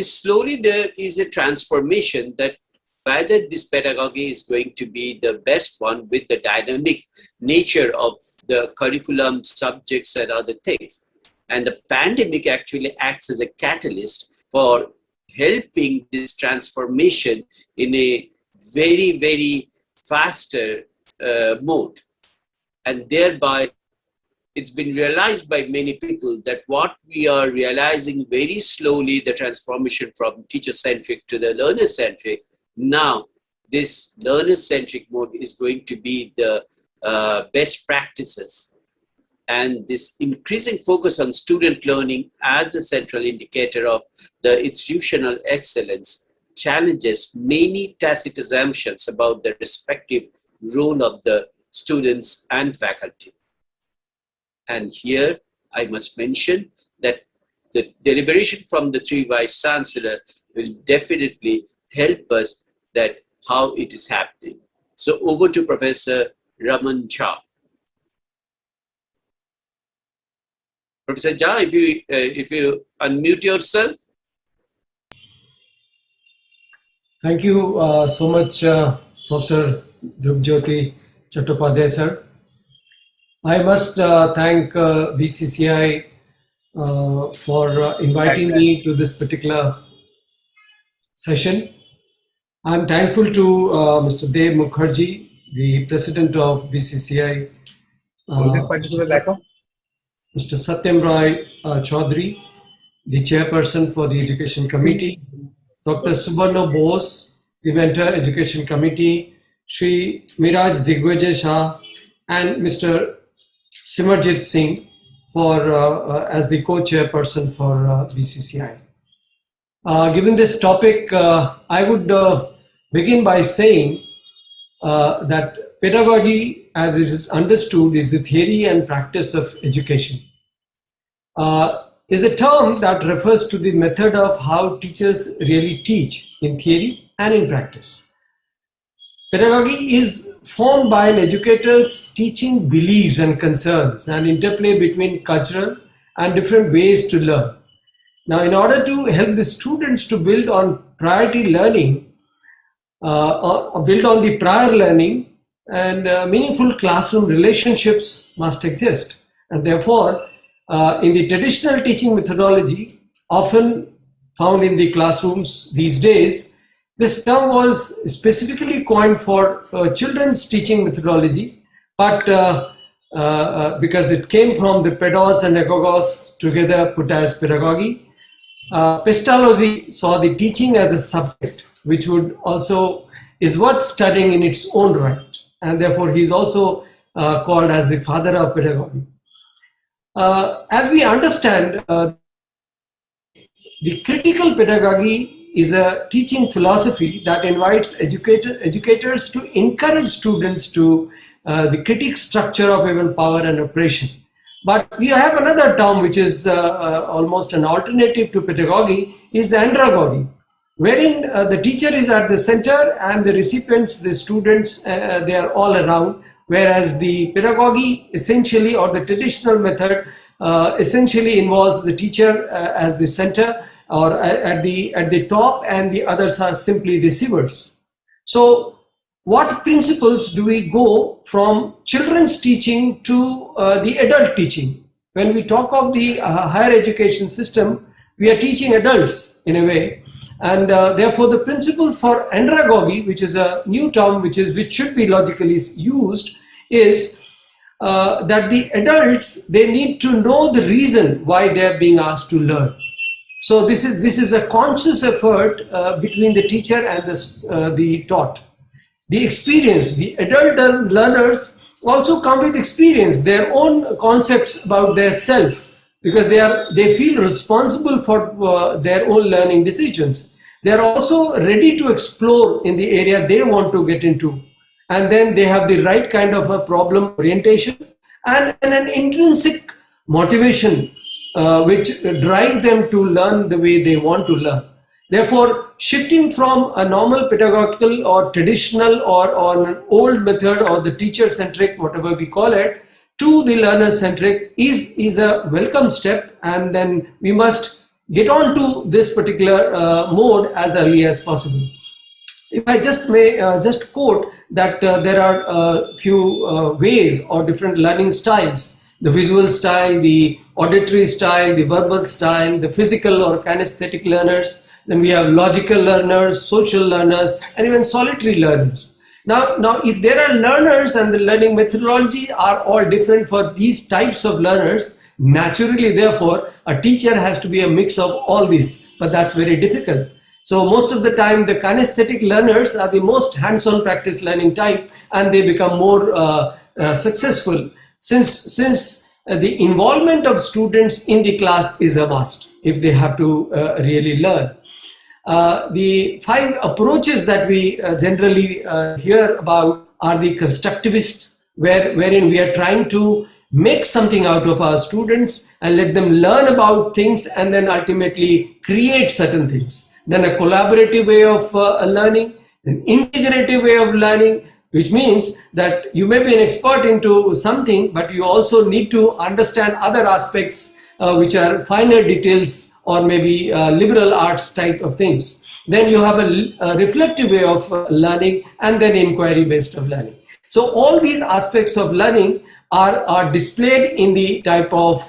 slowly there is a transformation that whether this pedagogy is going to be the best one with the dynamic nature of the curriculum, subjects, and other things. And the pandemic actually acts as a catalyst for helping this transformation in a very, very faster mode. And thereby, it's been realized by many people that what we are realizing very slowly, the transformation from teacher-centric to the learner-centric, now this learner-centric mode is going to be the best practices. And this increasing focus on student learning as a central indicator of the institutional excellence challenges many tacit assumptions about the respective role of the students and faculty. And here I must mention that the deliberation from the three Vice Chancellors will definitely help us that how it is happening. So over to Professor Raman Jha. Professor Jha, if you unmute yourself. Thank you so much, Professor Dhrupjyoti Chattopadhyay sir. I must thank BCC&I for inviting me to this particular session. I'm thankful to Mr. Dev Mukherjee, the president of BCC&I. Mr. Satyam Rai Chaudhary, the chairperson for the Education Committee, Dr. Subarna Bose, the Mentor Education Committee, Shri Miraj Digvijay Shah, and Mr. Simarjit Singh for as the co-chairperson for BCC&I. Given this topic, I would begin by saying that pedagogy, as it is understood, is the theory and practice of education. Is a term that refers to the method of how teachers really teach in theory and in practice. Pedagogy is formed by an educator's teaching beliefs and concerns and interplay between cultural and different ways to learn. Now, in order to help the students to build on priority learning, or build on the prior learning, and meaningful classroom relationships must exist. And therefore, in the traditional teaching methodology, often found in the classrooms these days, this term was specifically coined for children's teaching methodology, but because it came from the pedos and agogos together put as pedagogy, Pestalozzi saw the teaching as a subject, which would also is worth studying in its own right, and therefore he is also called as the father of pedagogy. As we understand, the critical pedagogy is a teaching philosophy that invites educators to encourage students to the critique structure of even power and oppression. But we have another term which is almost an alternative to pedagogy, is andragogy, wherein the teacher is at the center and the recipients, the students, they are all around, whereas the pedagogy essentially, or the traditional method, essentially involves the teacher as the center or at the top, and the others are simply receivers. So what principles do we go from children's teaching to the adult teaching? When we talk of the higher education system, we are teaching adults in a way, and therefore the principles for andragogy, which is a new term which should be logically used, is that the adults, they need to know the reason why they are being asked to learn. So this is a conscious effort between the teacher and the taught. The experience, the adult learners also come with experience, their own concepts about their self, because they feel responsible for their own learning decisions. They are also ready to explore in the area they want to get into, and then they have the right kind of a problem orientation and an intrinsic motivation which drive them to learn the way they want to learn. Therefore, shifting from a normal pedagogical or traditional or an old method or the teacher-centric, whatever we call it, to the learner-centric is a welcome step, and then we must get on to this particular mode as early as possible. If I just may just quote that there are a few ways or different learning styles: the visual style, the auditory style, the verbal style, the physical or kinesthetic learners. Then we have logical learners, social learners, and even solitary learners. Now, if there are learners and the learning methodology are all different for these types of learners, naturally, therefore, a teacher has to be a mix of all these, but that's very difficult. So most of the time, the kinesthetic learners are the most hands-on practice learning type, and they become more successful since the involvement of students in the class is a must if they have to really learn. The 5 approaches that we generally hear about are the constructivist, wherein we are trying to make something out of our students and let them learn about things and then ultimately create certain things. Then a collaborative way of learning, an integrative way of learning, which means that you may be an expert into something, but you also need to understand other aspects which are finer details or maybe liberal arts type of things. Then you have a reflective way of learning, and then inquiry based of learning. So all these aspects of learning are displayed in the type of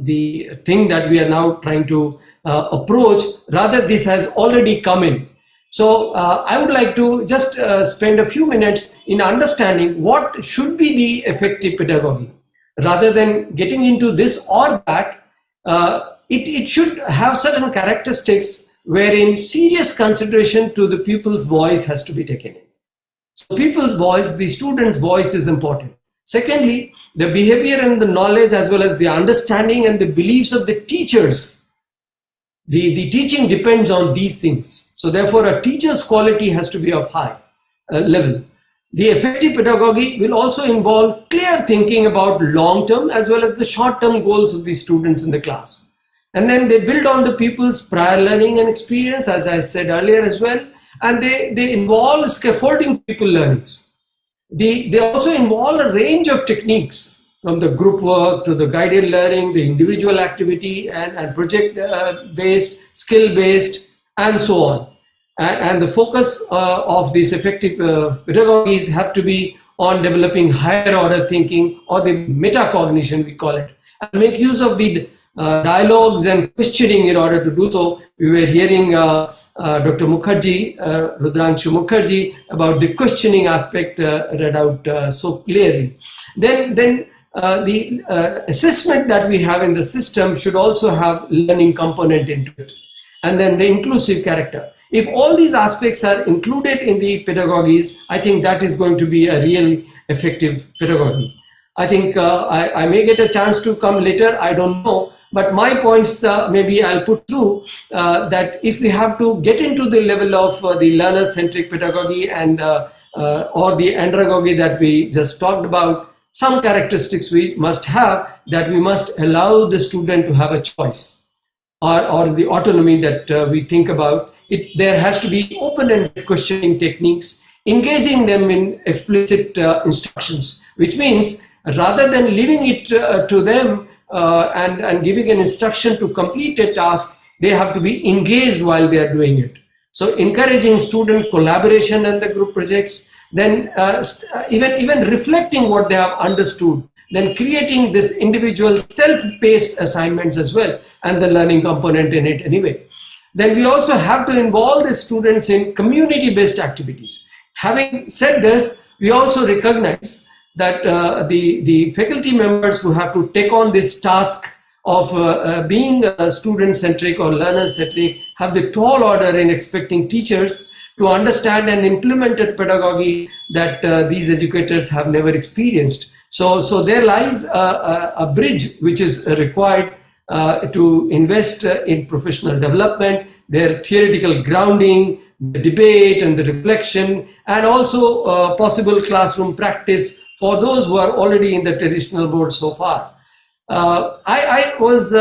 the thing that we are now trying to approach. Rather, this has already come in. So I would like to just spend a few minutes in understanding what should be the effective pedagogy. Rather than getting into this or that, it should have certain characteristics wherein serious consideration to the pupil's voice has to be taken in. So pupil's voice, the student's voice is important. Secondly, the behavior and the knowledge as well as the understanding and the beliefs of the teachers. The teaching depends on these things. So therefore, a teacher's quality has to be of high level. The effective pedagogy will also involve clear thinking about long-term as well as the short-term goals of the students in the class. And then they build on the pupils' prior learning and experience, as I said earlier as well, and they involve scaffolding pupil learnings. They also involve a range of techniques, from the group work to the guided learning, the individual activity and project-based, skill-based, and so on. And the focus of these effective pedagogies have to be on developing higher order thinking, or the metacognition we call it, and make use of the dialogues and questioning in order to do so. We were hearing Dr. Mukherjee, Rudranshu Mukherjee, about the questioning aspect read out so clearly. Then the assessment that we have in the system should also have learning component into it. And then the inclusive character. If all these aspects are included in the pedagogies, I think that is going to be a real effective pedagogy. I think I may get a chance to come later, I don't know, but my points maybe I'll put through that if we have to get into the level of the learner-centric pedagogy and or the andragogy that we just talked about, some characteristics we must have, that we must allow the student to have a choice or the autonomy that we think about. There has to be open-ended questioning techniques, engaging them in explicit instructions, which means rather than leaving it to them and giving an instruction to complete a task, they have to be engaged while they are doing it. So encouraging student collaboration and the group projects, then even reflecting what they have understood, then creating this individual self-paced assignments as well, and the learning component in it anyway. Then we also have to involve the students in community-based activities. Having said this, we also recognize that the faculty members who have to take on this task of being student-centric or learner-centric have the tall order in expecting teachers to understand and implement a pedagogy that these educators have never experienced. So there lies a bridge which is required to invest in professional development, their theoretical grounding, the debate and the reflection, and also possible classroom practice for those who are already in the traditional board so far. I was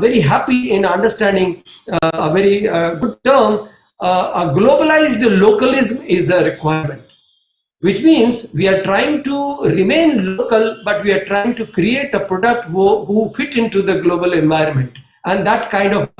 very happy in understanding a very good term. A globalized localism is a requirement, which means we are trying to remain local, but we are trying to create a product who fit into the global environment. And that kind of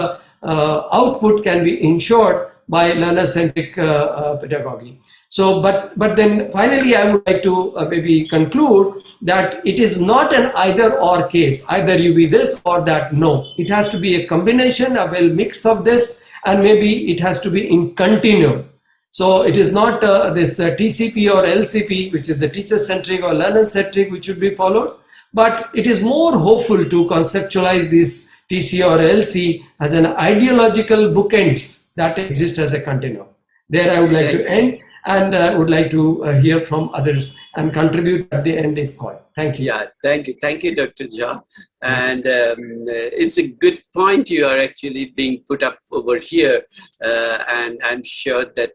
output can be ensured by learner-centric pedagogy. So, but then finally, I would like to maybe conclude that it is not an either-or case. Either you be this or that. No, it has to be a combination, a well mix of this, and maybe it has to be in continuum. So it is not this TCP or LCP, which is the teacher-centric or learner-centric, which should be followed, but it is more hopeful to conceptualize this TC or LC as an ideological bookends that exist as a continuum. There I would like to end, and would like to hear from others and contribute at the end if called. Thank you. Yeah, thank you, Dr. Jha. And it's a good point you are actually being put up over here. And I'm sure that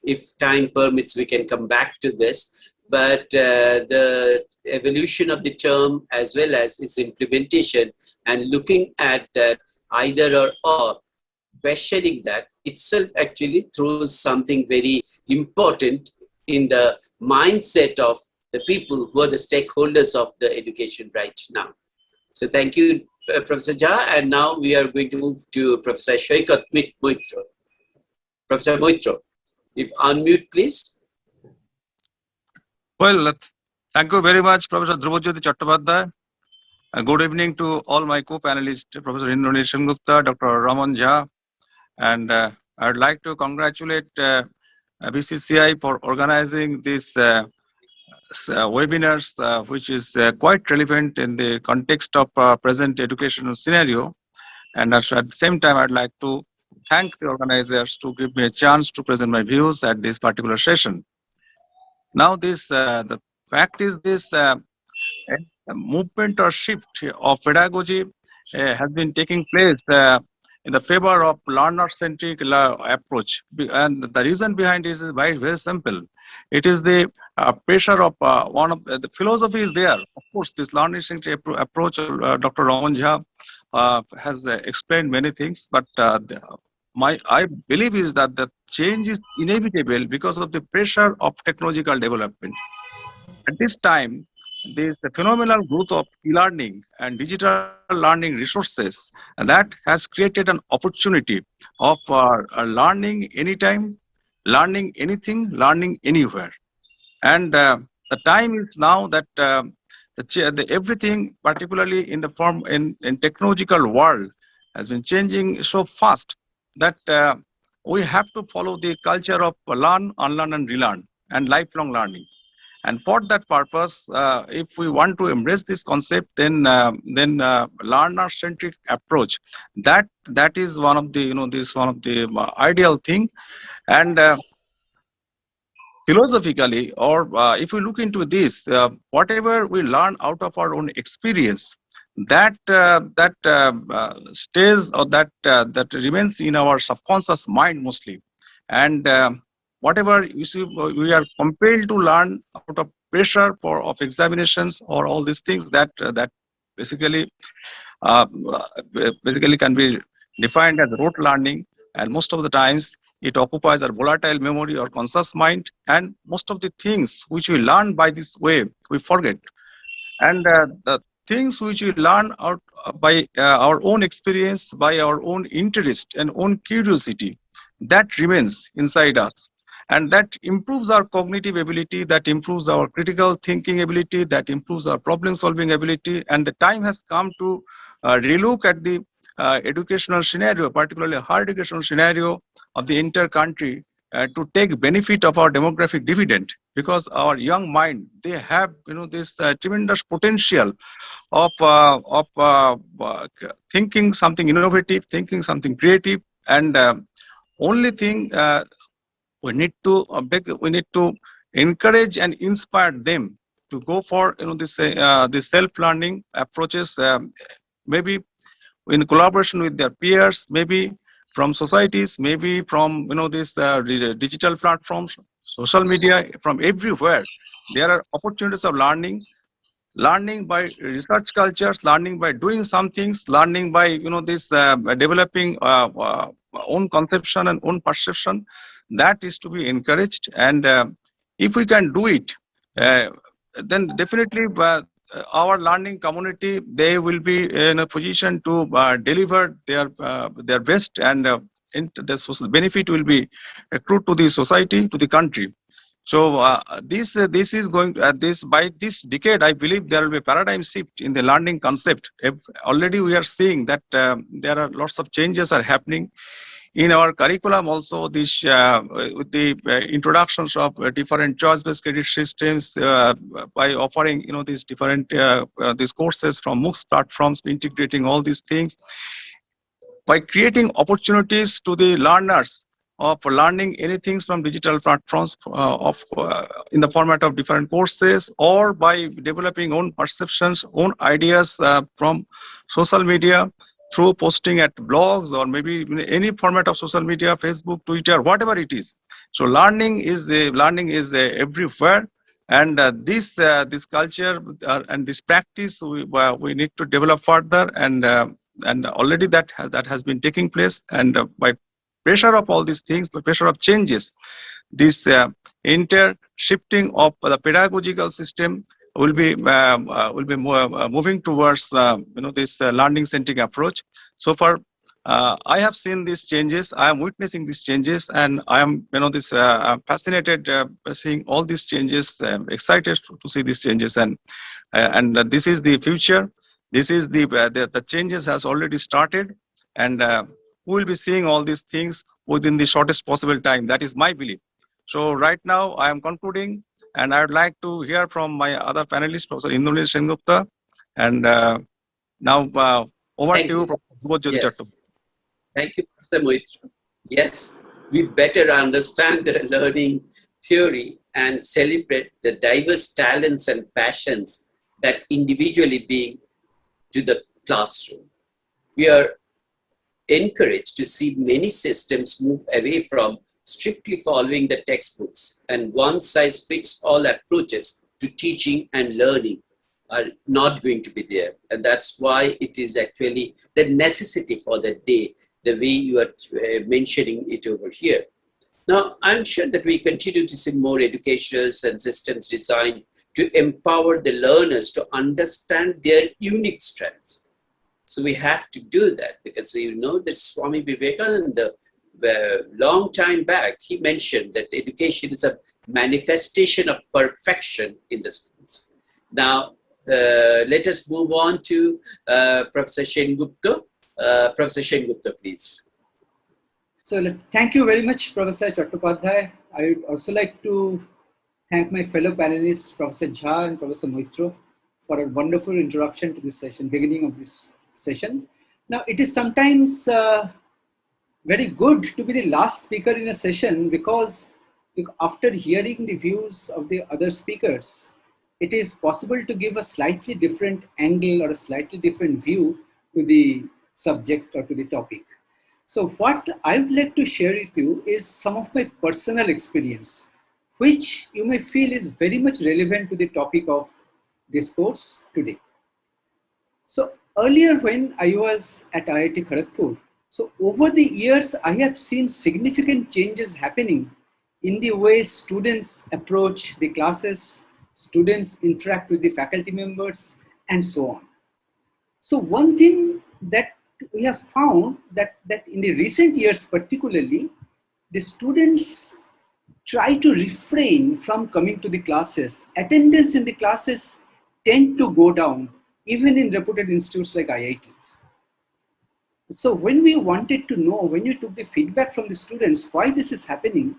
if time permits, we can come back to this. But the evolution of the term as well as its implementation and looking at that either or, questioning that itself actually throws something very important in the mindset of the people who are the stakeholders of the education right now. So thank you, Professor Jha. And now we are going to move to Professor Shoikat Moitro. Professor Moitro, if unmute, please. Well, thank you very much, Professor Dhrubajyoti Chattopadhyay. Good evening to all my co-panelists, Professor Indranil Sengupta, Dr. Raman Jha. And I'd like to congratulate BCC&I for organizing this webinars, which is quite relevant in the context of present educational scenario. And at the same time, I'd like to thank the organizers to give me a chance to present my views at this particular session. Now, the fact is this movement or shift of pedagogy has been taking place in the favor of learner-centric approach. And the reason behind this is very simple. It is the pressure of one of the philosophy is there. Of course, this learner-centric approach, Dr. Raman Jha has explained many things, but I believe is that the change is inevitable because of the pressure of technological development. At this time, the phenomenal growth of e-learning and digital learning resources, and that has created an opportunity of learning anytime, learning anything, learning anywhere. And the time is now that everything, particularly in the form in technological world, has been changing so fast that we have to follow the culture of learn, unlearn, and relearn, and lifelong learning. And for that purpose, if we want to embrace this concept, then learner-centric approach, that is one of the ideal thing. And philosophically, or if we look into this, whatever we learn out of our own experience, that stays or that remains in our subconscious mind mostly. And whatever we are compelled to learn out of pressure of examinations or all these things that basically can be defined as rote learning, and most of the times it occupies our volatile memory or conscious mind, and most of the things which we learn by this way we forget, and the things which we learn out by our own experience, by our own interest and own curiosity, that remains inside us. And that improves our cognitive ability, that improves our critical thinking ability, that improves our problem solving ability. And the time has come to relook at the educational scenario, particularly higher educational scenario of the entire country, to take benefit of our demographic dividend, because our young mind, they have this tremendous potential of thinking something innovative, thinking something creative, and only thing we need to encourage and inspire them to go for this self-learning approaches, maybe in collaboration with their peers, maybe from societies, maybe from these digital platforms, social media, from everywhere. There are opportunities of learning by research cultures, learning by doing some things, learning by this developing own conception and own perception. That is to be encouraged, and if we can do it, then definitely our learning community, they will be in a position to deliver their best, and the social benefit will be accrued to the society, to the country. So this is going by this decade, I believe there will be a paradigm shift in the learning concept. Already we are seeing that there are lots of changes are happening in our curriculum. Also, this with the introductions of different choice-based credit systems, by offering these different these courses from MOOCs platforms, integrating all these things, by creating opportunities to the learners of learning anything from digital platforms in the format of different courses, or by developing own perceptions, own ideas from social media through posting at blogs, or maybe any format of social media, Facebook, Twitter, whatever it is. So learning is everywhere, and this culture and this practice we need to develop further, and already that has been taking place, and by pressure of all these things, by pressure of changes, this shifting of the pedagogical system will be moving towards this learning centric approach. So far, I have seen these changes. I am witnessing these changes, and I am fascinated seeing all these changes. Excited to see these changes, and this is the future. This is the changes has already started, and we will be seeing all these things within the shortest possible time. That is my belief. So right now I am concluding, and I would like to hear from my other panelists, Professor Indranil Sengupta, and now over to you, Professor Yes. Thank you, Professor Moitra. Yes, we better understand the learning theory and celebrate the diverse talents and passions that individually bring to the classroom. We are encouraged to see many systems move away from strictly following the textbooks, and one-size-fits-all approaches to teaching and learning are not going to be there. And that's why it is actually the necessity for the day, the way you are mentioning it over here. Now, I'm sure that we continue to see more educators and systems designed to empower the learners to understand their unique strengths. So we have to do that, because that Swami Vivekananda, long time back, he mentioned that education is a manifestation of perfection in the schools. Now, let us move on to Professor Sengupta. Professor Sengupta, please. So thank you very much, Professor Chattopadhyay. I would also like to thank my fellow panelists, Professor Jha and Professor Moitra, for a wonderful introduction to this session, beginning of this session. Now, it is sometimes very good to be the last speaker in a session, because after hearing the views of the other speakers, it is possible to give a slightly different angle or a slightly different view to the subject or to the topic. So what I would like to share with you is some of my personal experience, which you may feel is very much relevant to the topic of this course today. So earlier, when I was at IIT Kharagpur, so over the years, I have seen significant changes happening in the way students approach the classes, students interact with the faculty members, and so on. So one thing that we have found that in the recent years particularly, the students try to refrain from coming to the classes. Attendance in the classes tend to go down, even in reputed institutes like IITs. So when we wanted to know, when you took the feedback from the students, why this is happening,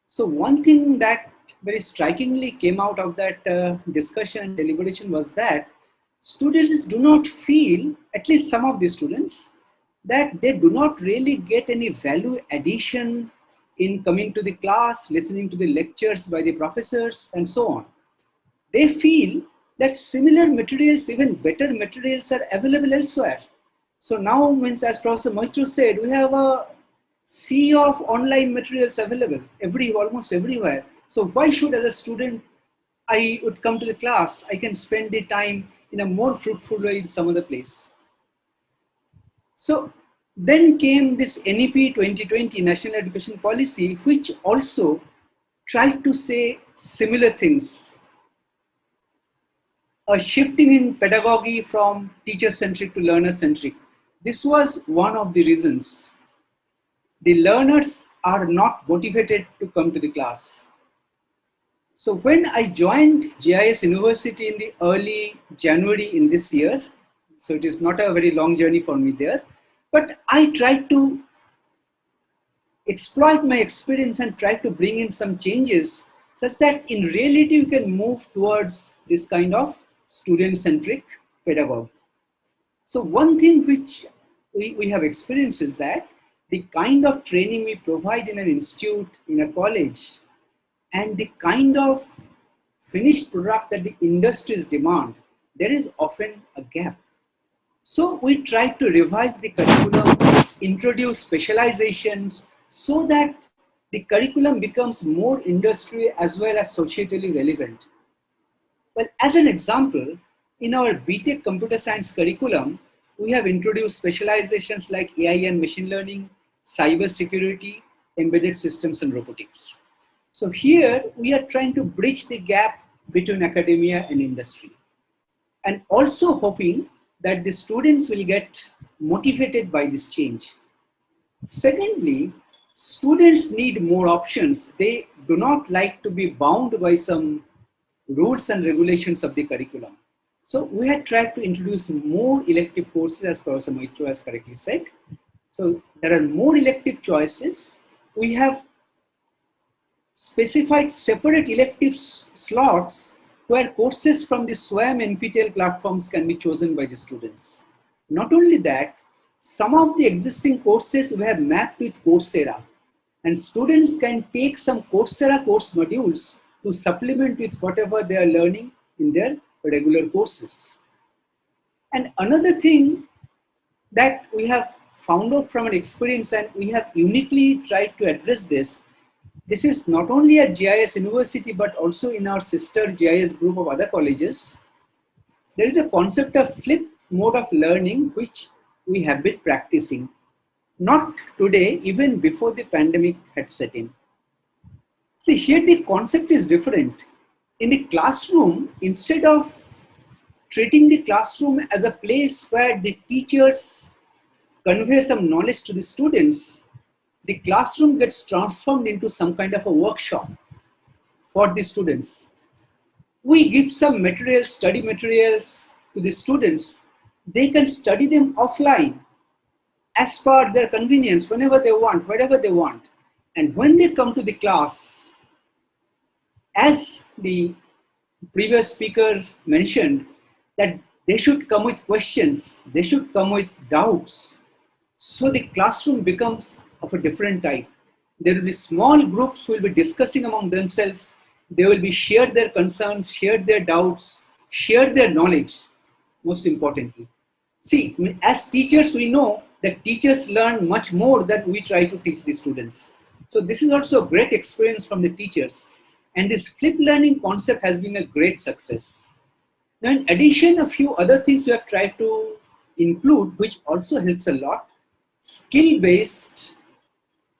So one thing that very strikingly came out of that discussion and deliberation was that students do not feel, at least some of the students, that they do not really get any value addition in coming to the class, listening to the lectures by the professors and so on. They feel that similar materials, even better materials, are available elsewhere. So now, means, as Professor Moitro said, we have a sea of online materials available almost everywhere. So why should, as a student, I would come to the class? I can spend the time in a more fruitful way in some other place. So then came this NEP 2020, National Education Policy, which also tried to say similar things. A shifting in pedagogy from teacher-centric to learner-centric. This was one of the reasons. The learners are not motivated to come to the class. So when I joined GIS University in the early January in this year, so it is not a very long journey for me there, but I tried to exploit my experience and try to bring in some changes such that in reality you can move towards this kind of student-centric pedagogy. So one thing which we have experienced is that the kind of training we provide in an institute, in a college, and the kind of finished product that the industries demand, there is often a gap. So we try to revise the curriculum, introduce specializations so that the curriculum becomes more industry as well as societally relevant. Well, as an example, in our BTech computer science curriculum, we have introduced specializations like AI and machine learning, cyber security, embedded systems and robotics. So here we are trying to bridge the gap between academia and industry, and also hoping that the students will get motivated by this change. Secondly, students need more options. They do not like to be bound by some rules and regulations of the curriculum. So we had tried to introduce more elective courses, as Professor Moitro has correctly said. So there are more elective choices. We have specified separate elective slots where courses from the SWAYAM NPTEL platforms can be chosen by the students. Not only that, some of the existing courses we have mapped with Coursera, and students can take some Coursera course modules to supplement with whatever they are learning in their regular courses. And another thing that we have found out from an experience, and we have uniquely tried to address this, this is not only at GIS University, but also in our sister GIS group of other colleges. There is a concept of flipped mode of learning, which we have been practicing. Not today, even before the pandemic had set in. See, here the concept is different. In the classroom, instead of treating the classroom as a place where the teachers convey some knowledge to the students, the classroom gets transformed into some kind of a workshop for the students. We give some materials, study materials to the students. They can study them offline as per their convenience, whenever they want, wherever they want. And when they come to the class, as the previous speaker mentioned, that they should come with questions, they should come with doubts. So the classroom becomes of a different type. There will be small groups who will be discussing among themselves. They will be share their concerns, share their doubts, share their knowledge, most importantly. See, as teachers, we know that teachers learn much more than we try to teach the students. So this is also a great experience from the teachers. And this flipped learning concept has been a great success. Now, in addition, a few other things we have tried to include, which also helps a lot. Skill-based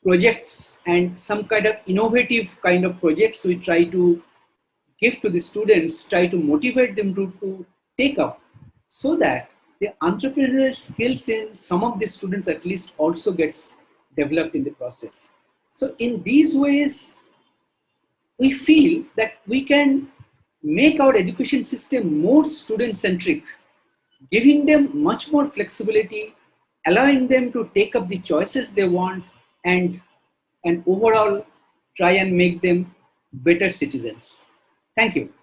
projects and some kind of innovative kind of projects we try to give to the students, try to motivate them to take up, so that the entrepreneurial skills in some of the students at least also gets developed in the process. So in these ways, we feel that we can make our education system more student-centric, giving them much more flexibility, allowing them to take up the choices they want, and overall try and make them better citizens. Thank you.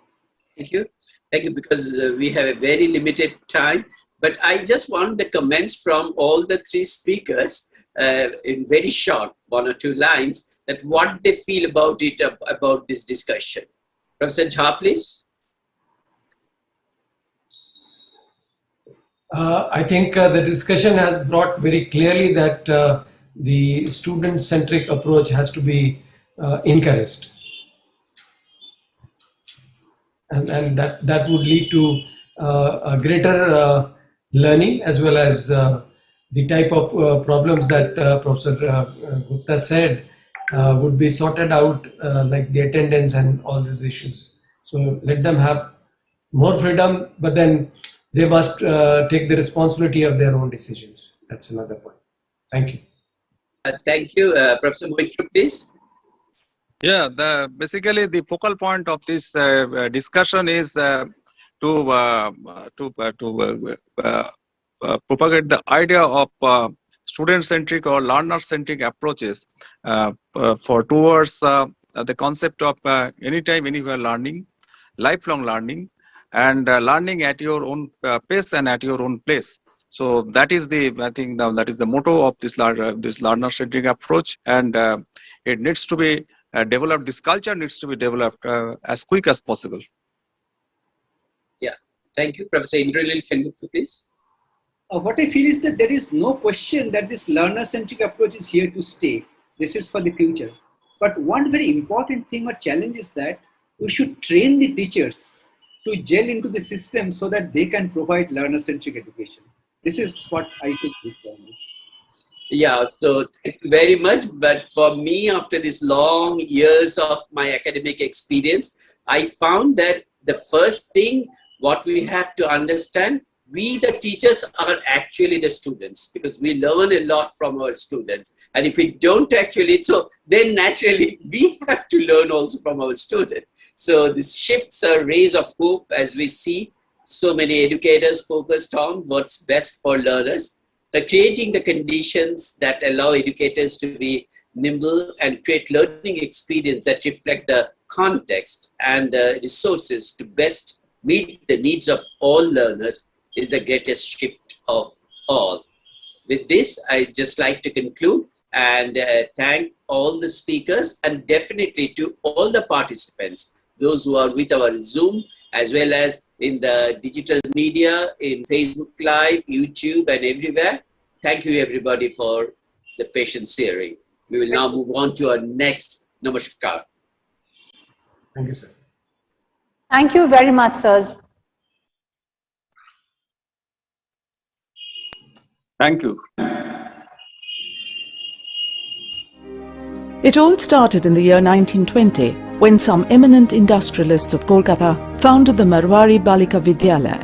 Thank you. Thank you, because we have a very limited time. But I just want the comments from all the three speakers in very short, 1 or 2 lines, that what they feel about it, about this discussion. Professor Jha, please. I think the discussion has brought very clearly that the student-centric approach has to be encouraged. And that would lead to a greater learning, as well as the type of problems that Professor Gupta said would be sorted out, like the attendance and all these issues. So let them have more freedom, but then they must take the responsibility of their own decisions. That's another point. Thank you. Thank you. Professor Moitra, please. Yeah, basically the focal point of this discussion is to propagate the idea of student-centric or learner-centric approaches towards the concept of anytime, anywhere learning, lifelong learning, and learning at your own pace and at your own place. So that is I think that is the motto of this learner-centric approach, and it needs to be developed. This culture needs to be developed as quick as possible. Yeah, thank you, Professor Indralil. Can you please? What I feel is that there is no question that this learner-centric approach is here to stay. This is for the future. But one very important thing or challenge is that we should train the teachers to gel into the system so that they can provide learner-centric education. This is what I think is. Yeah, so thank you very much. But for me, after these long years of my academic experience, I found that the first thing what we have to understand, we the teachers are actually the students, because we learn a lot from our students. And if we don't actually, so then naturally we have to learn also from our students. So this shifts a rays of hope as we see so many educators focused on what's best for learners. Creating the conditions that allow educators to be nimble and create learning experience that reflect the context and the resources to best meet the needs of all learners is the greatest shift of all. With this, I just like to conclude and thank all the speakers, and definitely to all the participants, those who are with our Zoom, as well as in the digital media, in Facebook Live, YouTube, and everywhere. Thank you, everybody, for the patience hearing. We will now move on to our next Namaskar. Thank you, sir. Thank you very much, sirs. Thank you. It all started in the year 1920 when some eminent industrialists of Kolkata founded the Marwari Balika Vidyalaya.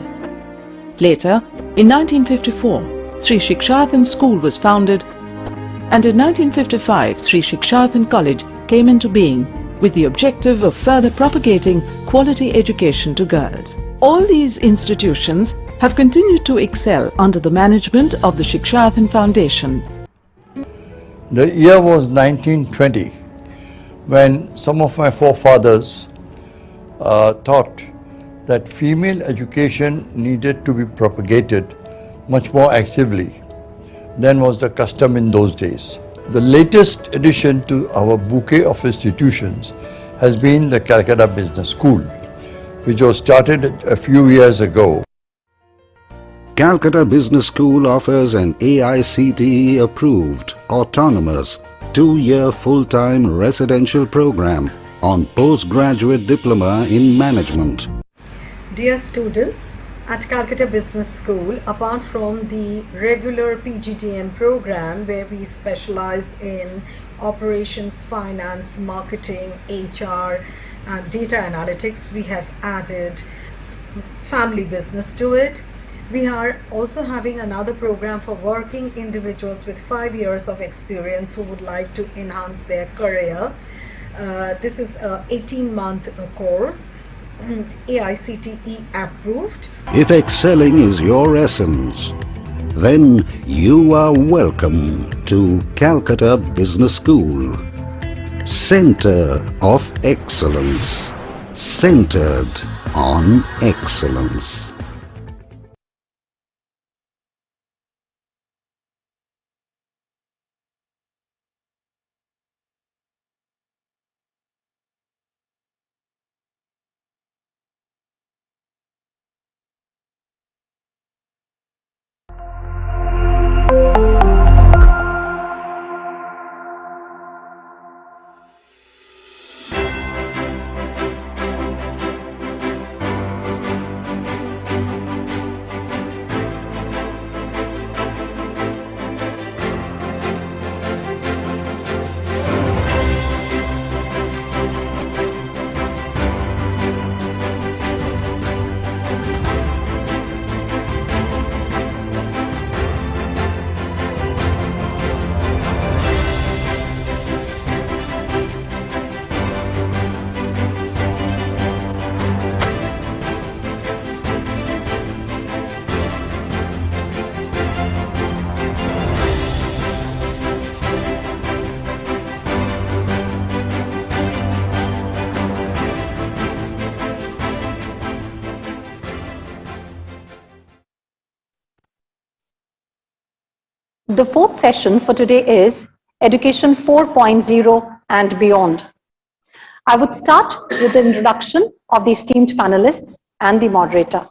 Later, in 1954, Sri Shikshathan School was founded, and in 1955 Sri Shikshathan College came into being with the objective of further propagating quality education to girls. All these institutions have continued to excel under the management of the Shikshathan Foundation. The year was 1920, when some of my forefathers thought that female education needed to be propagated much more actively than was the custom in those days. The latest addition to our bouquet of institutions has been the Calcutta Business School, which was started a few years ago. Calcutta Business School offers an AICTE approved, autonomous, 2-year full-time residential program on postgraduate diploma in management. Dear students, at Calcutta Business School, apart from the regular PGDM program where we specialize in operations, finance, marketing, HR, and data analytics, we have added family business to it. We are also having another program for working individuals with 5 years of experience who would like to enhance their career. This is an 18-month course, AICTE approved. If excelling is your essence, then you are welcome to Calcutta Business School. Center of Excellence. Centered on excellence. The fourth session for today is Education 4.0 and Beyond. I would start with the introduction of the esteemed panelists and the moderator.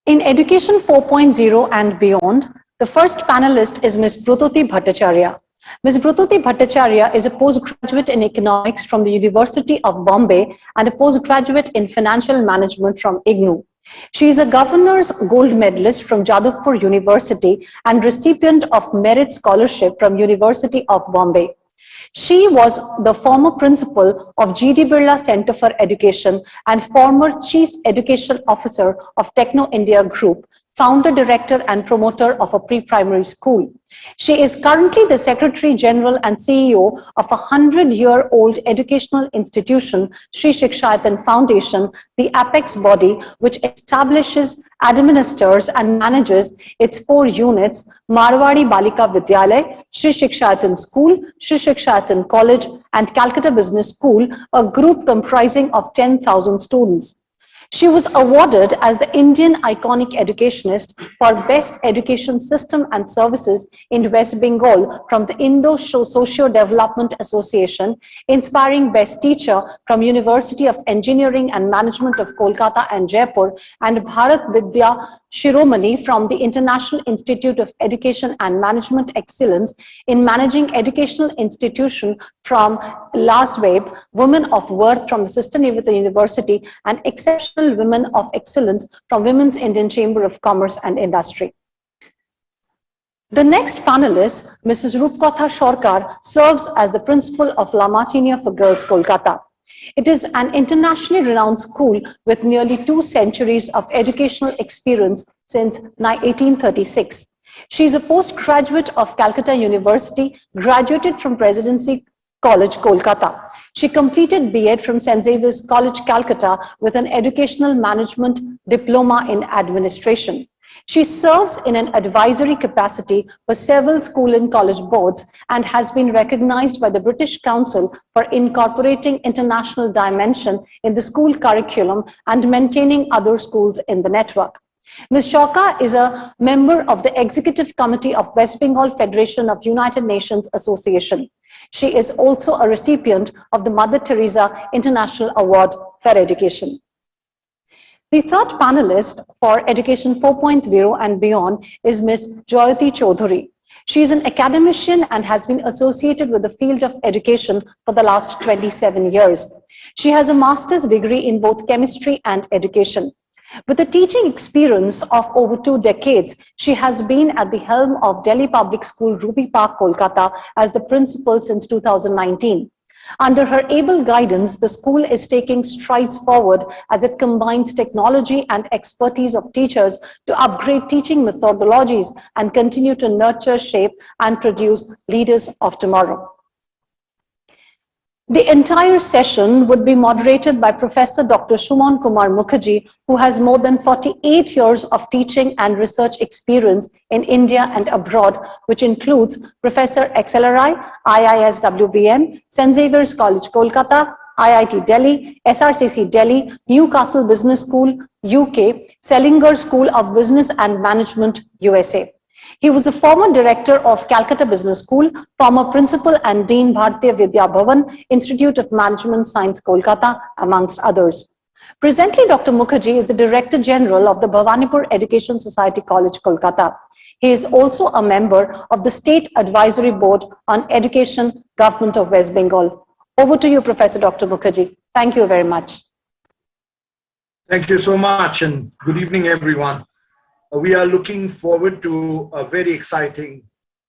In Education 4.0 and Beyond, the first panelist is Ms. Brutoti Bhattacharya. Ms. Brutoti Bhattacharya is a postgraduate in economics from the University of Bombay and a postgraduate in financial management from IGNOU. She is a Governor's Gold Medalist from Jadavpur University and recipient of Merit Scholarship from University of Bombay. She was the former principal of G.D. Birla Center for Education and former Chief Education Officer of Techno India Group, founder, director, and promoter of a pre-primary school. She is currently the Secretary General and CEO of a 100-year-old educational institution, Sri Shikshayatan Foundation, the apex body which establishes, administers, and manages its 4 units: Marwari Balika Vidyalaya, Sri Shikshayatan School, Sri Shikshayatan College, and Calcutta Business School, a group comprising of 10,000 students. She was awarded as the Indian Iconic Educationist for Best Education System and Services in West Bengal from the Indo-Socio-Development Association, inspiring Best Teacher from University of Engineering and Management of Kolkata and Jaipur, and Bharat Vidya Shiromani from the International Institute of Education and Management Excellence in Managing Educational Institution from LASWEB, Women of Worth from the Sister Nivedita University, and Exceptional Women of Excellence from Women's Indian Chamber of Commerce and Industry. The next panelist, Mrs. Rupkatha Sarkar, serves as the principal of La Martinia for Girls, Kolkata. It is an internationally renowned school with nearly 2 centuries of educational experience since 1836. She is a postgraduate of Calcutta University, graduated from Presidency College, Kolkata. She completed B.Ed from St. Xavier's College, Calcutta with an educational management diploma in administration. She serves in an advisory capacity for several school and college boards and has been recognized by the British Council for incorporating international dimension in the school curriculum and maintaining other schools in the network. Ms. Chauka is a member of the Executive Committee of West Bengal Federation of United Nations Association. She is also a recipient of the Mother Teresa International Award for Education. The third panelist for Education 4.0 and Beyond is Ms. Jayati Chaudhary. She is an academician and has been associated with the field of education for the last 27 years. She has a master's degree in both chemistry and education. With a teaching experience of over 2 decades, she has been at the helm of Delhi Public School, Ruby Park, Kolkata as the principal since 2019. Under her able guidance, the school is taking strides forward as it combines technology and expertise of teachers to upgrade teaching methodologies and continue to nurture, shape, and produce leaders of tomorrow. The entire session would be moderated by Professor Dr. Shumon Kumar Mukherjee, who has more than 48 years of teaching and research experience in India and abroad, which includes Professor XLRI, IIS WBM, St. Xavier's College, Kolkata, IIT Delhi, SRCC Delhi, Newcastle Business School, UK, Selinger School of Business and Management, USA. He was the former director of Calcutta Business School, former principal and dean Bharatiya Vidya Bhavan, Institute of Management Science, Kolkata, amongst others. Presently, Dr. Mukherjee is the Director General of the Bhavanipur Education Society College, Kolkata. He is also a member of the State Advisory Board on Education, Government of West Bengal. Over to you, Professor Dr. Mukherjee. Thank you very much. Thank you so much, and good evening, everyone. We are looking forward to a very exciting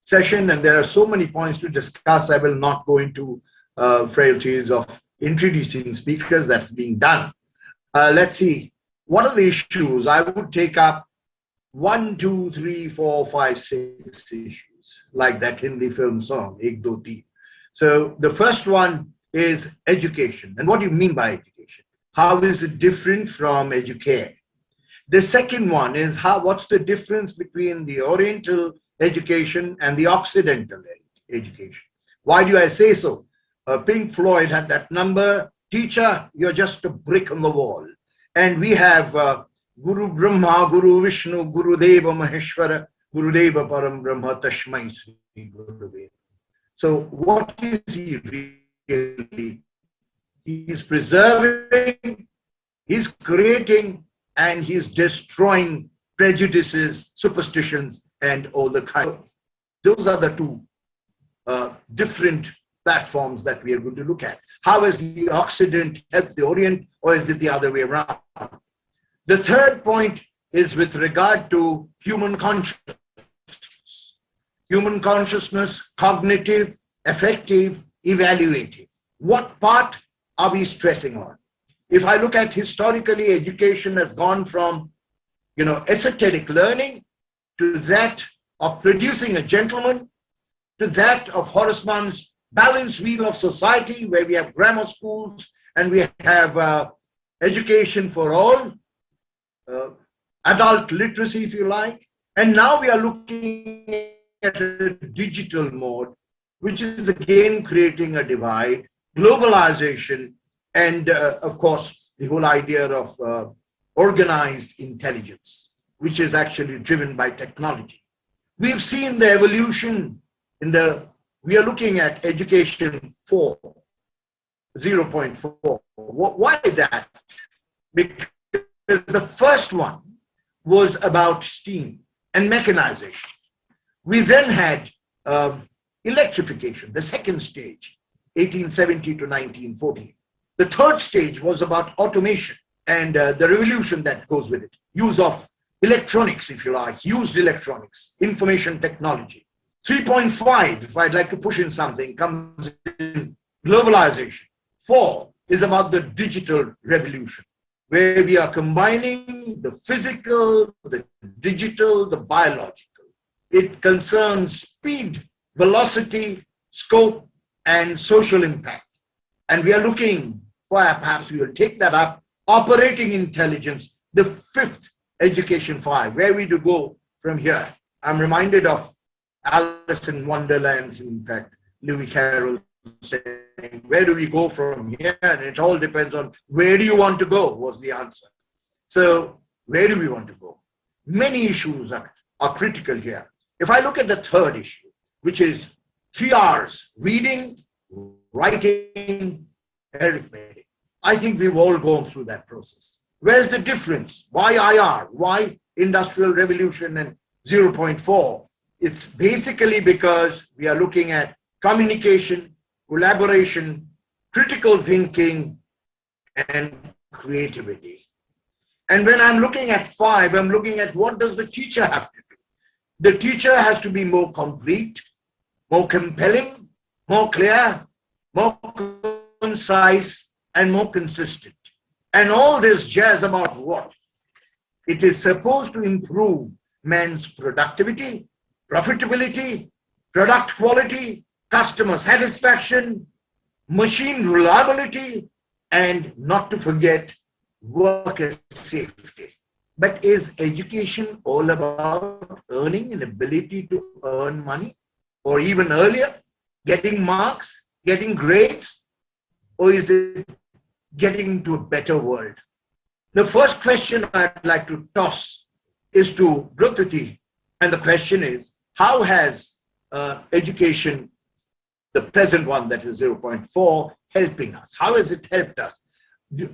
session, and there are so many points to discuss. I will not go into frailties of introducing speakers. That's being done. Let's see. What are the issues? I would take up 1, 2, 3, 4, 5, 6 issues, like that Hindi film song, Ek Do Teen. So the first one is education. And what do you mean by education? How is it different from educare? The second one is what's the difference between the Oriental education and the Occidental education? Why do I say so? Pink Floyd had that number, teacher, you're just a brick on the wall. And we have Guru Brahma, Guru Vishnu, Guru Deva Maheshwara, Guru Deva Param Brahma Tashmai Sri Gurudeva. So what is he really? He's preserving, he's creating, and he's destroying prejudices, superstitions, and all the kind. Those are the two different platforms that we are going to look at. How has the Occident helped the Orient, or is it the other way around? The third point is with regard to human consciousness. Human consciousness, cognitive, affective, evaluative. What part are we stressing on? If I look at historically, education has gone from, esoteric learning to that of producing a gentleman, to that of Horace Mann's balance wheel of society, where we have grammar schools and we have education for all, adult literacy, if you like. And now we are looking at a digital mode, which is again creating a divide, globalization, and of course, the whole idea of organized intelligence, which is actually driven by technology. We've seen the evolution we are looking at education 4, 0.4. Why that? Because the first one was about steam and mechanization. We then had electrification, the second stage, 1870 to 1940. The third stage was about automation and the revolution that goes with it. Use of electronics, if you like, used electronics, information technology. 3.5, if I'd like to push in something, comes in globalization. 4 is about the digital revolution, where we are combining the physical, the digital, the biological. It concerns speed, velocity, scope, and social impact. And we are looking for, perhaps we will take that up, operating intelligence, the 5th education 5, where we do go from here. I'm reminded of Alice in Wonderland, in fact, Lewis Carroll saying, where do we go from here? And it all depends on where do you want to go, was the answer. So where do we want to go? Many issues are critical here. If I look at the third issue, which is 3 R's, reading, writing, arithmetic, I think we've all gone through that process. Where's the difference? Why IR? Why Industrial Revolution and 0.4? It's basically because we are looking at communication, collaboration, critical thinking, and creativity. And when I'm looking at 5, I'm looking at what does the teacher have to do? The teacher has to be more complete, more compelling, more clear, more concise, and more consistent. And all this jazz about what? It is supposed to improve man's productivity, profitability, product quality, customer satisfaction, machine reliability, and not to forget worker safety. But is education all about earning and ability to earn money? Or even earlier, getting marks, getting grades? Or is it getting to a better world? The first question I'd like to toss is to Brututi. And the question is, how has education, the present one that is 0.4, helping us? How has it helped us?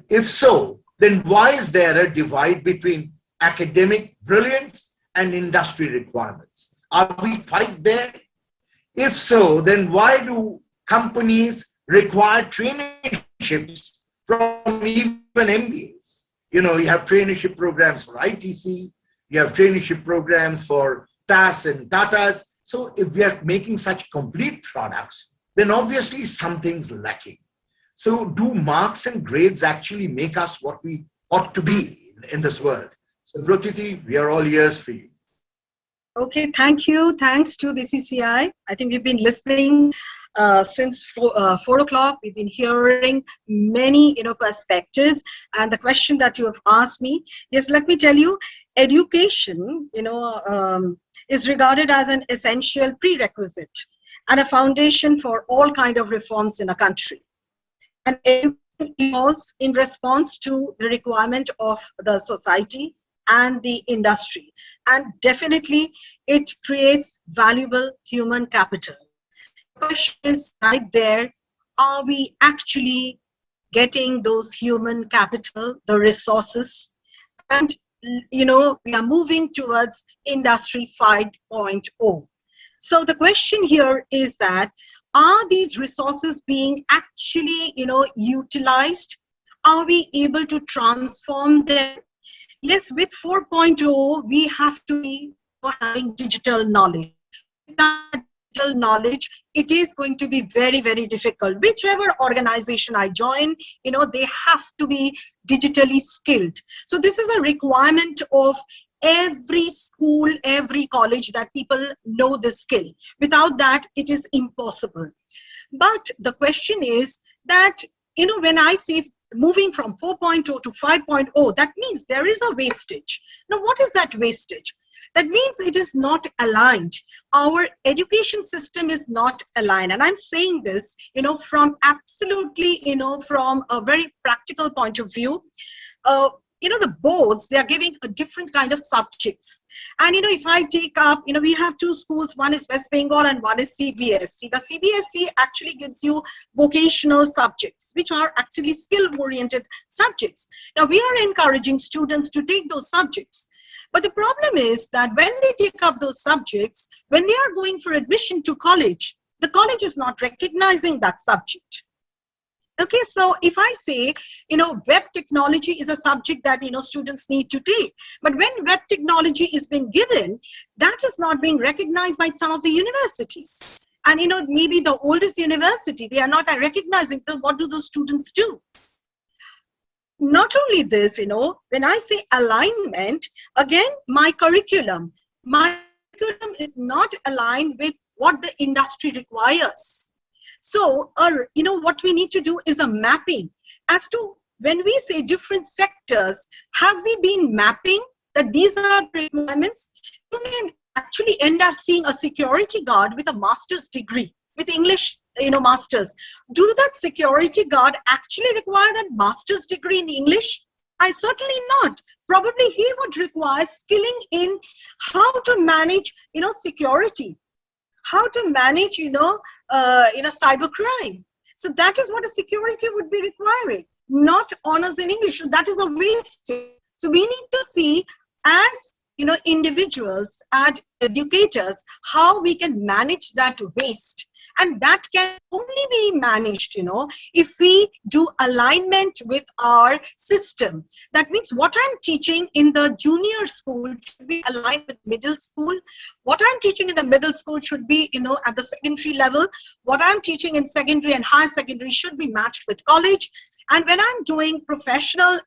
If so, then why is there a divide between academic brilliance and industry requirements? Are we quite there? If so, then why do companies require traineeships from even MBAs? You know, you have traineeship programs for ITC, you have traineeship programs for TAS and Tatas. So if we are making such complete products, then obviously something's lacking. So do marks and grades actually make us what we ought to be in this world? So Brututi, we are all ears for you. Okay, thank you. Thanks to BCC&I. I think we've been listening since 4 o'clock. We've been hearing many, perspectives. And the question that you have asked me, yes, let me tell you, education, is regarded as an essential prerequisite and a foundation for all kind of reforms in a country. And education evolves in response to the requirement of the society and the industry. And definitely it creates valuable human capital. The question is right there, are we actually getting those human capital, the resources? And, we are moving towards Industry 5.0. So the question here is that, are these resources being actually, utilized? Are we able to transform them? Yes, with 4.0, we have to be having digital knowledge. Without digital knowledge, it is going to be very, very difficult. Whichever organization I join, they have to be digitally skilled. So this is a requirement of every school, every college, that people know the skill. Without that, it is impossible. But the question is that, when I say moving from 4.0 to 5.0, that means there is a wastage. Now, what is that wastage? That means it is not aligned. Our education system is not aligned. And I'm saying this, from absolutely, from a very practical point of view. The boards, they are giving a different kind of subjects. And, if I take up, we have two schools, one is West Bengal and one is CBSE. The CBSE actually gives you vocational subjects, which are actually skill-oriented subjects. Now, we are encouraging students to take those subjects. But the problem is that when they take up those subjects, when they are going for admission to college, the college is not recognizing that subject. Okay, so if I say, web technology is a subject that, students need to take. But when web technology is being given, that is not being recognized by some of the universities. And, maybe the oldest university, they are not recognizing. So what do those students do? Not only this, when I say alignment, again, my curriculum is not aligned with what the industry requires. So, what we need to do is a mapping as to when we say different sectors, have we been mapping that these are requirements? You may actually end up seeing a security guard with a master's degree, with English, masters. Do that security guard actually require that master's degree in English? Certainly not. Probably he would require skilling in how to manage, security. How to manage, cyber crime. So that is what a security would be requiring, not honors in English. So that is a waste. So we need to see as, individuals, as educators, how we can manage that waste. And that can only be managed, if we do alignment with our system. That means what I'm teaching in the junior school should be aligned with middle school. What I'm teaching in the middle school should be, at the secondary level. What I'm teaching in secondary and higher secondary should be matched with college. And when I'm doing professional,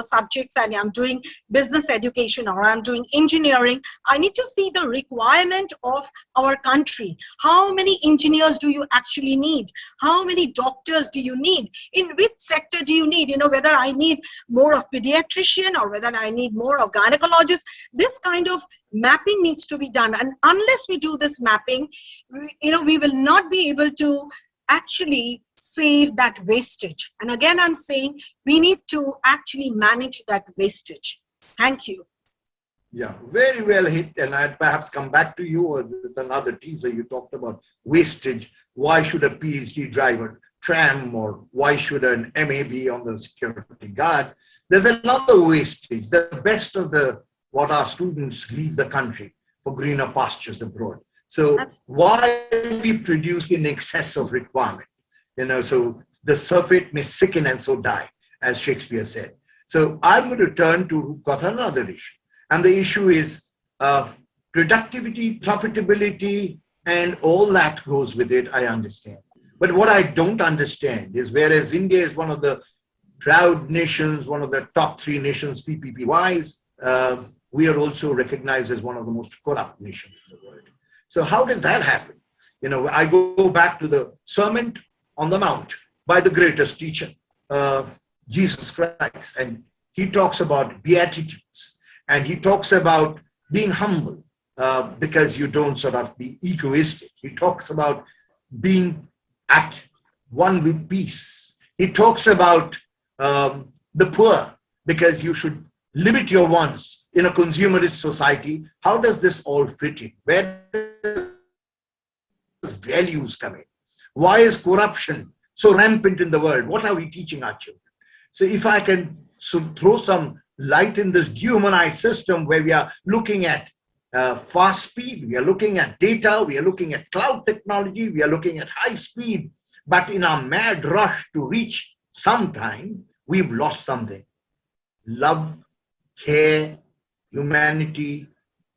subjects, and I'm doing business education or I'm doing engineering, I need to see the requirement of our country. How many many engineers do you actually need? How many doctors do you need? In which sector do you need? Whether I need more of pediatrician or whether I need more of gynecologist. This kind of mapping needs to be done. And unless we do this mapping, we will not be able to actually save that wastage. And again, I'm saying we need to actually manage that wastage. Thank you. Yeah, very well hit. And I'd perhaps come back to you with another teaser. You talked about wastage. Why should a PhD drive a tram, or why should an MA be on the security guard? There's another wastage. The best of what our students leave the country for greener pastures abroad. So why we produce in excess of requirement? So the surfeit may sicken and so die, as Shakespeare said. So I'm going to turn to another issue. And the issue is productivity, profitability, and all that goes with it, I understand. But what I don't understand is, whereas India is one of the proud nations, one of the top 3 nations PPP-wise, we are also recognized as one of the most corrupt nations in the world. So how did that happen? I go back to the Sermon on the Mount by the greatest teacher, Jesus Christ. And he talks about beatitudes. And he talks about being humble because you don't sort of be egoistic. He talks about being at one with peace. He talks about the poor because you should limit your wants in a consumerist society. How does this all fit in? Where does values come in? Why is corruption so rampant in the world? What are we teaching our children? So if I can throw some light in this dehumanized system where we are looking at fast speed, we are looking at data, we are looking at cloud technology, we are looking at high speed, but in our mad rush to reach sometime, we've lost something. Love, care, humanity,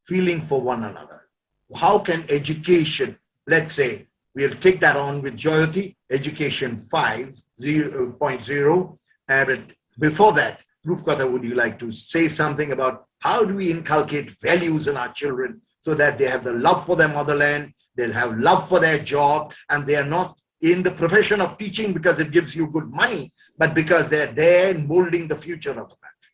feeling for one another. How can education, let's say, we'll take that on with Jayati, education 5.0, but before that, Rupkatha, would you like to say something about how do we inculcate values in our children so that they have the love for their motherland, they'll have love for their job, and they are not in the profession of teaching because it gives you good money, but because they're there in molding the future of the country.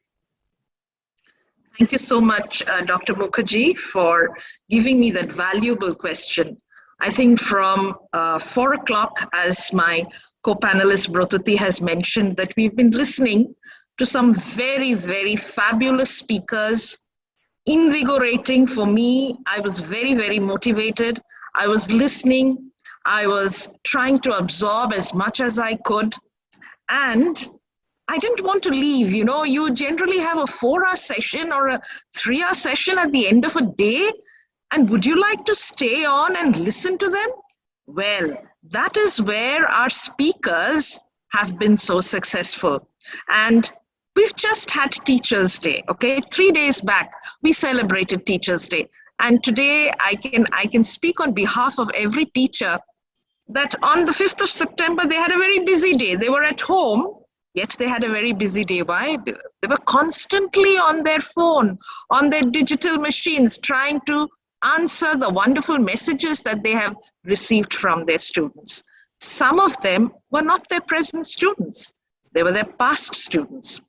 Thank you so much, Dr. Mukherjee, for giving me that valuable question. I think from 4 o'clock, as my co-panelist Brotati has mentioned, that we've been listening to some very, very fabulous speakers, invigorating for me. I was very, very motivated. I was listening. I was trying to absorb as much as I could. And I didn't want to leave. You generally have a 4-hour session or a 3-hour session at the end of a day. And would you like to stay on and listen to them? Well, that is where our speakers have been so successful. And we've just had Teachers' Day, okay? 3 days back, we celebrated Teachers' Day. And today I can speak on behalf of every teacher that on the 5th of September, they had a very busy day. They were at home, yet they had a very busy day. Why? They were constantly on their phone, on their digital machines, trying to answer the wonderful messages that they have received from their students. Some of them were not their present students. They were their past students.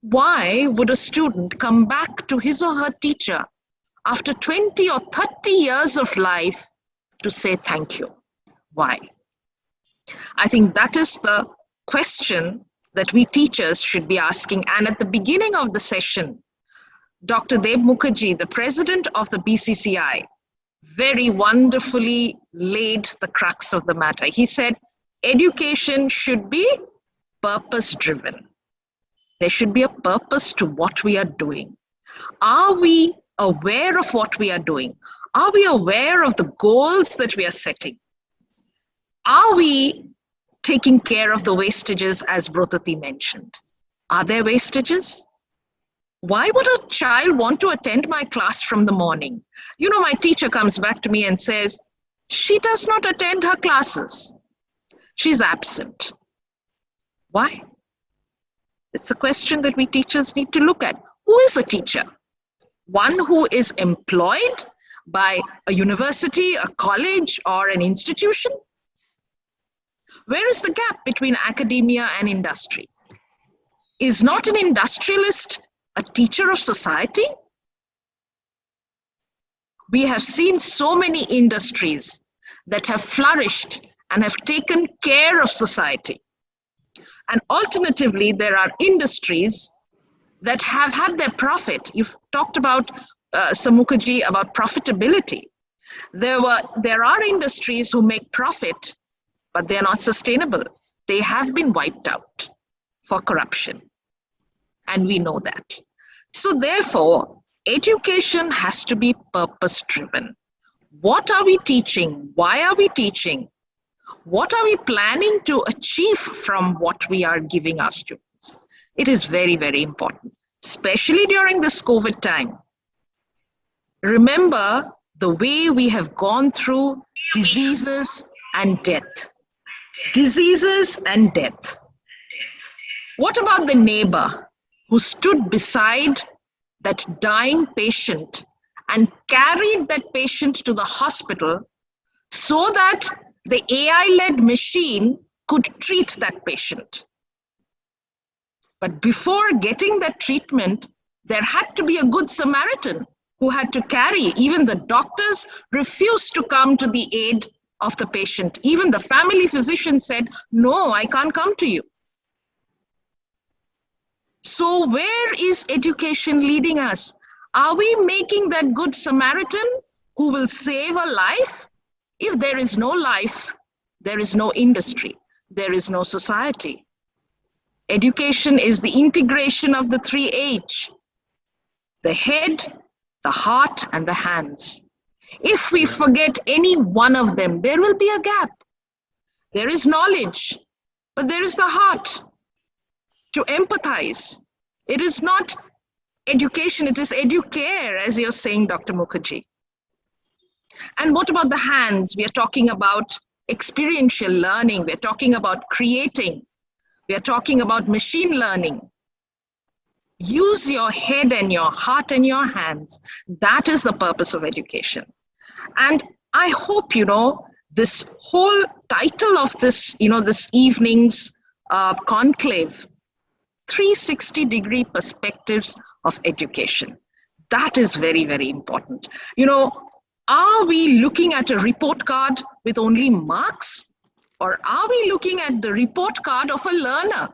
Why would a student come back to his or her teacher after 20 or 30 years of life to say thank you? Why? I think that is the question that we teachers should be asking. And at the beginning of the session, Dr. Deb Mukherjee, the president of the BCC&I, very wonderfully laid the crux of the matter. He said, education should be purpose-driven. There should be a purpose to what we are doing. Are we aware of what we are doing? Are we aware of the goals that we are setting? Are we taking care of the wastages, as Brotati mentioned? Are there wastages? Why would a child want to attend my class from the morning? My teacher comes back to me and says, she does not attend her classes. She's absent. Why? It's a question that we teachers need to look at. Who is a teacher? One who is employed by a university, a college, or an institution? Where is the gap between academia and industry? Is not an industrialist a teacher of society? We have seen so many industries that have flourished and have taken care of society. And alternatively, there are industries that have had their profit. You've talked about, Mukherjee, about profitability. There are industries who make profit, but they're not sustainable. They have been wiped out for corruption. And we know that. So therefore, education has to be purpose-driven. What are we teaching? Why are we teaching? What are we planning to achieve from what we are giving our students? It is very, very important, especially during this COVID time. Remember the way we have gone through diseases and death. Diseases and death. What about the neighbor who stood beside that dying patient and carried that patient to the hospital so that the AI-led machine could treat that patient? But before getting that treatment, there had to be a good Samaritan who had to carry. Even the doctors refused to come to the aid of the patient. Even the family physician said, no, I can't come to you. So where is education leading us? Are we making that good Samaritan who will save a life? If there is no life, there is no industry, there is no society. Education is the integration of the 3H, the head, the heart, and the hands. If we forget any one of them, there will be a gap. There is knowledge, but there is the heart to empathize. It is not education, it is educare, as you're saying, Dr. Mukherjee. And what about the hands? We are talking about experiential learning. We're talking about creating. We are talking about machine learning. Use your head and your heart and your hands. That is the purpose of education. And I hope, this whole title of this, this evening's conclave, 360-degree perspectives of education. That is very, very important. Are we looking at a report card with only marks? Or are we looking at the report card of a learner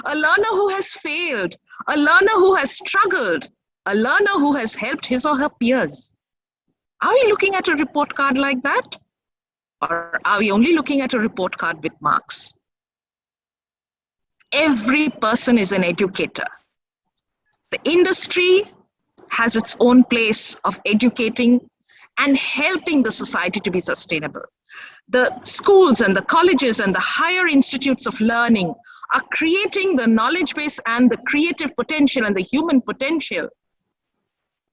who has failed, a learner who has struggled, a learner who has helped his or her peers? Are we looking at a report card like that? Or are we only looking at a report card with marks? Every person is an educator. The industry has its own place of educating and helping the society to be sustainable. The schools and the colleges and the higher institutes of learning are creating the knowledge base and the creative potential and the human potential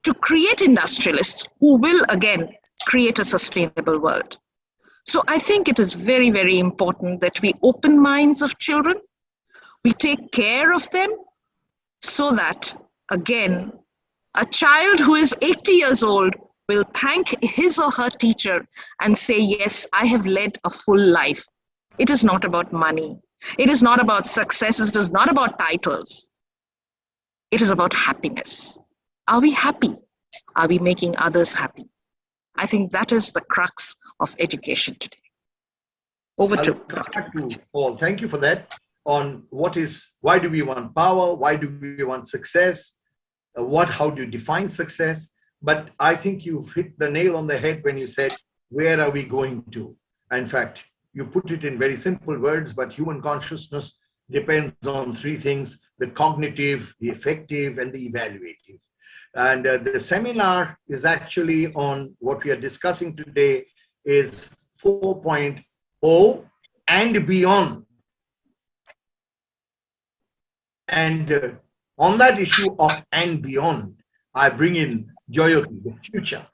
to create industrialists who will again create a sustainable world. So I think it is very, very important that we open minds of children, we take care of them so that, again, a child who is 80 years old will thank his or her teacher and say, yes, I have led a full life. It is not about money. It is not about success. It is not about titles. It is about happiness. Are we happy? Are we making others happy? I think that is the crux of education today. Over to Paul. Thank you for that. On why do we want power? Why do we want success? How do you define success? But I think you've hit the nail on the head when you said, where are we going to? In fact, you put it in very simple words, but human consciousness depends on three things: the cognitive, the affective, and the evaluative. And the seminar is actually on what we are discussing today is 4.0 and beyond. And on that issue of and beyond, I bring in Jayoti, the future.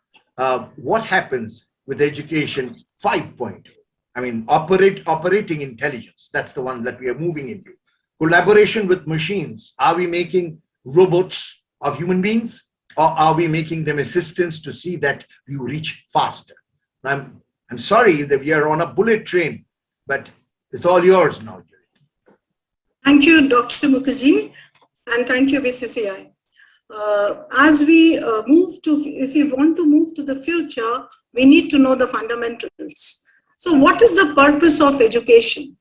What happens with education 5.0? I mean, operating intelligence. That's the one that we are moving into. Collaboration with machines. Are we making robots of human beings? Or are we making them assistants to see that you reach faster? I'm sorry that we are on a bullet train, but it's all yours now. Thank you, Dr. Mukherjee, and thank you, BCCI. As we if we want to move to the future, we need to know the fundamentals. So what is the purpose of education?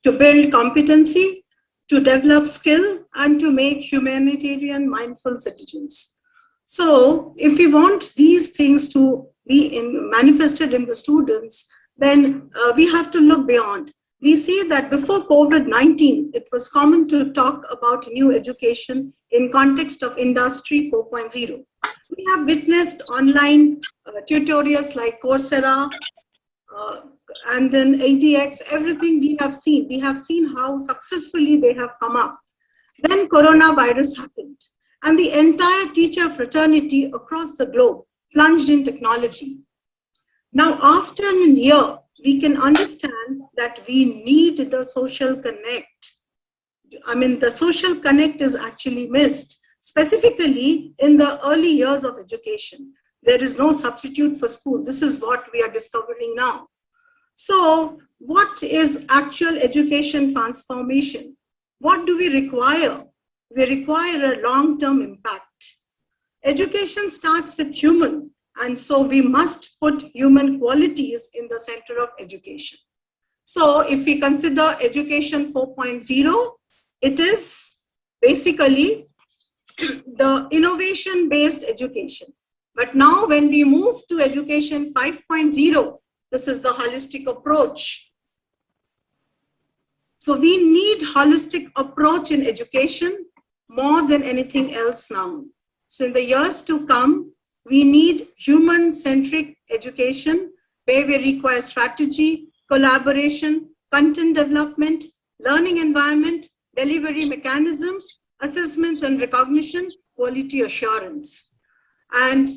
To build competency, to develop skill, and to make humanitarian mindful citizens. So if we want these things to be manifested in the students, then we have to look beyond. We see that before COVID-19, it was common to talk about new education in context of Industry 4.0. We have witnessed online tutorials like Coursera, and then ADX, everything we have seen. We have seen how successfully they have come up. Then coronavirus happened, and the entire teacher fraternity across the globe plunged in technology. Now, after a year, we can understand that we need the social connect. I mean, the social connect is actually missed, specifically in the early years of education. There is no substitute for school. This is what we are discovering now. So what is actual education transformation? What do we require? We require a long-term impact. Education starts with human, and so we must put human qualities in the center of education. So if we consider education 4.0, it is basically the innovation-based education. But now when we move to education 5.0, this is the holistic approach. So we need holistic approach in education more than anything else now. So in the years to come, we need human-centric education where we require strategy, collaboration, content development, learning environment, delivery mechanisms, assessment and recognition, quality assurance. And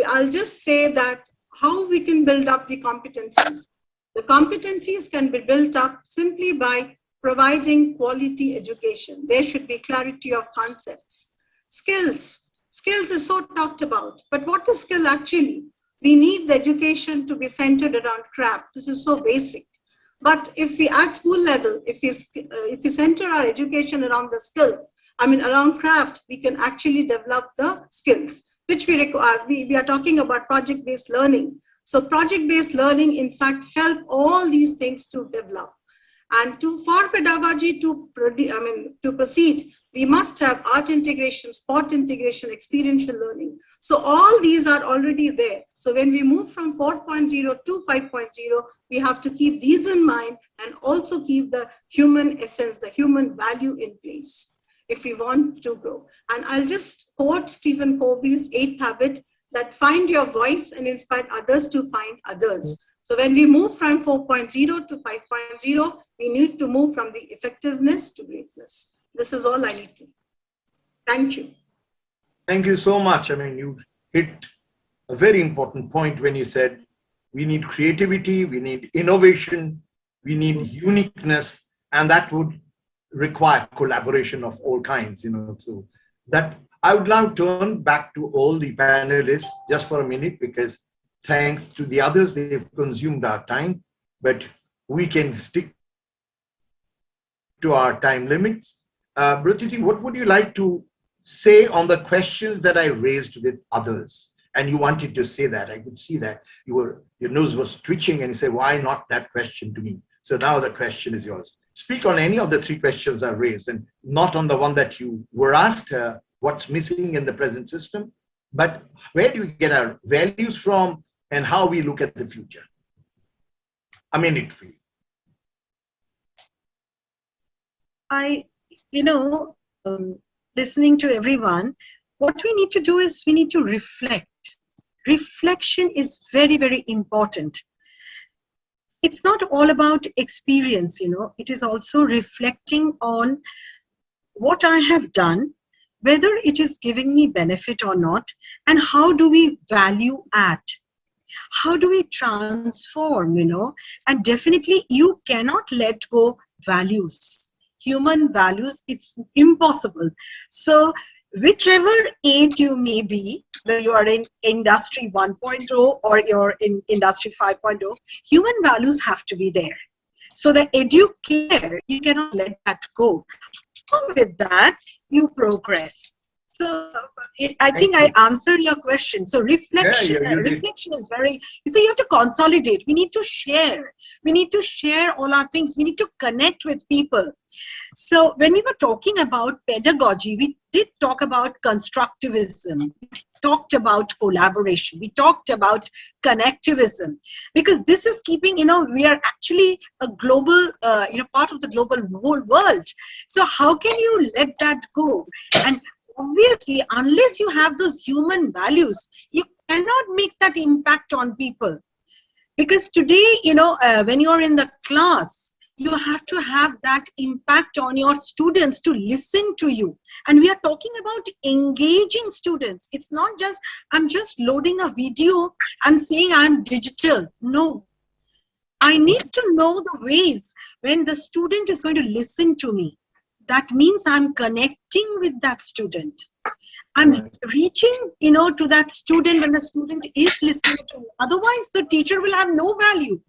I'll just say that how we can build up the competencies. The competencies can be built up simply by providing quality education. There should be clarity of concepts. Skills. Skills is so talked about, but what is skill actually? We need the education to be centered around craft. This is so basic. But if we at school level, if we center our education around the skill, around craft, we can actually develop the skills, which we require. We are talking about project-based learning. So project-based learning, in fact, help all these things to develop. And for pedagogy to proceed, we must have art integration, sport integration, experiential learning. So all these are already there. So when we move from 4.0 to 5.0, we have to keep these in mind and also keep the human essence, the human value in place if we want to grow. And I'll just quote Stephen Covey's 8th habit, that find your voice and inspire others to find others. So when we move from 4.0 to 5.0, we need to move from the effectiveness to greatness. This is all I need to say. Thank you. Thank you so much. You hit a very important point when you said we need creativity, we need innovation, we need uniqueness, and that would require collaboration of all kinds, So that I would now turn back to all the panelists just for a minute, because thanks to the others, they've consumed our time, but we can stick to our time limits. Brutiti, what would you like to say on the questions that I raised with others? And you wanted to say that. I could see that your nose was twitching and you said, why not that question to me? So now the question is yours. Speak on any of the 3 questions I raised, and not on the one that you were asked, what's missing in the present system, but where do we get our values from and how we look at the future? A minute for you. Listening to everyone, what we need to do is we need to reflect. Reflection is very, very important. It's not all about experience, it is also reflecting on what I have done, whether it is giving me benefit or not, and how do we value add? How do we transform, And definitely you cannot let go values. Human values, it's impossible. So whichever age you may be, whether you are in industry 1.0 or you're in industry 5.0, human values have to be there. So the educator, you cannot let that go. With that, you progress. So I think I answered your question. So reflection, reflection is very, so you have to consolidate. We need to share. We need to share all our things. We need to connect with people. So when we were talking about pedagogy, we did talk about constructivism. We talked about collaboration. We talked about connectivism, because this is keeping, we are actually a global, part of the global whole world. So how can you let that go? And obviously, unless you have those human values, you cannot make that impact on people. Because today, when you're in the class, you have to have that impact on your students to listen to you. And we are talking about engaging students. It's not just, I'm just loading a video and saying I'm digital. No. I need to know the ways when the student is going to listen to me. That means I'm connecting with that student. I'm reaching, to that student when the student is listening to me. Otherwise, the teacher will have no value.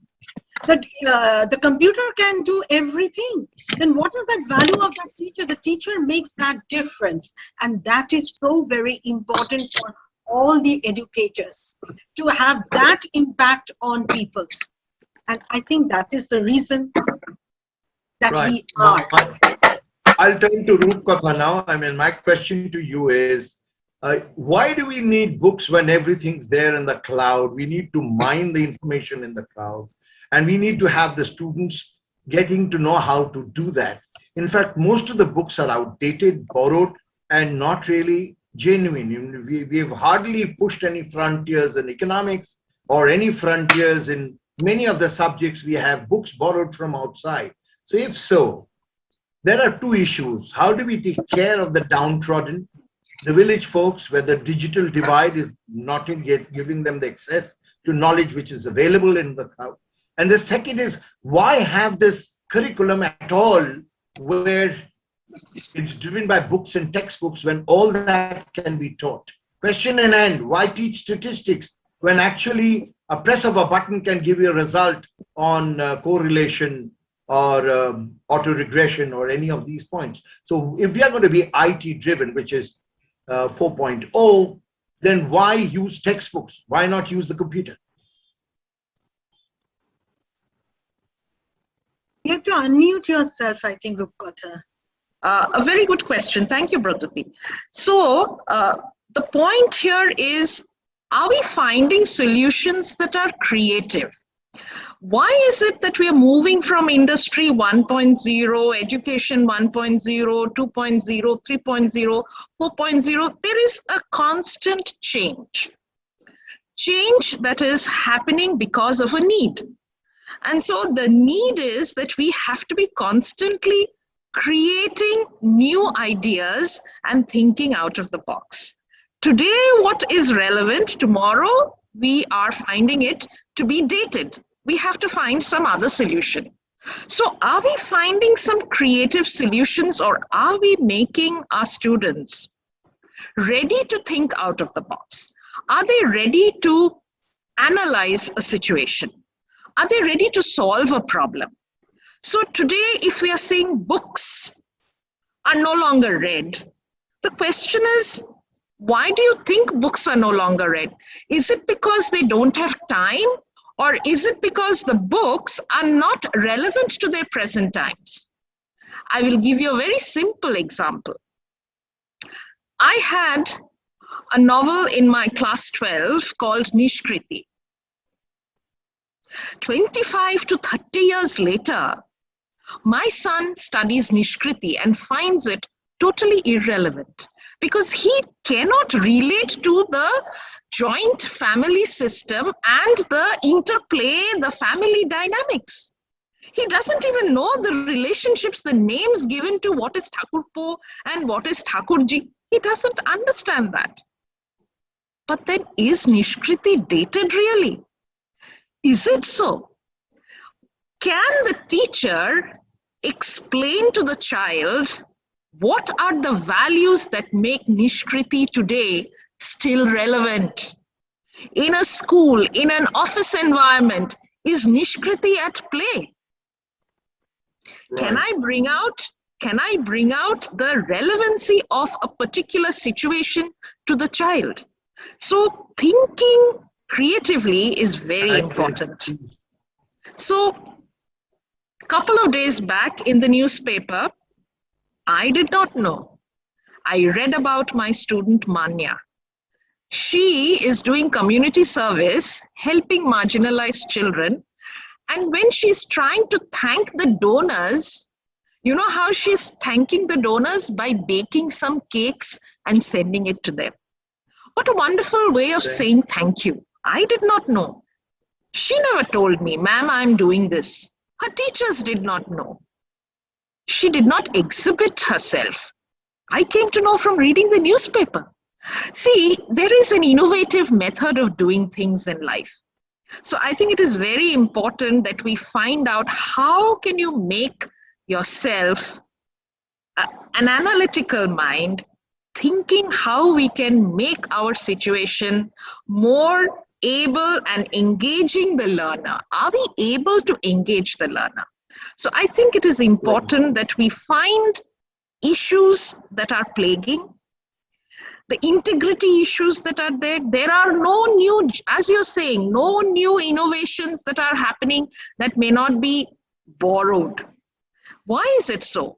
The computer can do everything. Then what is that value of that teacher? The teacher makes that difference. And that is so very important for all the educators to have that impact on people. And I think that is the reason that we are. I'll turn to Rupkatha now. My question to you is, why do we need books when everything's there in the cloud? We need to mine the information in the cloud, and we need to have the students getting to know how to do that. In fact, most of the books are outdated, borrowed, and not really genuine. We've hardly pushed any frontiers in economics or any frontiers in many of the subjects. We have books borrowed from outside. So if so, there are two issues. How do we take care of the downtrodden, the village folks, where the digital divide is not yet giving them the access to knowledge which is available in the cloud? And the second is, why have this curriculum at all where it's driven by books and textbooks when all that can be taught? Question in end, why teach statistics when actually a press of a button can give you a result on correlation or autoregression or any of these points? So if we are going to be IT driven, which is 4.0, then why use textbooks? Why not use the computer? You have to unmute yourself, I think, Rupkatha. A very good question. Thank you, Brotati. So the point here is, are we finding solutions that are creative? Why is it that we are moving from industry 1.0, education 1.0, 2.0, 3.0, 4.0? There is a constant change. Change that is happening because of a need. And so the need is that we have to be constantly creating new ideas and thinking out of the box. Today, what is relevant, tomorrow, we are finding it to be dated. We have to find some other solution. So are we finding some creative solutions, or are we making our students ready to think out of the box? Are they ready to analyze a situation? Are they ready to solve a problem? So today, if we are saying books are no longer read, the question is, why do you think books are no longer read? Is it because they don't have time? Or is it because the books are not relevant to their present times? I will give you a very simple example. I had a novel in my class 12 called Nishkriti. 25 to 30 years later, my son studies Nishkriti and finds it totally irrelevant because he cannot relate to the joint family system and the interplay, the family dynamics. He doesn't even know the relationships, the names given to what is Thakurpo and what is Thakurji. He doesn't understand that. But then, is Nishkriti dated really? Is it so? Can the teacher explain to the child what are the values that make Nishkriti today still relevant. In a school, in an office environment, is Nishkriti at play? Can I bring out the relevancy of a particular situation to the child? So thinking creatively is very important. So a couple of days back in the newspaper, I did not know. I read about my student Manya. She is doing community service, helping marginalized children. And when she's trying to thank the donors, you know how she's thanking the donors? By baking some cakes and sending it to them. What a wonderful way of saying thank you. I did not know. She never told me, ma'am, I'm doing this. Her teachers did not know. She did not exhibit herself. I came to know from reading the newspaper. See, there is an innovative method of doing things in life. So I think it is very important that we find out how can you make yourself an analytical mind, thinking how we can make our situation more able and engaging the learner. Are we able to engage the learner? So I think it is important that we find issues that are plaguing, the integrity issues that are there. There are no new, as you're saying, no new innovations that are happening that may not be borrowed. Why is it so?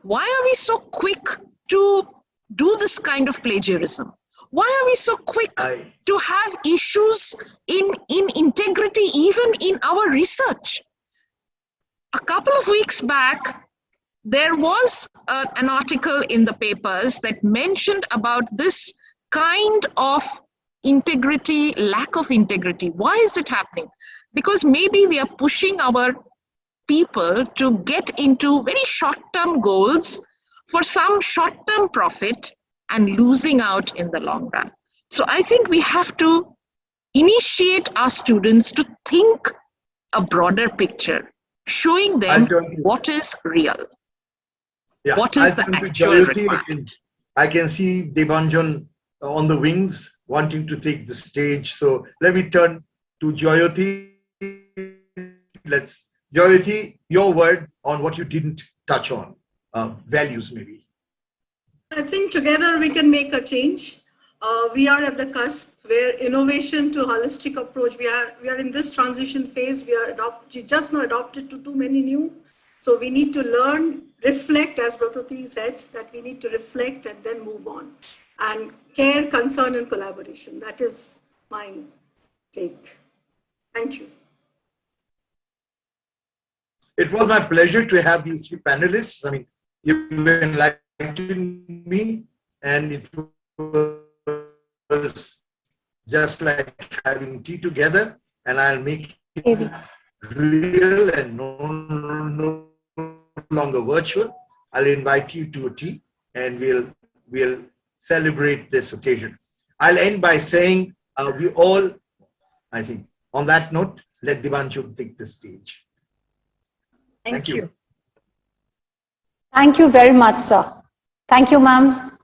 Why are we so quick to do this kind of plagiarism? Why are we so quick to have issues in integrity, even in our research? A couple of weeks back, there was an article in the papers that mentioned about this kind of integrity, lack of integrity. Why is it happening? Because maybe we are pushing our people to get into very short-term goals for some short-term profit and losing out in the long run. So I think we have to initiate our students to think a broader picture, showing them what is real. Yeah, what is the actual requirement? I can see Debanjan on the wings wanting to take the stage. So let me turn to Jayoti. Jayoti, your word on what you didn't touch on, values maybe. I think together we can make a change. We are at the cusp where innovation to holistic approach, we are in this transition phase. We just now adopted to too many new. So we need to learn, reflect, as Brototi said, that we need to reflect and then move on. And care, concern, and collaboration. That is my take. Thank you. It was my pleasure to have these three panelists. I mean, you've enlightened me, and it was just like having tea together, and I'll make it real and no longer virtual. I'll invite you to a tea, and we'll celebrate this occasion. I'll end by saying we all, I think, on that note, let Debanjan take the stage. Thank you. Thank you very much, sir. Thank you, ma'am.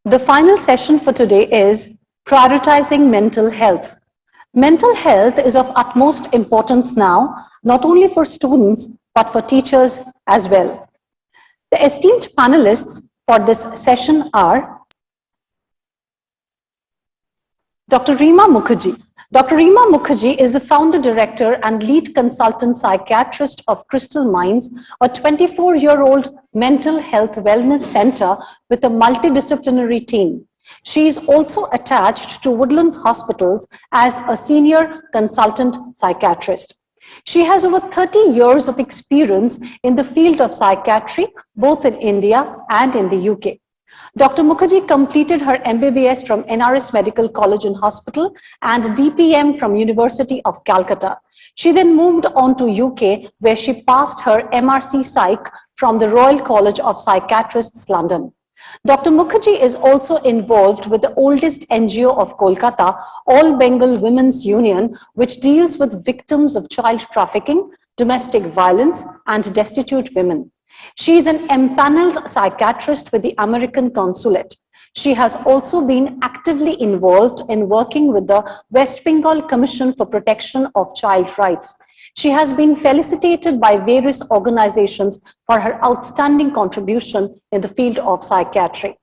The final session for today is prioritizing mental health. Mental health is of utmost importance now, not only for students, but for teachers as well. The esteemed panelists for this session are Dr. Rima Mukherjee. Dr. Rima Mukherjee is the founder, director, and lead consultant psychiatrist of Crystal Minds, a 24-year-old mental health wellness center with a multidisciplinary team. She is also attached to Woodlands Hospitals as a senior consultant psychiatrist. She has over 30 years of experience in the field of psychiatry, both in India and in the UK. Dr. Mukherjee completed her MBBS from NRS Medical College and Hospital and DPM from University of Calcutta. She then moved on to UK, where she passed her MRC Psych from the Royal College of Psychiatrists, London. Dr. Mukherjee is also involved with the oldest NGO of Kolkata, All Bengal Women's Union, which deals with victims of child trafficking, domestic violence, and destitute women. She is an empaneled psychiatrist with the American Consulate. She has also been actively involved in working with the West Bengal Commission for Protection of Child Rights. She has been felicitated by various organizations for her outstanding contribution in the field of psychiatry.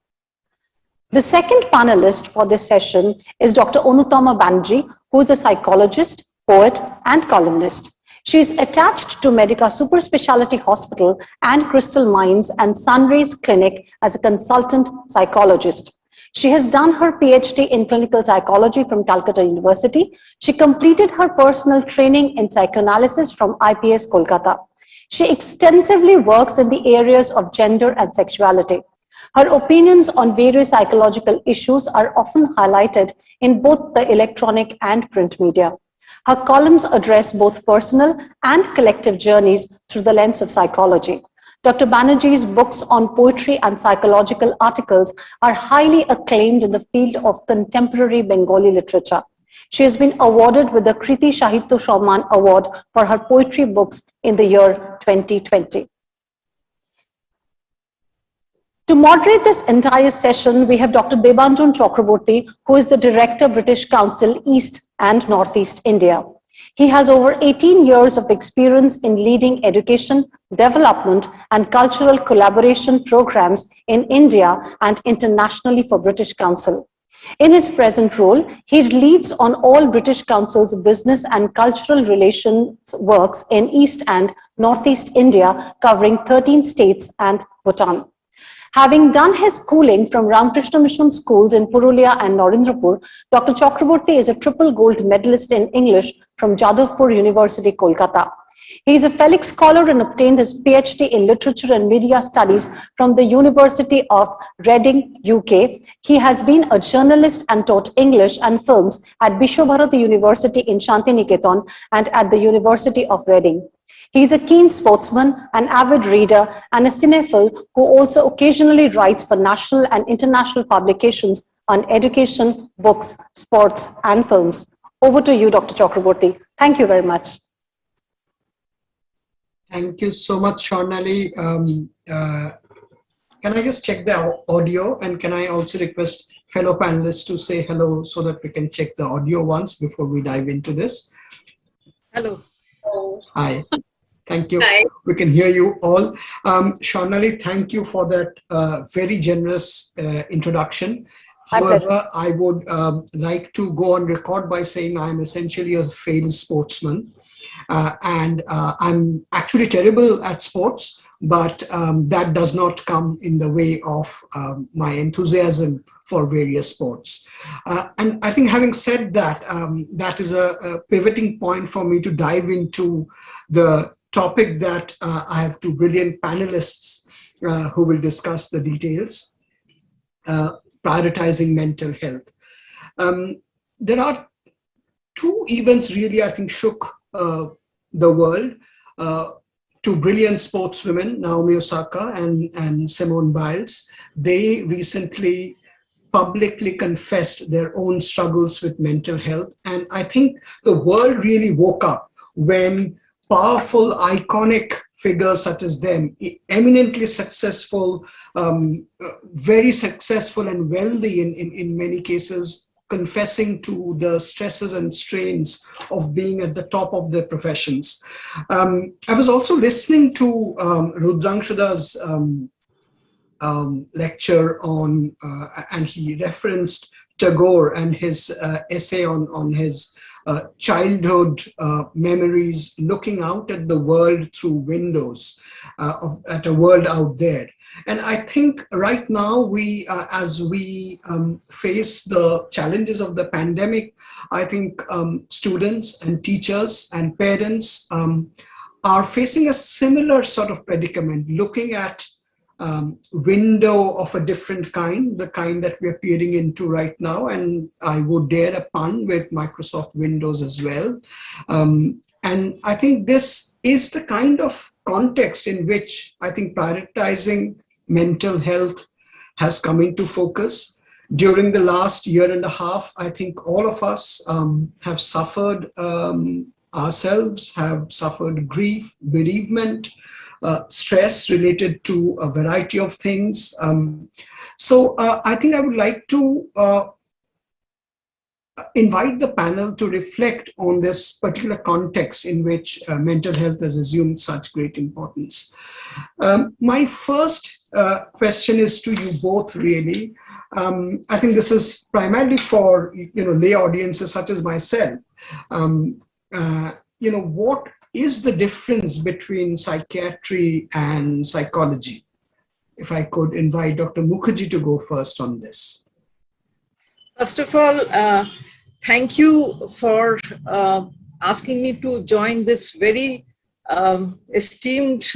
The second panelist for this session is Dr. Anutama Banerjee, who is a psychologist, poet, and columnist. She is attached to Medica Super Speciality Hospital and Crystal Minds and Sunrays Clinic as a consultant psychologist. She has done her PhD in clinical psychology from Calcutta University. She completed her personal training in psychoanalysis from IPS Kolkata. She extensively works in the areas of gender and sexuality. Her opinions on various psychological issues are often highlighted in both the electronic and print media. Her columns address both personal and collective journeys through the lens of psychology. Dr. Banerjee's books on poetry and psychological articles are highly acclaimed in the field of contemporary Bengali literature. She has been awarded with the Kriti Sahitya Samman Award for her poetry books in the year 2020. To moderate this entire session, we have Dr. Debanjan Chakraborty, who is the Director, British Council, East and Northeast India. He has over 18 years of experience in leading education, development, and cultural collaboration programs in India and internationally for British Council. In his present role, he leads on all British Council's business and cultural relations works in East and Northeast India, covering 13 states and Bhutan. Having done his schooling from Ramakrishna Mission schools in Purulia and Narendrapur, Dr. Chakraborty is a triple gold medalist in English from Jadavpur University, Kolkata. He is a Felix Scholar and obtained his PhD in Literature and Media Studies from the University of Reading, UK. He has been a journalist and taught English and films at Bishwabharati University in Shantiniketan and at the University of Reading. He is a keen sportsman, an avid reader, and a cinephile who also occasionally writes for national and international publications on education, books, sports, and films. Over to you, Dr. Chakraborty. Thank you very much. Thank you so much, Swarnali. Can I just check the audio, and can I also request fellow panelists to say hello so that we can check the audio once before we dive into this? Hello. Hi. Thank you. Hi. We can hear you all. Swarnali, thank you for that very generous introduction. However, I would like to go on record by saying I'm essentially a failed sportsman. And I'm actually terrible at sports, but that does not come in the way of my enthusiasm for various sports. And I think having said that, that is a pivoting point for me to dive into the topic that I have two brilliant panelists who will discuss the details, prioritizing mental health. There are two events really, I think, shook the world. Two brilliant sportswomen, Naomi Osaka and Simone Biles. They recently publicly confessed their own struggles with mental health. And I think the world really woke up when powerful, iconic figures such as them, eminently successful, very successful and wealthy in many cases, confessing to the stresses and strains of being at the top of their professions. I was also listening to Rudrangshuda's lecture on, and he referenced Tagore and his essay on his childhood memories, looking out at the world through windows, at a world out there. And I think right now we, as we face the challenges of the pandemic, I think students and teachers and parents are facing a similar sort of predicament, looking at window of a different kind, the kind that we're peering into right now. And I would dare a pun with Microsoft Windows as well. And I think this is the kind of context in which I think prioritizing mental health has come into focus. During the last year and a half, I think all of us have suffered ourselves, have suffered grief, bereavement, stress related to a variety of things. So I think I would like to invite the panel to reflect on this particular context in which mental health has assumed such great importance. My first question is to you both, really. I think this is primarily for lay audiences such as myself. What is the difference between psychiatry and psychology? If I could invite Dr. Mukherjee to go first on this. First of all, thank you for asking me to join this very esteemed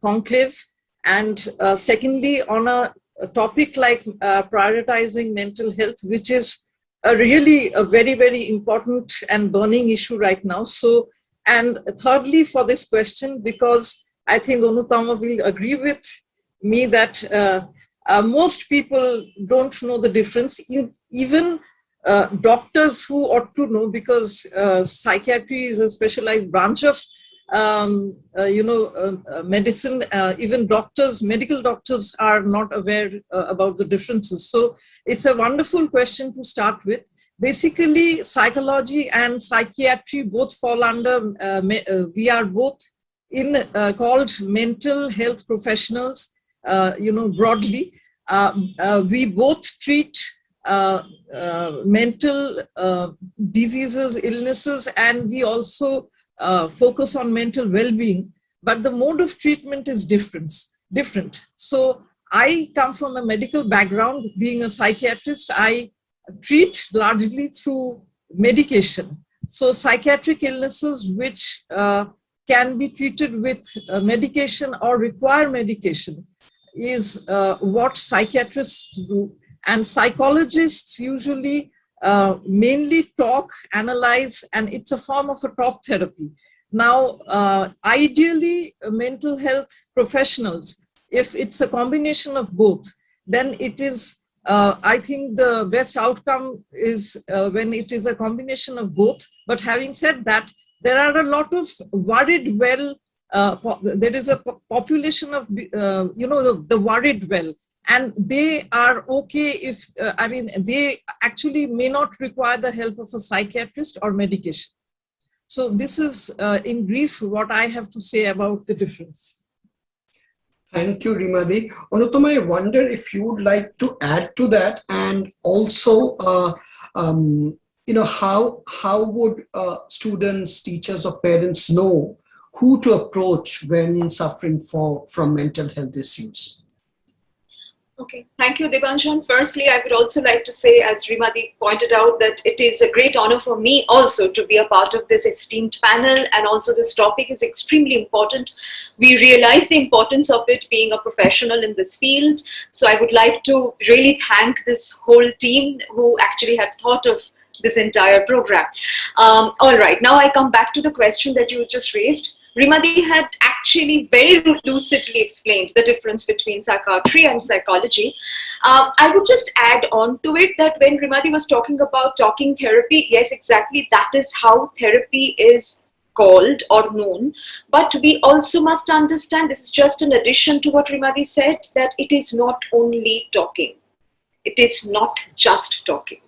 conclave. And secondly, on a topic like prioritizing mental health, which is really a very, very important and burning issue right now. So, and thirdly, for this question, because I think Anupama will agree with me that most people don't know the difference. Even doctors who ought to know, because psychiatry is a specialized branch of medicine. Even doctors, medical doctors are not aware about the differences. So it's a wonderful question to start with. Basically, psychology and psychiatry both fall under, we are both in called mental health professionals, broadly. We both treat mental diseases, illnesses, and we also focus on mental well-being, but the mode of treatment is different. So I come from a medical background. Being a psychiatrist, I treat largely through medication. So psychiatric illnesses which can be treated with medication or require medication is what psychiatrists do. And psychologists usually mainly talk, analyze, and it's a form of a talk therapy. Now, ideally, mental health professionals, if it's a combination of both, then it is, I think the best outcome is when it is a combination of both. But having said that, there are a lot of worried well, there is a population of, the worried well. And they are okay if, they actually may not require the help of a psychiatrist or medication. So this is in brief what I have to say about the difference. Thank you, Rimadi. Anupama, I wonder if you would like to add to that, and also, how would students, teachers, or parents know who to approach when suffering from mental health issues? Okay, thank you, Debanshan. Firstly, I would also like to say, as Rimadi pointed out, that it is a great honor for me also to be a part of this esteemed panel, and also this topic is extremely important. We realize the importance of it, being a professional in this field. So I would like to really thank this whole team who actually had thought of this entire program. All right, now I come back to the question that you just raised. Rimadi had actually very lucidly explained the difference between psychiatry and psychology. I would just add on to it that when Rimadi was talking about talking therapy, yes, exactly, that is how therapy is called or known, but we also must understand, this is just an addition to what Rimadi said, that it is not only talking. It is not just talking.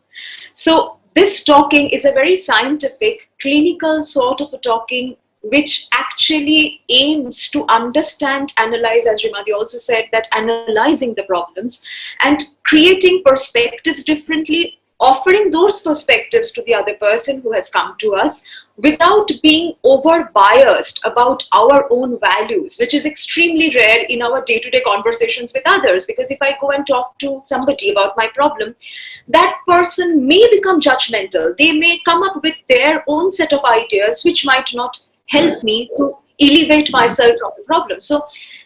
So this talking is a very scientific, clinical sort of a talking which actually aims to understand, analyze, as Rimadi also said, that analyzing the problems and creating perspectives differently, offering those perspectives to the other person who has come to us without being over biased about our own values, which is extremely rare in our day-to-day conversations with others. Because if I go and talk to somebody about my problem, that person may become judgmental. They may come up with their own set of ideas which might not help me to elevate myself from the problem. So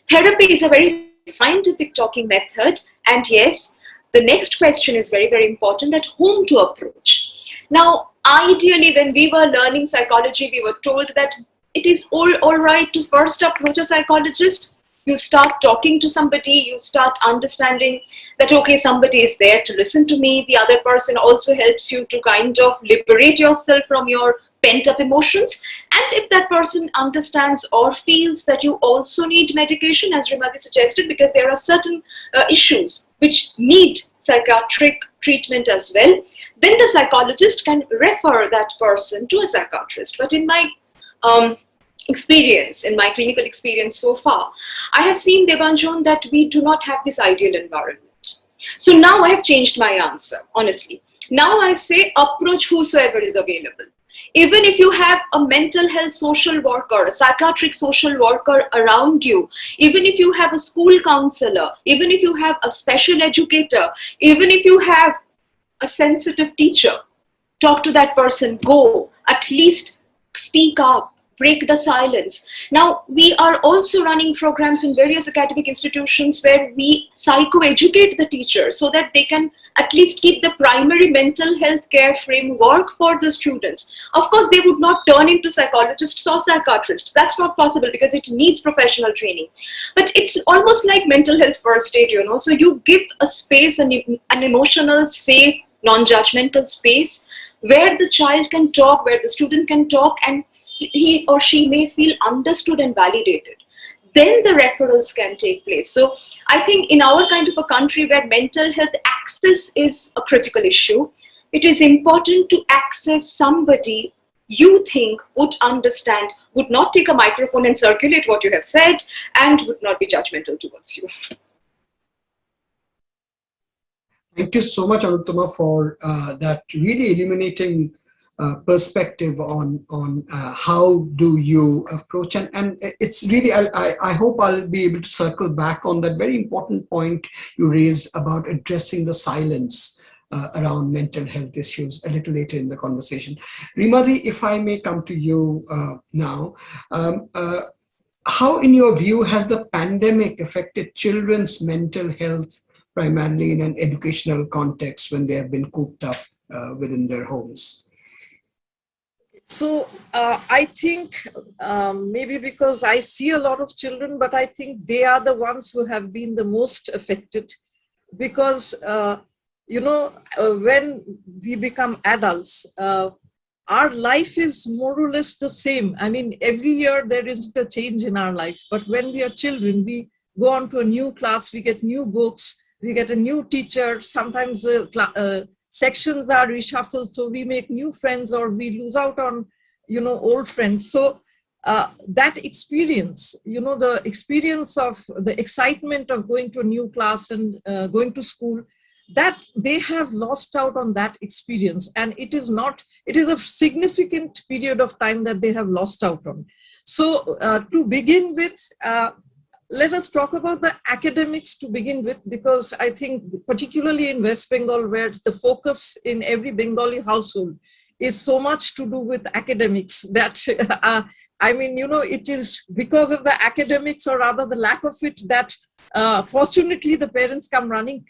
therapy is a very scientific talking method. And yes, the next question is very, very important, that whom to approach. Now, ideally, when we were learning psychology, we were told that it is all right to first approach a psychologist. You start talking to somebody, you start understanding that, okay, somebody is there to listen to me. The other person also helps you to kind of liberate yourself from your pent-up emotions. And if that person understands or feels that you also need medication, as Rimadi suggested, because there are certain issues which need psychiatric treatment as well, then the psychologist can refer that person to a psychiatrist. But in my experience, in my clinical experience so far, I have seen, Debanjan, that we do not have this ideal environment. So now I have changed my answer, honestly. Now I say approach whosoever is available. Even if you have a mental health social worker, a psychiatric social worker around you, even if you have a school counselor, even if you have a special educator, even if you have a sensitive teacher, talk to that person, go, at least speak up, break the silence. Now, we are also running programs in various academic institutions where we psychoeducate the teachers so that they can at least keep the primary mental health care framework for the students. Of course, they would not turn into psychologists or psychiatrists. That's not possible because it needs professional training. But it's almost like mental health first aid, you know. So you give a space, an emotional, safe, non-judgmental space where the child can talk, where the student can talk, and he or she may feel understood and validated. Then the referrals can take place. So I think in our kind of a country where mental health access is a critical issue, it is important to access somebody you think would understand, would not take a microphone and circulate what you have said, and would not be judgmental towards you. Thank you so much, Anuttama, for that really illuminating perspective on how do you approach, and it's really, I hope I'll be able to circle back on that very important point you raised about addressing the silence around mental health issues a little later in the conversation. Rimadi, if I may come to you now, how in your view has the pandemic affected children's mental health, primarily in an educational context when they have been cooped up within their homes? So I think maybe because I see a lot of children, but I think they are the ones who have been the most affected because, when we become adults, our life is more or less the same. I mean, every year there is a change in our life, but when we are children, we go on to a new class, we get new books, we get a new teacher, sometimes sections are reshuffled, so we make new friends or we lose out on, old friends. So that experience, the experience of the excitement of going to a new class and going to school, that they have lost out on that experience. And it is a significant period of time that they have lost out on. So to begin with, let us talk about the academics to begin with, because I think particularly in West Bengal, where the focus in every Bengali household is so much to do with academics that, it is because of the academics, or rather the lack of it, that fortunately the parents come running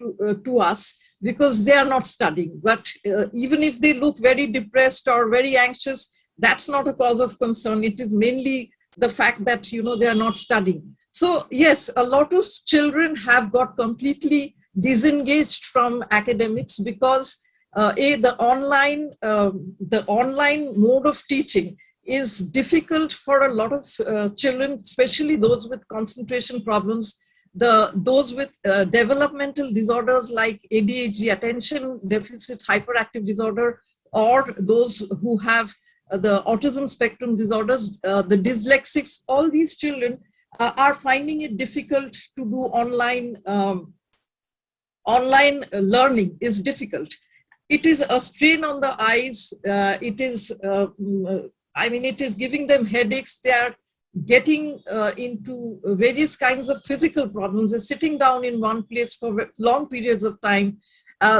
to us because they are not studying. But even if they look very depressed or very anxious, that's not a cause of concern. It is mainly the fact that, they are not studying. So yes, a lot of children have got completely disengaged from academics because the online mode of teaching is difficult for a lot of children, especially those with concentration problems, those with developmental disorders like ADHD, attention deficit hyperactive disorder, or those who have the autism spectrum disorders, the dyslexics. All these children are finding it difficult to do online learning is difficult. It is a strain on the eyes. It is giving them headaches. They are getting into various kinds of physical problems. They're sitting down in one place for long periods of time.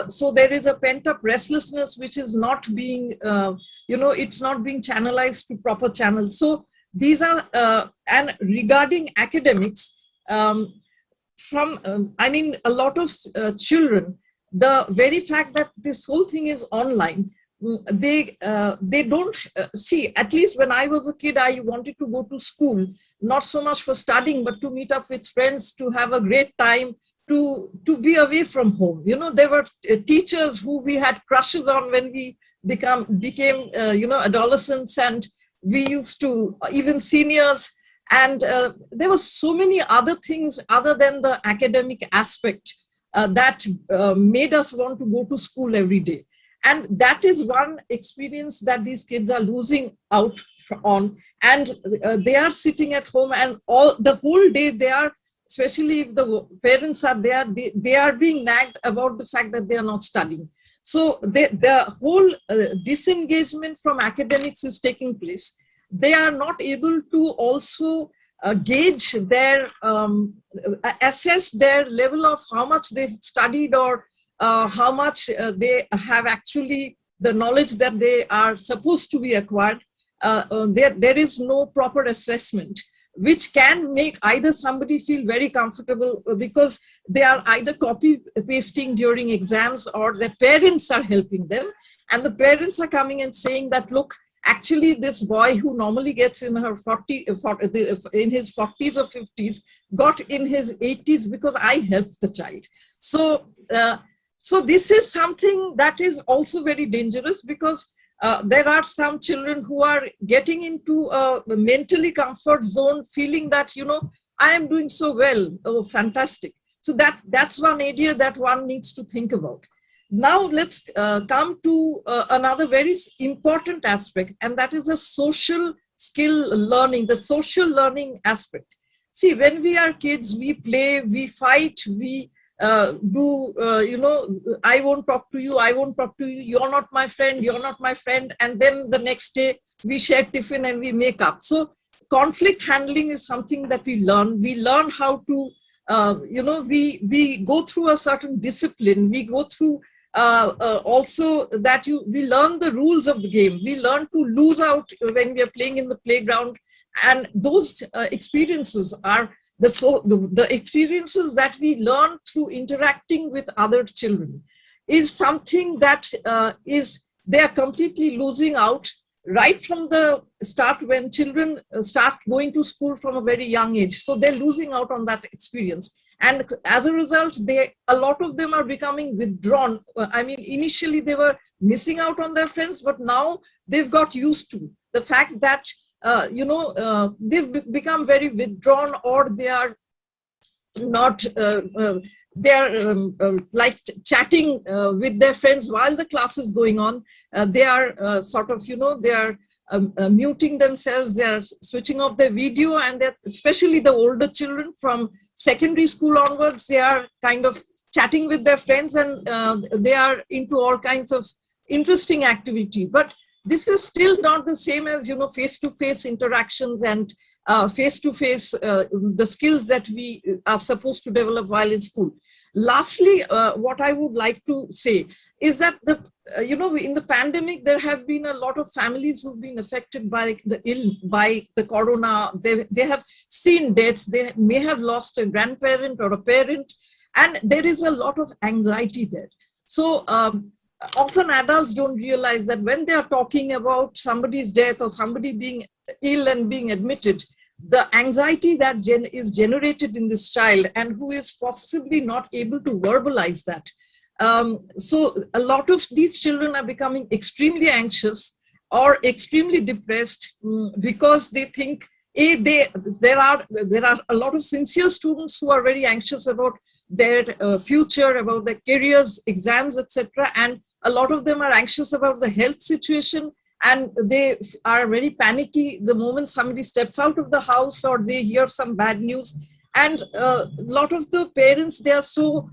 So there is a pent-up restlessness which is not being, it's not being channelized to proper channels. So these are, and regarding academics, a lot of children, the very fact that this whole thing is online, they don't see, at least when I was a kid, I wanted to go to school, not so much for studying, but to meet up with friends, to have a great time, to be away from home. There were teachers who we had crushes on when we became adolescents, and we used to, even seniors, and there were so many other things other than the academic aspect that made us want to go to school every day. And that is one experience that these kids are losing out on. And they are sitting at home, and the whole day they are, especially if the parents are there, they are being nagged about the fact that they are not studying. So the whole disengagement from academics is taking place. They are not able to also gauge their, assess their level of how much they've studied, or how much they have actually the knowledge that they are supposed to be acquired. There is no proper assessment, which can make either somebody feel very comfortable because they are either copy pasting during exams, or their parents are helping them, and the parents are coming and saying that, look, actually this boy who normally gets in his 40s or 50s got in his 80s because I helped the child. So this is something that is also very dangerous, because there are some children who are getting into a mentally comfort zone, feeling that, I am doing so well. Oh, fantastic. So that's one area that one needs to think about. Now let's come to another very important aspect, and that is the social skill learning, the social learning aspect. See, when we are kids, we play, we fight, we I won't talk to you, I won't talk to you, you're not my friend, you're not my friend. And then the next day we share tiffin and we make up. So conflict handling is something that we learn. We learn how to, we go through a certain discipline. We go through also that we learn the rules of the game. We learn to lose out when we are playing in the playground. And those experiences are the experiences that we learn through interacting with other children is something that they are completely losing out right from the start, when children start going to school from a very young age. So they're losing out on that experience. And as a result, a lot of them are becoming withdrawn. Initially they were missing out on their friends, but now they've got used to the fact that they've become very withdrawn, or they are not, like chatting with their friends while the class is going on. They are they are muting themselves, they are switching off their video, and especially the older children from secondary school onwards, they are kind of chatting with their friends, and they are into all kinds of interesting activity. But this is still not the same as, face-to-face interactions and face-to-face, the skills that we are supposed to develop while in school. Lastly, what I would like to say is that in the pandemic, there have been a lot of families who've been affected by the corona. They have seen deaths. They may have lost a grandparent or a parent, and there is a lot of anxiety there. So often adults don't realize that when they are talking about somebody's death or somebody being ill and being admitted, the anxiety that is generated in this child, and who is possibly not able to verbalize that. So a lot of these children are becoming extremely anxious, or extremely depressed because they think there are a lot of sincere students who are very anxious about their future, about their careers, exams, etc. And a lot of them are anxious about the health situation, and they are very panicky the moment somebody steps out of the house or they hear some bad news. And a lot of the parents, they are so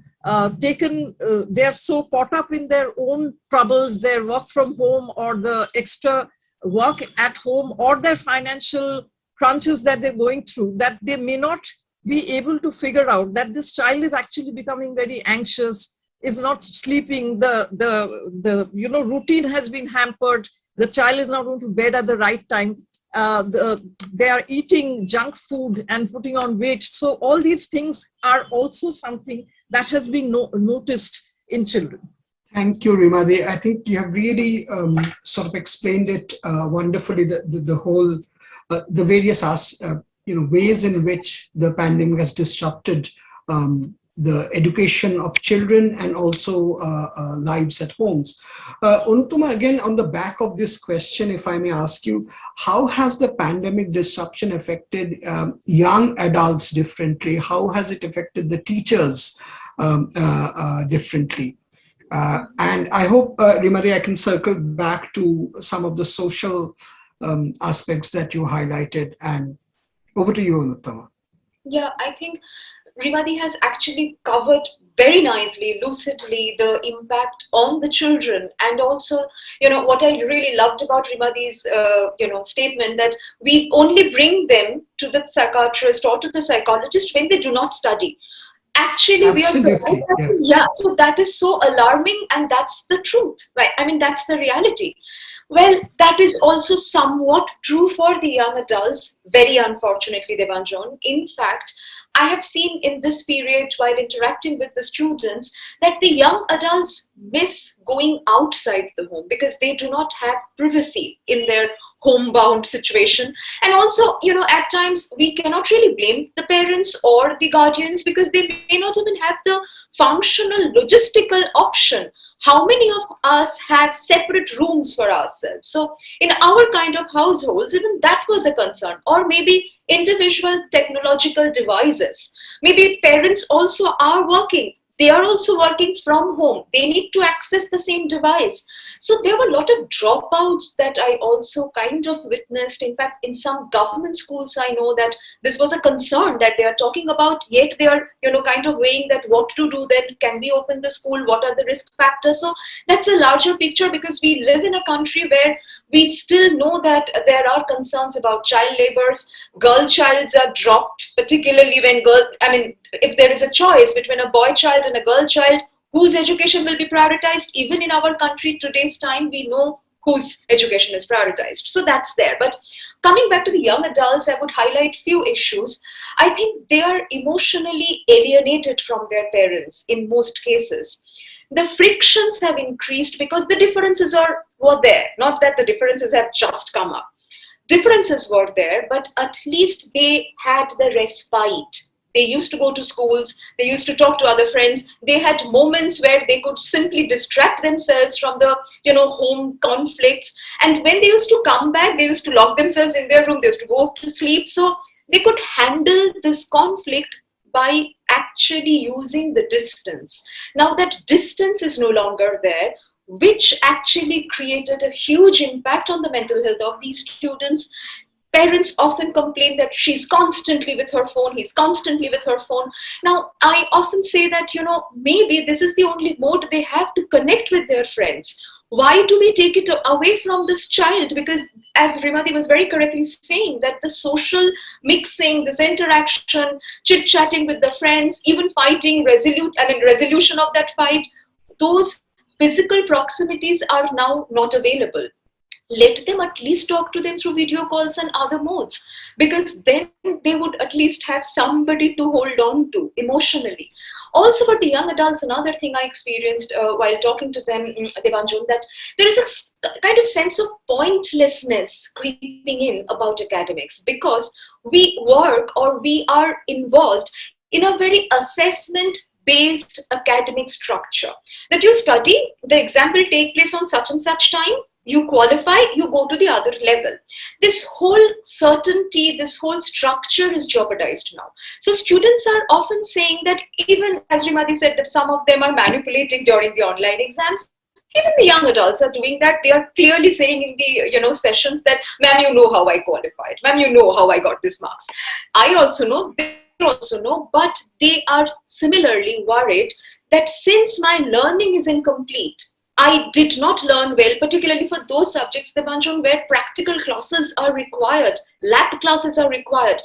they are so caught up in their own troubles, their work from home or the extra work at home or their financial crunches that they're going through, that they may not be able to figure out that this child is actually becoming very anxious, is not sleeping, the routine has been hampered, the child is not going to bed at the right time, they are eating junk food and putting on weight. So all these things are also something that has been noticed in children. Thank you, Rimadi. I think you have really sort of explained it wonderfully, the whole, the various ways in which the pandemic has disrupted the education of children and also lives at homes. Anupama, again, on the back of this question, if I may ask you, how has the pandemic disruption affected young adults differently? How has it affected the teachers differently? And I hope, Rimadi, I can circle back to some of the social aspects that you highlighted. And over to you, Anupama. Yeah, I think Rimadi has actually covered very nicely, lucidly, the impact on the children. And also, what I really loved about Rimadi's, statement that we only bring them to the psychiatrist or to the psychologist when they do not study. Actually, absolutely, so that is so alarming, and that's the truth, right? I mean, that's the reality. Well, that is also somewhat true for the young adults, very unfortunately, Debanjan. In fact, I have seen in this period while interacting with the students that the young adults miss going outside the home because they do not have privacy in their homebound situation. And also, at times we cannot really blame the parents or the guardians because they may not even have the functional logistical option. How many of us have separate rooms for ourselves? So in our kind of households, even that was a concern. Or maybe individual technological devices. Maybe parents also are working. They are also working from home. They need to access the same device. So there were a lot of dropouts that I also kind of witnessed. In fact, in some government schools, I know that this was a concern that they are talking about, yet they are, kind of weighing that what to do then, can we open the school, what are the risk factors? So that's a larger picture because we live in a country where we still know that there are concerns about child labors. Girl childs are dropped, particularly when if there is a choice between a boy child and a girl child, whose education will be prioritized? Even in our country today's time, we know whose education is prioritized. So that's there. But coming back to the young adults, I would highlight few issues. I think they are emotionally alienated from their parents in most cases. The frictions have increased because the differences were there. Not that the differences have just come up. Differences were there, but at least they had the respite. They used to go to schools, they used to talk to other friends, they had moments where they could simply distract themselves from the, home conflicts. And when they used to come back, they used to lock themselves in their room, they used to go to sleep. So they could handle this conflict by actually using the distance. Now that distance is no longer there, which actually created a huge impact on the mental health of these students. Parents often complain that she's constantly with her phone, he's constantly with her phone. Now, I often say that, maybe this is the only mode they have to connect with their friends. Why do we take it away from this child? Because as Rimadi was very correctly saying, that the social mixing, this interaction, chit-chatting with the friends, even fighting, resolution of that fight, those physical proximities are now not available. Let them at least talk to them through video calls and other modes, because then they would at least have somebody to hold on to emotionally. Also for the young adults, another thing I experienced while talking to them, Debanjan, that there is a kind of sense of pointlessness creeping in about academics because we work or we are involved in a very assessment-based academic structure. That you study, the exam will take place on such and such time, You qualify, you go to the other level. This whole certainty, this whole structure is jeopardized now. So students are often saying that, even as Rimadi said, that some of them are manipulating during the online exams. Even the young adults are doing that. They are clearly saying in the sessions that, ma'am, you know how I qualified. Ma'am, you know how I got this marks. I also know, they also know, but they are similarly worried that since my learning is incomplete, I did not learn well, particularly for those subjects, Debanjan, where practical classes are required, lab classes are required.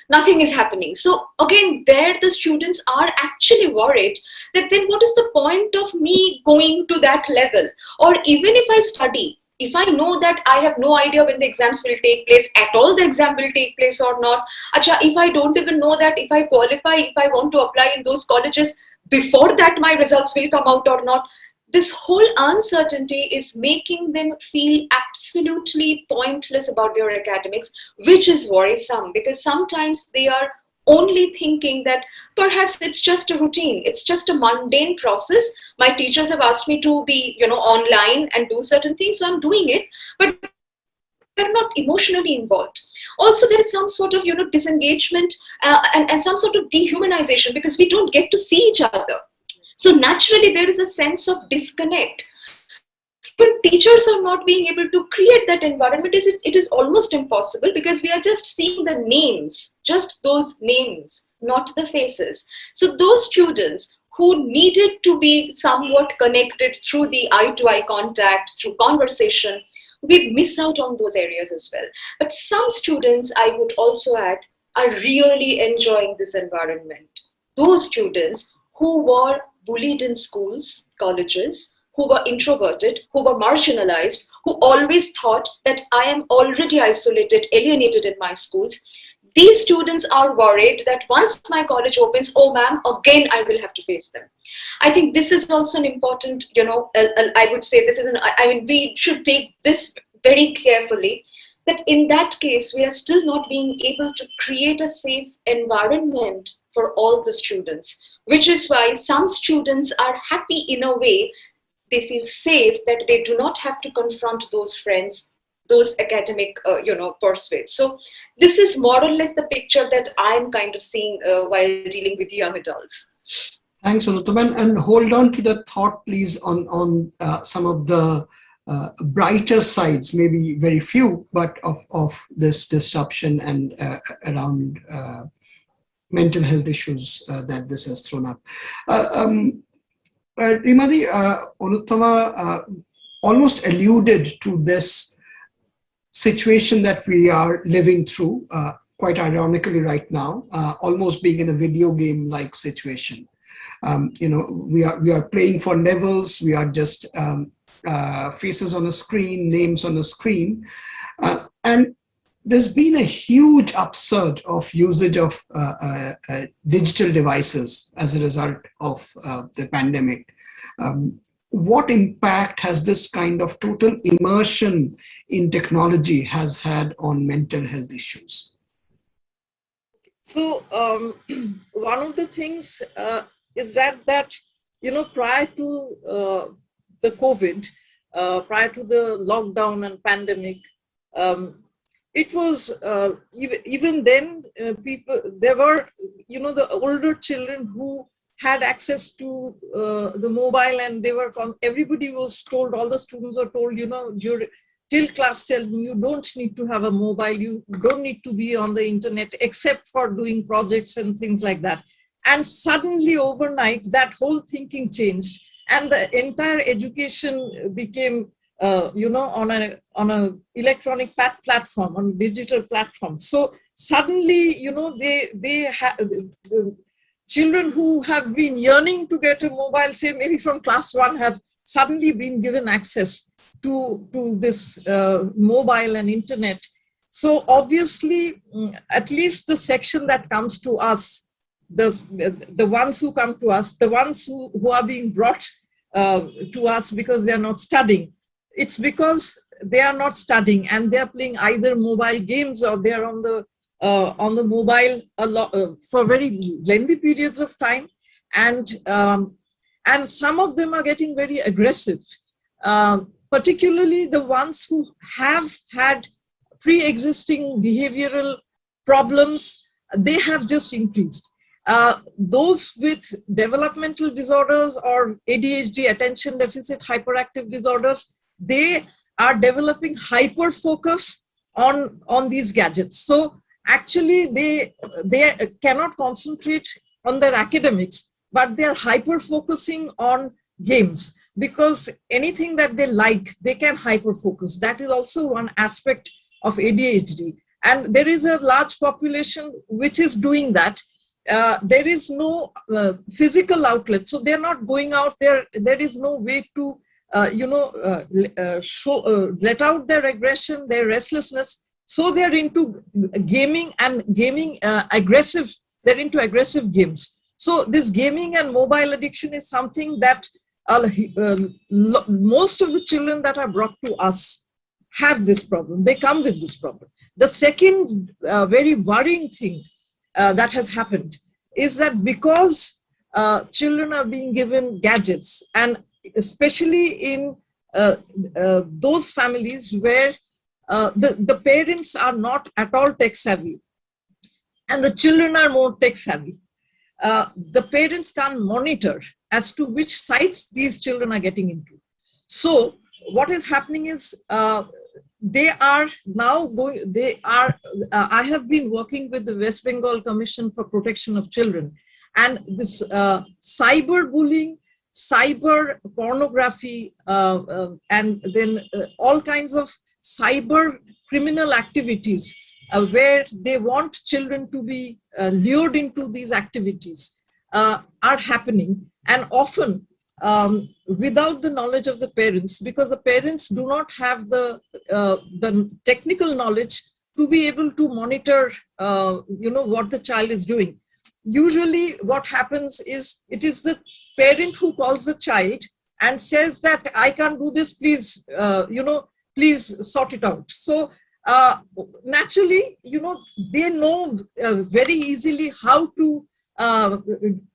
Nothing is happening. So again, there the students are actually worried that then what is the point of me going to that level? Or even if I study, if I know that I have no idea when the exams will take place, at all the exam will take place or not. Acha, if I don't even know that if I qualify, if I want to apply in those colleges, before that my results will come out or not. This whole uncertainty is making them feel absolutely pointless about their academics, which is worrisome because sometimes they are only thinking that perhaps it's just a routine, it's just a mundane process. My teachers have asked me to be, online and do certain things, so I'm doing it, but they're not emotionally involved. Also, there is some sort of, disengagement and some sort of dehumanization because we don't get to see each other. So naturally, there is a sense of disconnect. When teachers are not being able to create that environment, it is almost impossible because we are just seeing the names, just those names, not the faces. So those students who needed to be somewhat connected through the eye-to-eye contact, through conversation, we miss out on those areas as well. But some students, I would also add, are really enjoying this environment. Those students who were bullied in schools, colleges, who were introverted, who were marginalized, who always thought that I am already isolated, alienated in my schools. These students are worried that once my college opens, oh ma'am, again I will have to face them. I think this is also an important, I would say this is we should take this very carefully, that in that case, we are still not being able to create a safe environment for all the students, which is why some students are happy in a way. They feel safe that they do not have to confront those friends, those academic, pursuits. So this is more or less the picture that I'm kind of seeing while dealing with young adults. Thanks, Anutama. And hold on to the thought, please, on some of the brighter sides, maybe very few, but of this disruption and around mental health issues that this has thrown up. Rimadi, Anutama almost alluded to this situation that we are living through, quite ironically right now, almost being in a video game-like situation. We are playing for levels. We are just faces on a screen, names on a screen, and there's been a huge upsurge of usage of digital devices as a result of the pandemic. What impact has this kind of total immersion in technology has had on mental health issues? So one of the things is that prior to the COVID, prior to the lockdown and pandemic, it was even then there were the older children who had access to the mobile, and everybody was told, all the students were told, till class 10, you don't need to have a mobile, you don't need to be on the internet except for doing projects and things like that. And suddenly overnight, that whole thinking changed, and the entire education became on a electronic platform, on digital platform. So suddenly, children who have been yearning to get a mobile, say maybe from class 1, have suddenly been given access to this mobile and internet. So obviously, at least the section that comes to us, the ones who come to us, the ones who are being brought to us because they are not studying, it's because they are not studying and they are playing either mobile games or they are on the mobile a lot for very lengthy periods of time, and some of them are getting very aggressive, particularly the ones who have had pre-existing behavioral problems, they have just increased. Those with developmental disorders or ADHD, attention deficit hyperactive disorders, they are developing hyper focus on these gadgets. So actually they cannot concentrate on their academics, but they are hyper focusing on games, because anything that they like, they can hyper focus. That is also one aspect of ADHD. And there is a large population which is doing that. There is no physical outlet, so they're not going out there. There is no way to, let out their aggression, their restlessness. So they're into gaming and gaming aggressive. They're into aggressive games. So this gaming and mobile addiction is something that most of the children that are brought to us have this problem. They come with this problem. The second very worrying thing that has happened is that because children are being given gadgets, and especially in those families where the parents are not at all tech savvy and the children are more tech savvy, the parents can't monitor as to which sites these children are getting into. So what is happening is they are now going, I have been working with the West Bengal Commission for Protection of Children, and this cyber bullying, cyber pornography, and then all kinds of cyber criminal activities where they want children to be lured into these activities are happening, and often without the knowledge of the parents, because the parents do not have the technical knowledge to be able to monitor what the child is doing. Usually what happens is it is the parent who calls the child and says that I can't do this, please please sort it out. So naturally, they know very easily how to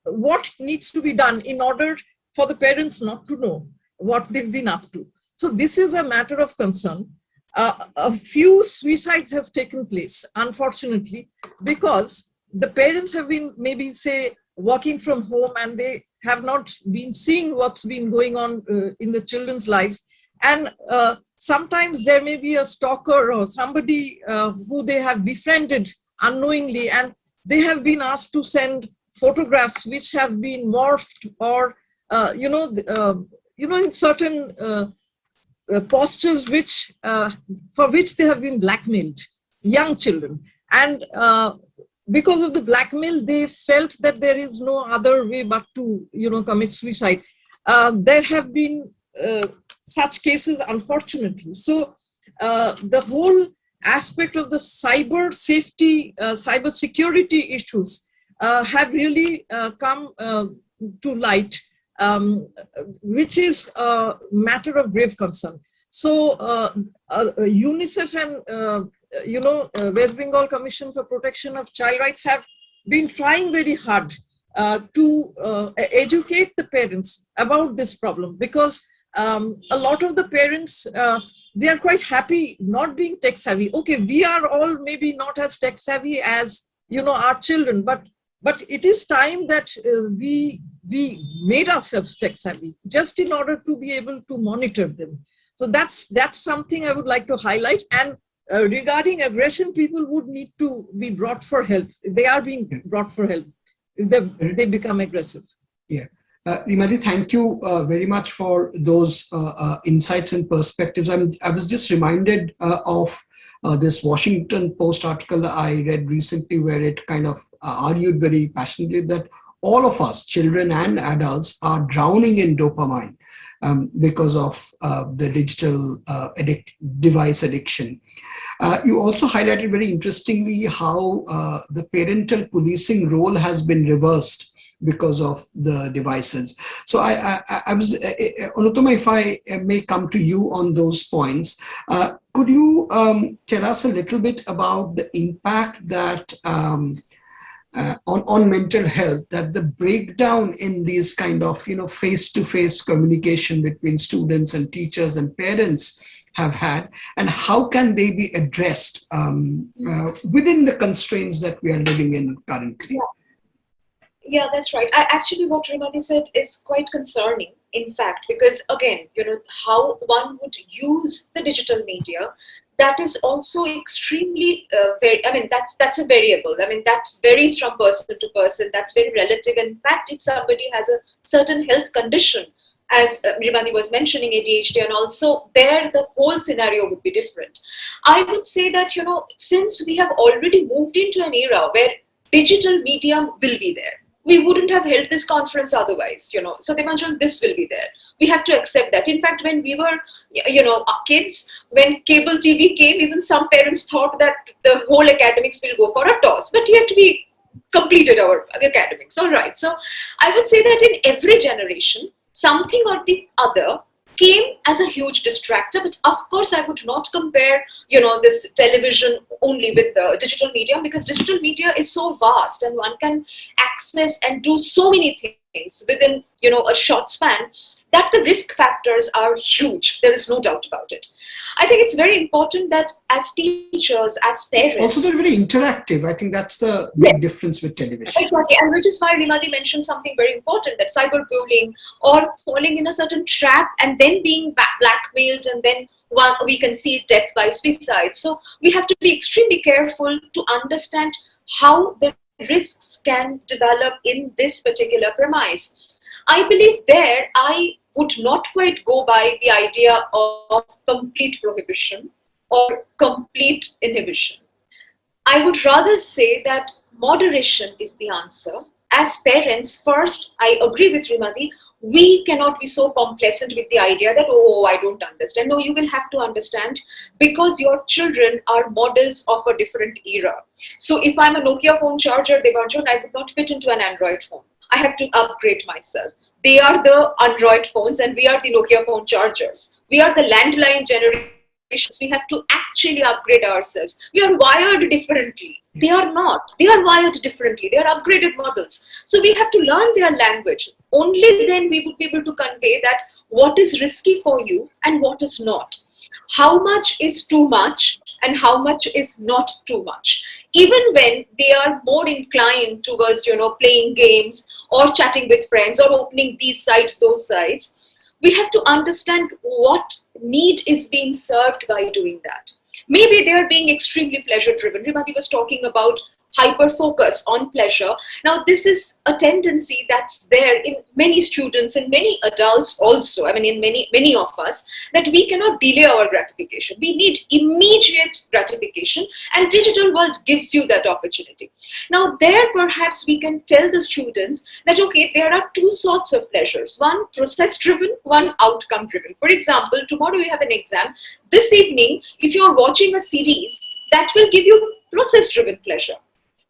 what needs to be done in order for the parents not to know what they've been up to. So this is a matter of concern. A few suicides have taken place, unfortunately, because the parents have been maybe, say, working from home and they have not been seeing what's been going on in the children's lives. And sometimes there may be a stalker or somebody who they have befriended unknowingly, and they have been asked to send photographs which have been morphed or in certain postures which for which they have been blackmailed, young children. And because of the blackmail, they felt that there is no other way but to commit suicide. There have been such cases, unfortunately. So the whole aspect of the cyber safety, cyber security issues have really come to light, which is a matter of grave concern. So UNICEF and West Bengal Commission for Protection of Child Rights have been trying very hard to educate the parents about this problem, because a lot of the parents, they are quite happy not being tech savvy. Okay, we are all maybe not as tech savvy as our children, but it is time that we made ourselves tech savvy just in order to be able to monitor them. So that's something I would like to highlight. And regarding aggression, people would need to be brought for help. They are being brought for help if they become aggressive. Yeah. Rimadi, thank you very much for those insights and perspectives. I was just reminded of this Washington Post article I read recently, where it kind of argued very passionately that all of us, children and adults, are drowning in dopamine because of the digital device addiction. You also highlighted very interestingly how the parental policing role has been reversed because of the devices. So I was, Anutama, if I may come to you on those points, could you tell us a little bit about the impact that on mental health, that the breakdown in these kind of face-to-face communication between students and teachers and parents have had, and how can they be addressed within the constraints that we are living in currently? Yeah, that's right. Actually, what Rimati said is quite concerning, in fact, because again, how one would use the digital media, that is also extremely that's a variable. That's varies from person to person. That's very relative. In fact, if somebody has a certain health condition, as Rimati was mentioning, ADHD, and also there the whole scenario would be different. I would say that, since we have already moved into an era where digital media will be there, we wouldn't have held this conference otherwise, So Devanjan, this will be there. We have to accept that. In fact, when we were, kids, when cable TV came, even some parents thought that the whole academics will go for a toss, but yet we completed our academics. All right. So I would say that in every generation, something or the other came as a huge distractor. But of course, I would not compare, this television only with the digital media, because digital media is so vast and one can access and do so many things within, a short span, that the risk factors are huge. There is no doubt about it. I think it's very important that as teachers, as parents... Also, they're very interactive. I think that's the big difference with television. Exactly. And which is why Rimati mentioned something very important, that cyberbullying or falling in a certain trap and then being blackmailed, and then we can see death by suicide. So we have to be extremely careful to understand how the risks can develop in this particular premise. I believe there I would not quite go by the idea of complete prohibition or complete inhibition. I would rather say that moderation is the answer. As parents, first, I agree with Rimati, we cannot be so complacent with the idea that, oh, I don't understand. No, you will have to understand, because your children are models of a different era. So if I'm a Nokia phone charger, Devanjan, I would not fit into an Android phone. I have to upgrade myself. They are the Android phones and we are the Nokia phone chargers. We are the landline generation. We have to actually upgrade ourselves. We are wired differently. They are not. They are wired differently. They are upgraded models. So we have to learn their language. Only then we would be able to convey that what is risky for you and what is not. How much is too much and how much is not too much. Even when they are more inclined towards, playing games or chatting with friends or opening these sites, those sites, we have to understand what need is being served by doing that. Maybe they are being extremely pleasure driven. Rimati was talking about hyper focus on pleasure. Now, this is a tendency that's there in many students and many adults also. In many of us, that we cannot delay our gratification. We need immediate gratification, and digital world gives you that opportunity. Now, there perhaps we can tell the students that, okay, there are two sorts of pleasures. One process driven, one outcome driven. For example, tomorrow you have an exam. This evening, if you're watching a series, that will give you process driven pleasure.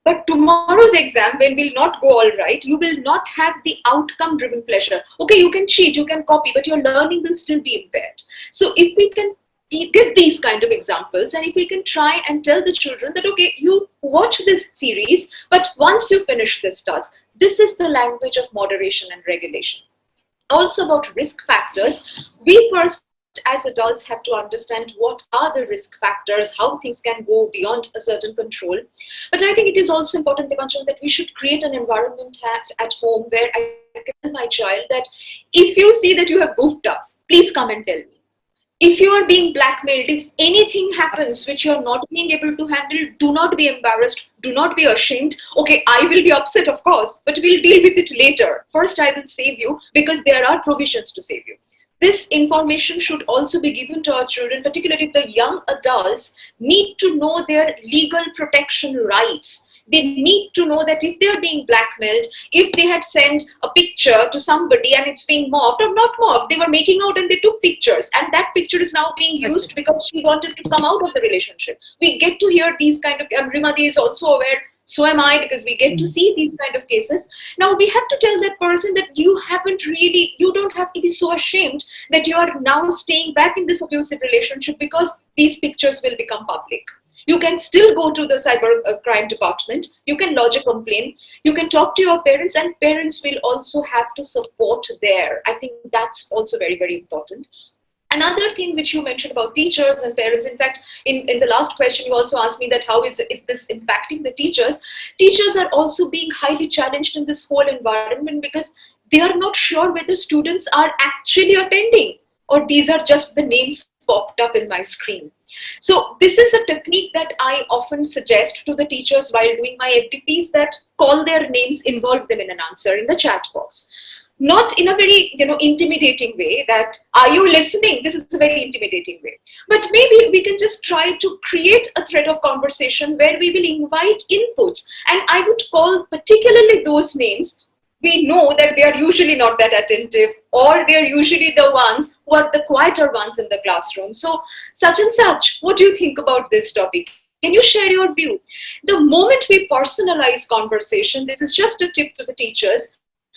But tomorrow's exam, when will not go all right, you will not have the outcome-driven pleasure. Okay, you can cheat, you can copy, but your learning will still be impaired. So if we can give these kind of examples, and if we can try and tell the children that, okay, you watch this series, but once you finish this task, this is the language of moderation and regulation. Also about risk factors, we first as adults have to understand what are the risk factors, how things can go beyond a certain control. But I think it is also important, Devanshan, that we should create an environment at home where I can tell my child that if you see that you have goofed up, please come and tell me. If you are being blackmailed, if anything happens which you are not being able to handle, do not be embarrassed, do not be ashamed. Okay, I will be upset, of course, but we'll deal with it later. First, I will save you, because there are provisions to save you. This information should also be given to our children, particularly if the young adults need to know their legal protection rights. They need to know that if they are being blackmailed, if they had sent a picture to somebody and it's being mobbed, or not mobbed, they were making out and they took pictures, and that picture is now being used because she wanted to come out of the relationship. We get to hear these kind of, and Rimati is also aware, so am I, because we get to see these kind of cases. Now we have to tell that person that you don't have to be so ashamed that you are now staying back in this abusive relationship because these pictures will become public. You can still go to the cyber crime department. You can lodge a complaint. You can talk to your parents, and parents will also have to support there. I think that's also very, very important. Another thing which you mentioned about teachers and parents, in fact, in the last question, you also asked me that how is this impacting the teachers? Teachers are also being highly challenged in this whole environment because they are not sure whether students are actually attending or these are just the names popped up in my screen. So this is a technique that I often suggest to the teachers while doing my FDPs, that call their names, involve them in an answer in the chat box. Not in a very, intimidating way that, are you listening? This is a very intimidating way. But maybe we can just try to create a thread of conversation where we will invite inputs. And I would call particularly those names we know that they are usually not that attentive, or they're usually the ones who are the quieter ones in the classroom. So such and such, what do you think about this topic? Can you share your view? The moment we personalize conversation, this is just a tip to the teachers,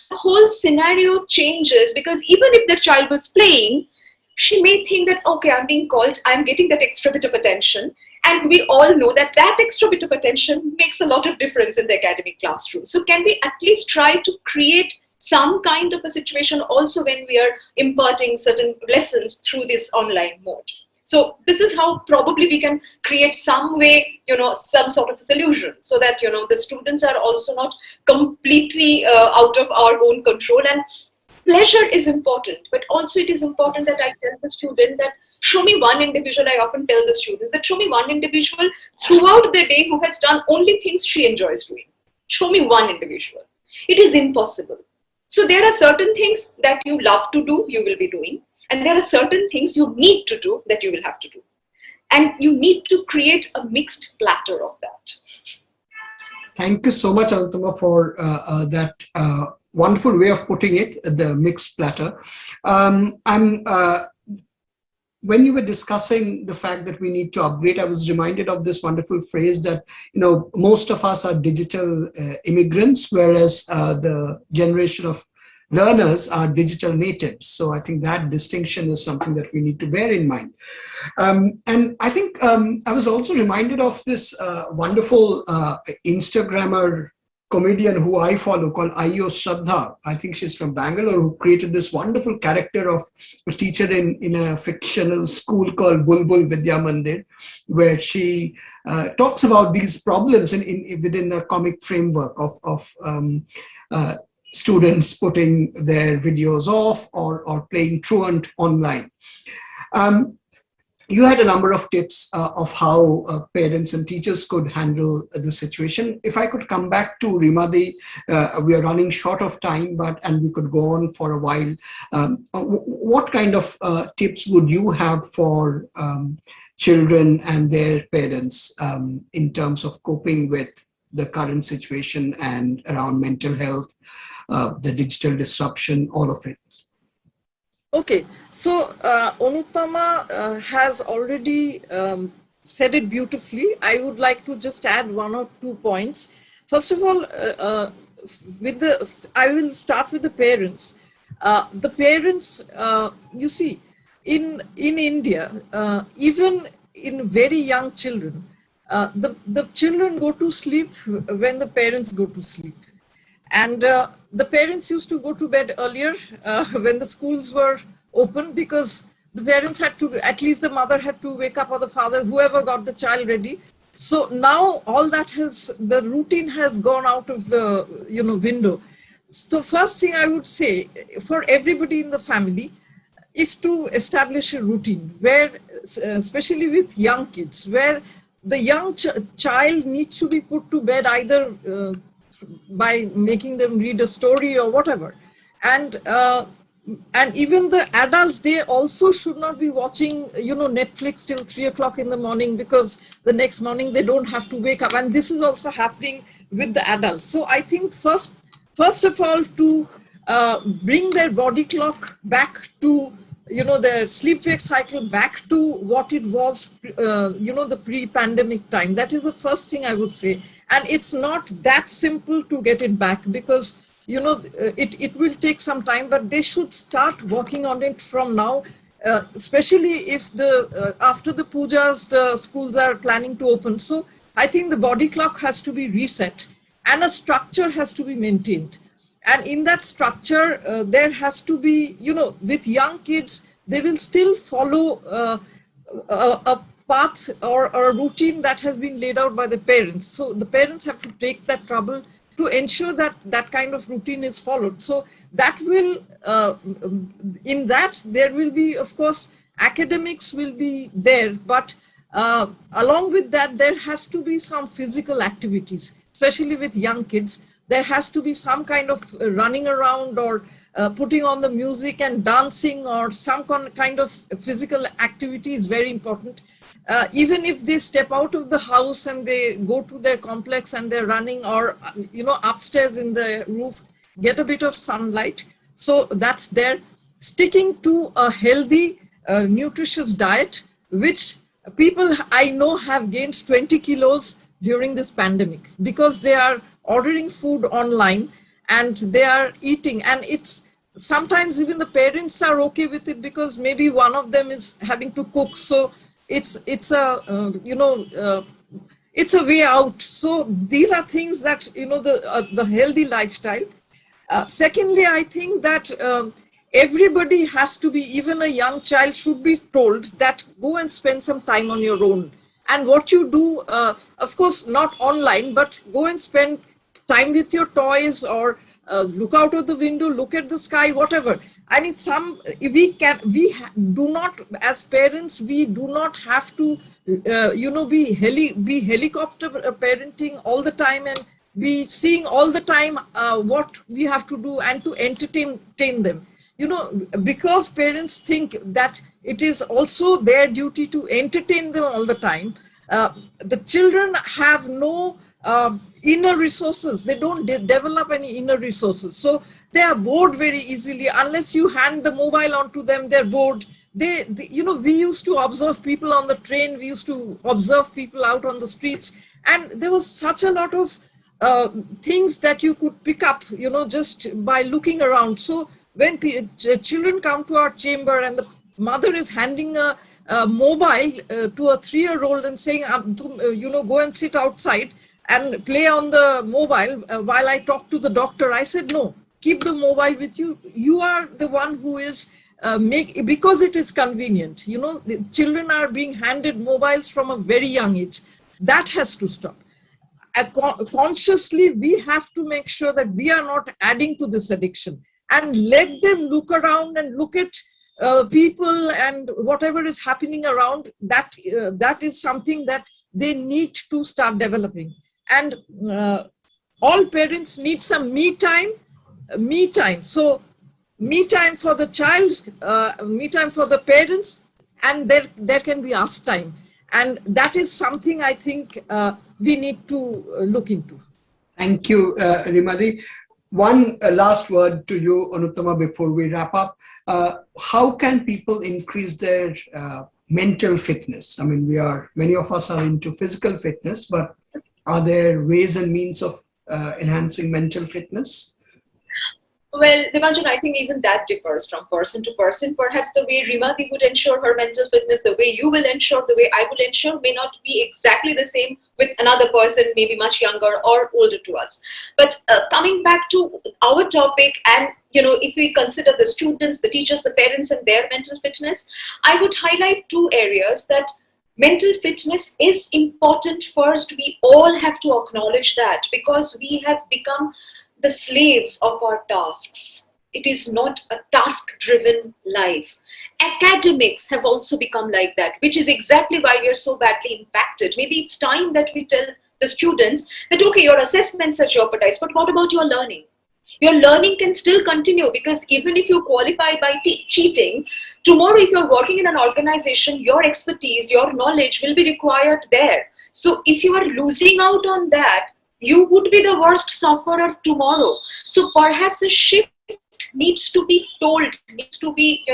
the whole scenario changes, because even if the child was playing, she may think that, okay, I'm being called, I'm getting that extra bit of attention. And we all know that that extra bit of attention makes a lot of difference in the academic classroom. So can we at least try to create some kind of a situation also when we are imparting certain lessons through this online mode? So this is how probably we can create some way, some sort of a solution, so that, the students are also not completely out of our own control. And pleasure is important, but also it is important that I tell the student that show me one individual. I often tell the students that show me one individual throughout the day who has done only things she enjoys doing. Show me one individual. It is impossible. So there are certain things that you love to do, you will be doing. And there are certain things you need to do that you will have to do. And you need to create a mixed platter of that. Thank you so much, Anutama, for that wonderful way of putting it, the mixed platter. When you were discussing the fact that we need to upgrade, I was reminded of this wonderful phrase that, most of us are digital immigrants, whereas the generation of learners are digital natives. So I think that distinction is something that we need to bear in mind. And I think I was also reminded of this wonderful Instagrammer comedian who I follow called Ayo Shraddha. I think she's from Bangalore, who created this wonderful character of a teacher in a fictional school called Bulbul Vidya Mandir, where she talks about these problems within a comic framework of students putting their videos off or playing truant online. You had a number of tips of how parents and teachers could handle the situation. If I could come back to Rimadi, we are running short of time, and we could go on for a while. What kind of tips would you have for children and their parents in terms of coping with the current situation and around mental health, the digital disruption, all of it? Okay, so Anutama has already said it beautifully. I would like to just add 1 or 2 points. First of all, I will start with the parents. The parents, you see, in India, even in very young children, the children go to sleep when the parents go to sleep. And the parents used to go to bed earlier when the schools were open, because the parents had to, at least the mother had to wake up, or the father, whoever got the child ready. So now all that the routine has gone out of the window. So first thing I would say for everybody in the family is to establish a routine where, especially with young kids, where the young child needs to be put to bed either by making them read a story or whatever. And even the adults, they also should not be watching, Netflix till 3 o'clock in the morning, because the next morning they don't have to wake up. And this is also happening with the adults. So I think first of all, to bring their body clock back to, their sleep-wake cycle back to what it was, the pre-pandemic time. That is the first thing I would say. And it's not that simple to get it back, because, it will take some time, but they should start working on it from now. especially if after the pujas, the schools are planning to open. So I think the body clock has to be reset and a structure has to be maintained. And in that structure, there has to be, with young kids, they will still follow a path or a routine that has been laid out by the parents. So the parents have to take that trouble to ensure that that kind of routine is followed. So that will, in that, there will be, of course, academics will be there, but along with that, there has to be some physical activities, especially with young kids. There has to be some kind of running around or putting on the music and dancing or some kind of physical activity is very important. Even if they step out of the house and they go to their complex and they're running or, upstairs in the roof, get a bit of sunlight. So that's there. Sticking to a healthy, nutritious diet, which people I know have gained 20 kilos during this pandemic because they are ordering food online and they are eating, and it's sometimes even the parents are okay with it because maybe one of them is having to cook, so it's a it's a way out. So these are things that the healthy lifestyle. Secondly, I think that everybody has to be, even a young child should be told that go and spend some time on your own, and what you do, of course not online, but go and spend time with your toys or look out of the window, look at the sky, whatever. I mean, do not, as parents, we do not have to, be helicopter parenting all the time and be seeing all the time what we have to do and to entertain them. Because parents think that it is also their duty to entertain them all the time. The children have no inner resources. They don't develop any inner resources. So they are bored very easily. Unless you hand the mobile onto them, they're bored. They we used to observe people on the train. We used to observe people out on the streets. And there was such a lot of things that you could pick up, just by looking around. So when children come to our chamber and the mother is handing a mobile to a 3-year-old and saying, go and sit outside and play on the mobile while I talk to the doctor, I said, no, keep the mobile with you. You are the one who is because it is convenient. The children are being handed mobiles from a very young age. That has to stop. Consciously, we have to make sure that we are not adding to this addiction and let them look around and look at people and whatever is happening around. That is something that they need to start developing. And all parents need some me time. So me time for the child, me time for the parents, and there can be us time. And that is something I think we need to look into. Thank you, Rimali. One last word to you, Anuttama, before we wrap up. How can people increase their mental fitness? I mean, many of us are into physical fitness, but are there ways and means of enhancing mental fitness? Well, Debanjan, I think even that differs from person to person. Perhaps the way Rimati would ensure her mental fitness, the way you will ensure, the way I would ensure may not be exactly the same with another person, maybe much younger or older to us. But coming back to our topic, and if we consider the students, the teachers, the parents and their mental fitness, I would highlight 2 areas that mental fitness is important. First, we all have to acknowledge that because we have become the slaves of our tasks. It is not a task-driven life. Academics have also become like that, which is exactly why we are so badly impacted. Maybe it's time that we tell the students that, okay, your assessments are jeopardized, but what about your learning? Your learning can still continue, because even if you qualify by cheating, tomorrow if you're working in an organization, your expertise, your knowledge will be required there. So if you are losing out on that, you would be the worst sufferer tomorrow. So perhaps a shift needs to be told, needs to be,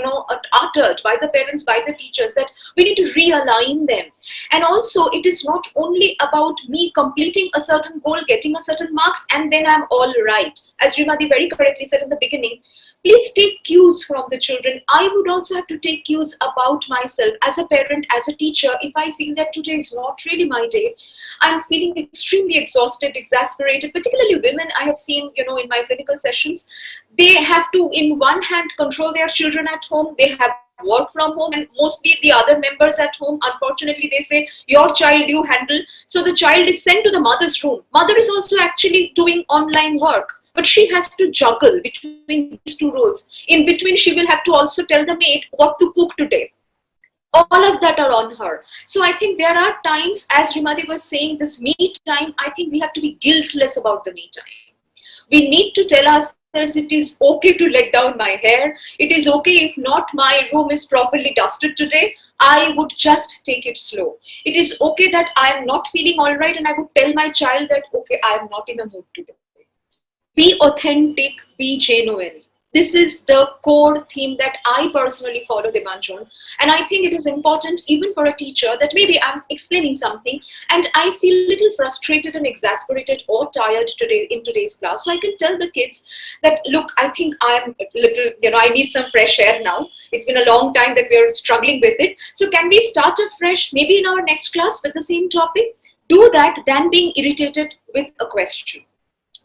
uttered by the parents, by the teachers, that we need to realign them. And also, it is not only about me completing a certain goal, getting a certain marks, and then I'm all right. As Rimati very correctly said in the beginning, Please take cues from the children. I would also have to take cues about myself as a parent, as a teacher. If I feel that today is not really my day, I'm feeling extremely exhausted, exasperated, particularly women I have seen, in my clinical sessions, they have to, in one hand, control their children at home. They have work from home, and mostly the other members at home, unfortunately, they say, your child you handle. So the child is sent to the mother's room. Mother is also actually doing online work, but she has to juggle between these two roles. In between, she will have to also tell the maid what to cook today. All of that are on her. So I think there are times, as Rimadi was saying, this me time, I think we have to be guiltless about the me time. We need to tell ourselves it is okay to let down my hair. It is okay if not my room is properly dusted today. I would just take it slow. It is okay that I am not feeling all right, and I would tell my child that, okay, I am not in a mood today. Be authentic, be genuine. This is the core theme that I personally follow, Debanjan. And I think it is important even for a teacher that maybe I'm explaining something and I feel a little frustrated and exasperated or tired today in today's class. So I can tell the kids that, look, I think I'm a little, I need some fresh air now. It's been a long time that we're struggling with it. So can we start afresh, maybe in our next class with the same topic? Do that than being irritated with a question.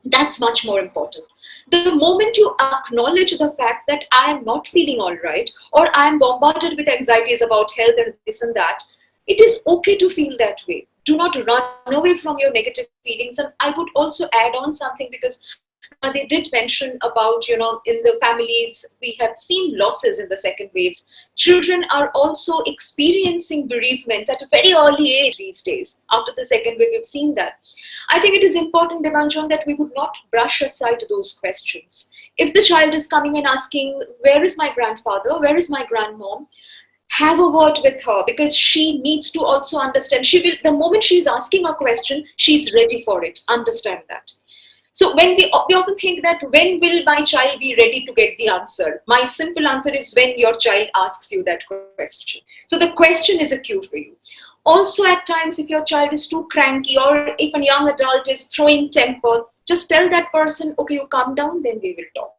That's much more important. The moment you acknowledge the fact that I am not feeling all right, or I am bombarded with anxieties about health and this and that, it is okay to feel that way. Do not run away from your negative feelings. And I would also add on something, because they did mention about, in the families, we have seen losses in the second waves. Children are also experiencing bereavements at a very early age these days. After the second wave, we've seen that. I think it is important, Debanjan, that we would not brush aside those questions. If the child is coming and asking, where is my grandfather? Where is my grandmom? Have a word with her, because she needs to also understand. She will, the moment she's asking a question, she's ready for it. Understand that. So when we often think that, when will my child be ready to get the answer? My simple answer is when your child asks you that question. So the question is a cue for you. Also, at times, if your child is too cranky, or if a young adult is throwing temper, just tell that person, okay, you calm down, then we will talk.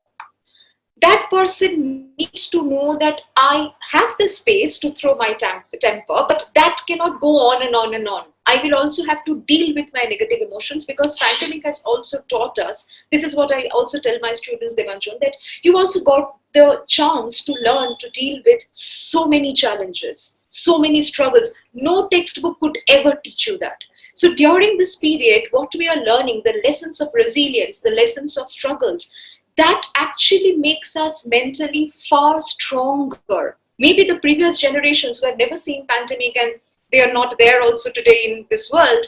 That person needs to know that I have the space to throw my temper, but that cannot go on and on and on. I will also have to deal with my negative emotions, because pandemic has also taught us, this is what I also tell my students, Debanjan, that you also got the chance to learn to deal with so many challenges, so many struggles. No textbook could ever teach you that. So during this period, what we are learning, the lessons of resilience, the lessons of struggles, that actually makes us mentally far stronger. Maybe the previous generations who have never seen pandemic, and they are not there also today in this world,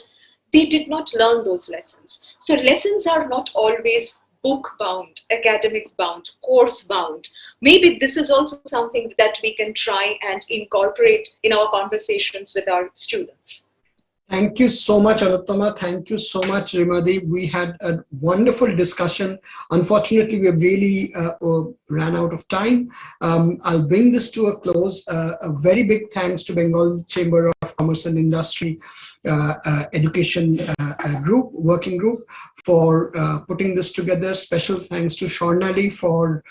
they did not learn those lessons. So lessons are not always book bound, academics bound, course bound. Maybe this is also something that we can try and incorporate in our conversations with our students. Thank you so much, Anuttama. Thank you so much, Rimadi. We had a wonderful discussion. Unfortunately, we have really ran out of time. I'll bring this to a close. A very big thanks to Bengal Chamber of Commerce and Industry Education Working Group for putting this together. Special thanks to Swarnali for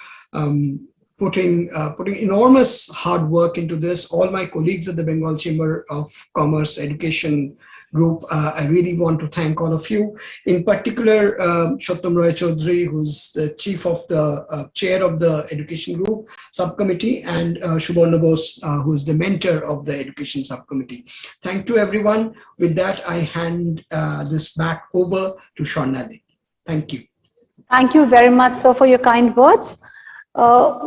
putting enormous hard work into this. All my colleagues at the Bengal Chamber of Commerce Education Group, I really want to thank all of you. In particular, Shottam Roy Chaudhary, who's the chief of the chair of the Education Group Subcommittee, and Shubharna Bose, who is the mentor of the Education Subcommittee. Thank you, everyone. With that, I hand this back over to Swarnali. Thank you. Thank you very much, sir, for your kind words.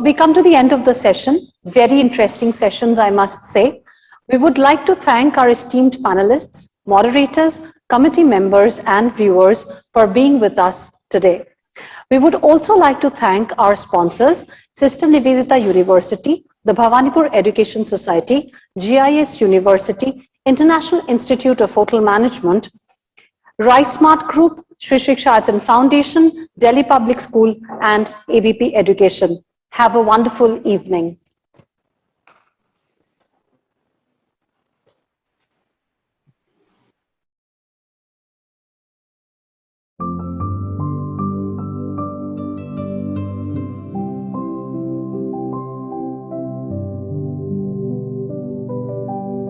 We come to the end of the session. Very interesting sessions, I must say. We would like to thank our esteemed panelists, moderators, committee members, and viewers for being with us today. We would also like to thank our sponsors, Sister Nivedita University, the Bhawanipur Education Society, GIS University, International Institute of Hotel Management, RiceSmart Group, Shri Shiksha Foundation, Delhi Public School, and ABP Education. Have a wonderful evening.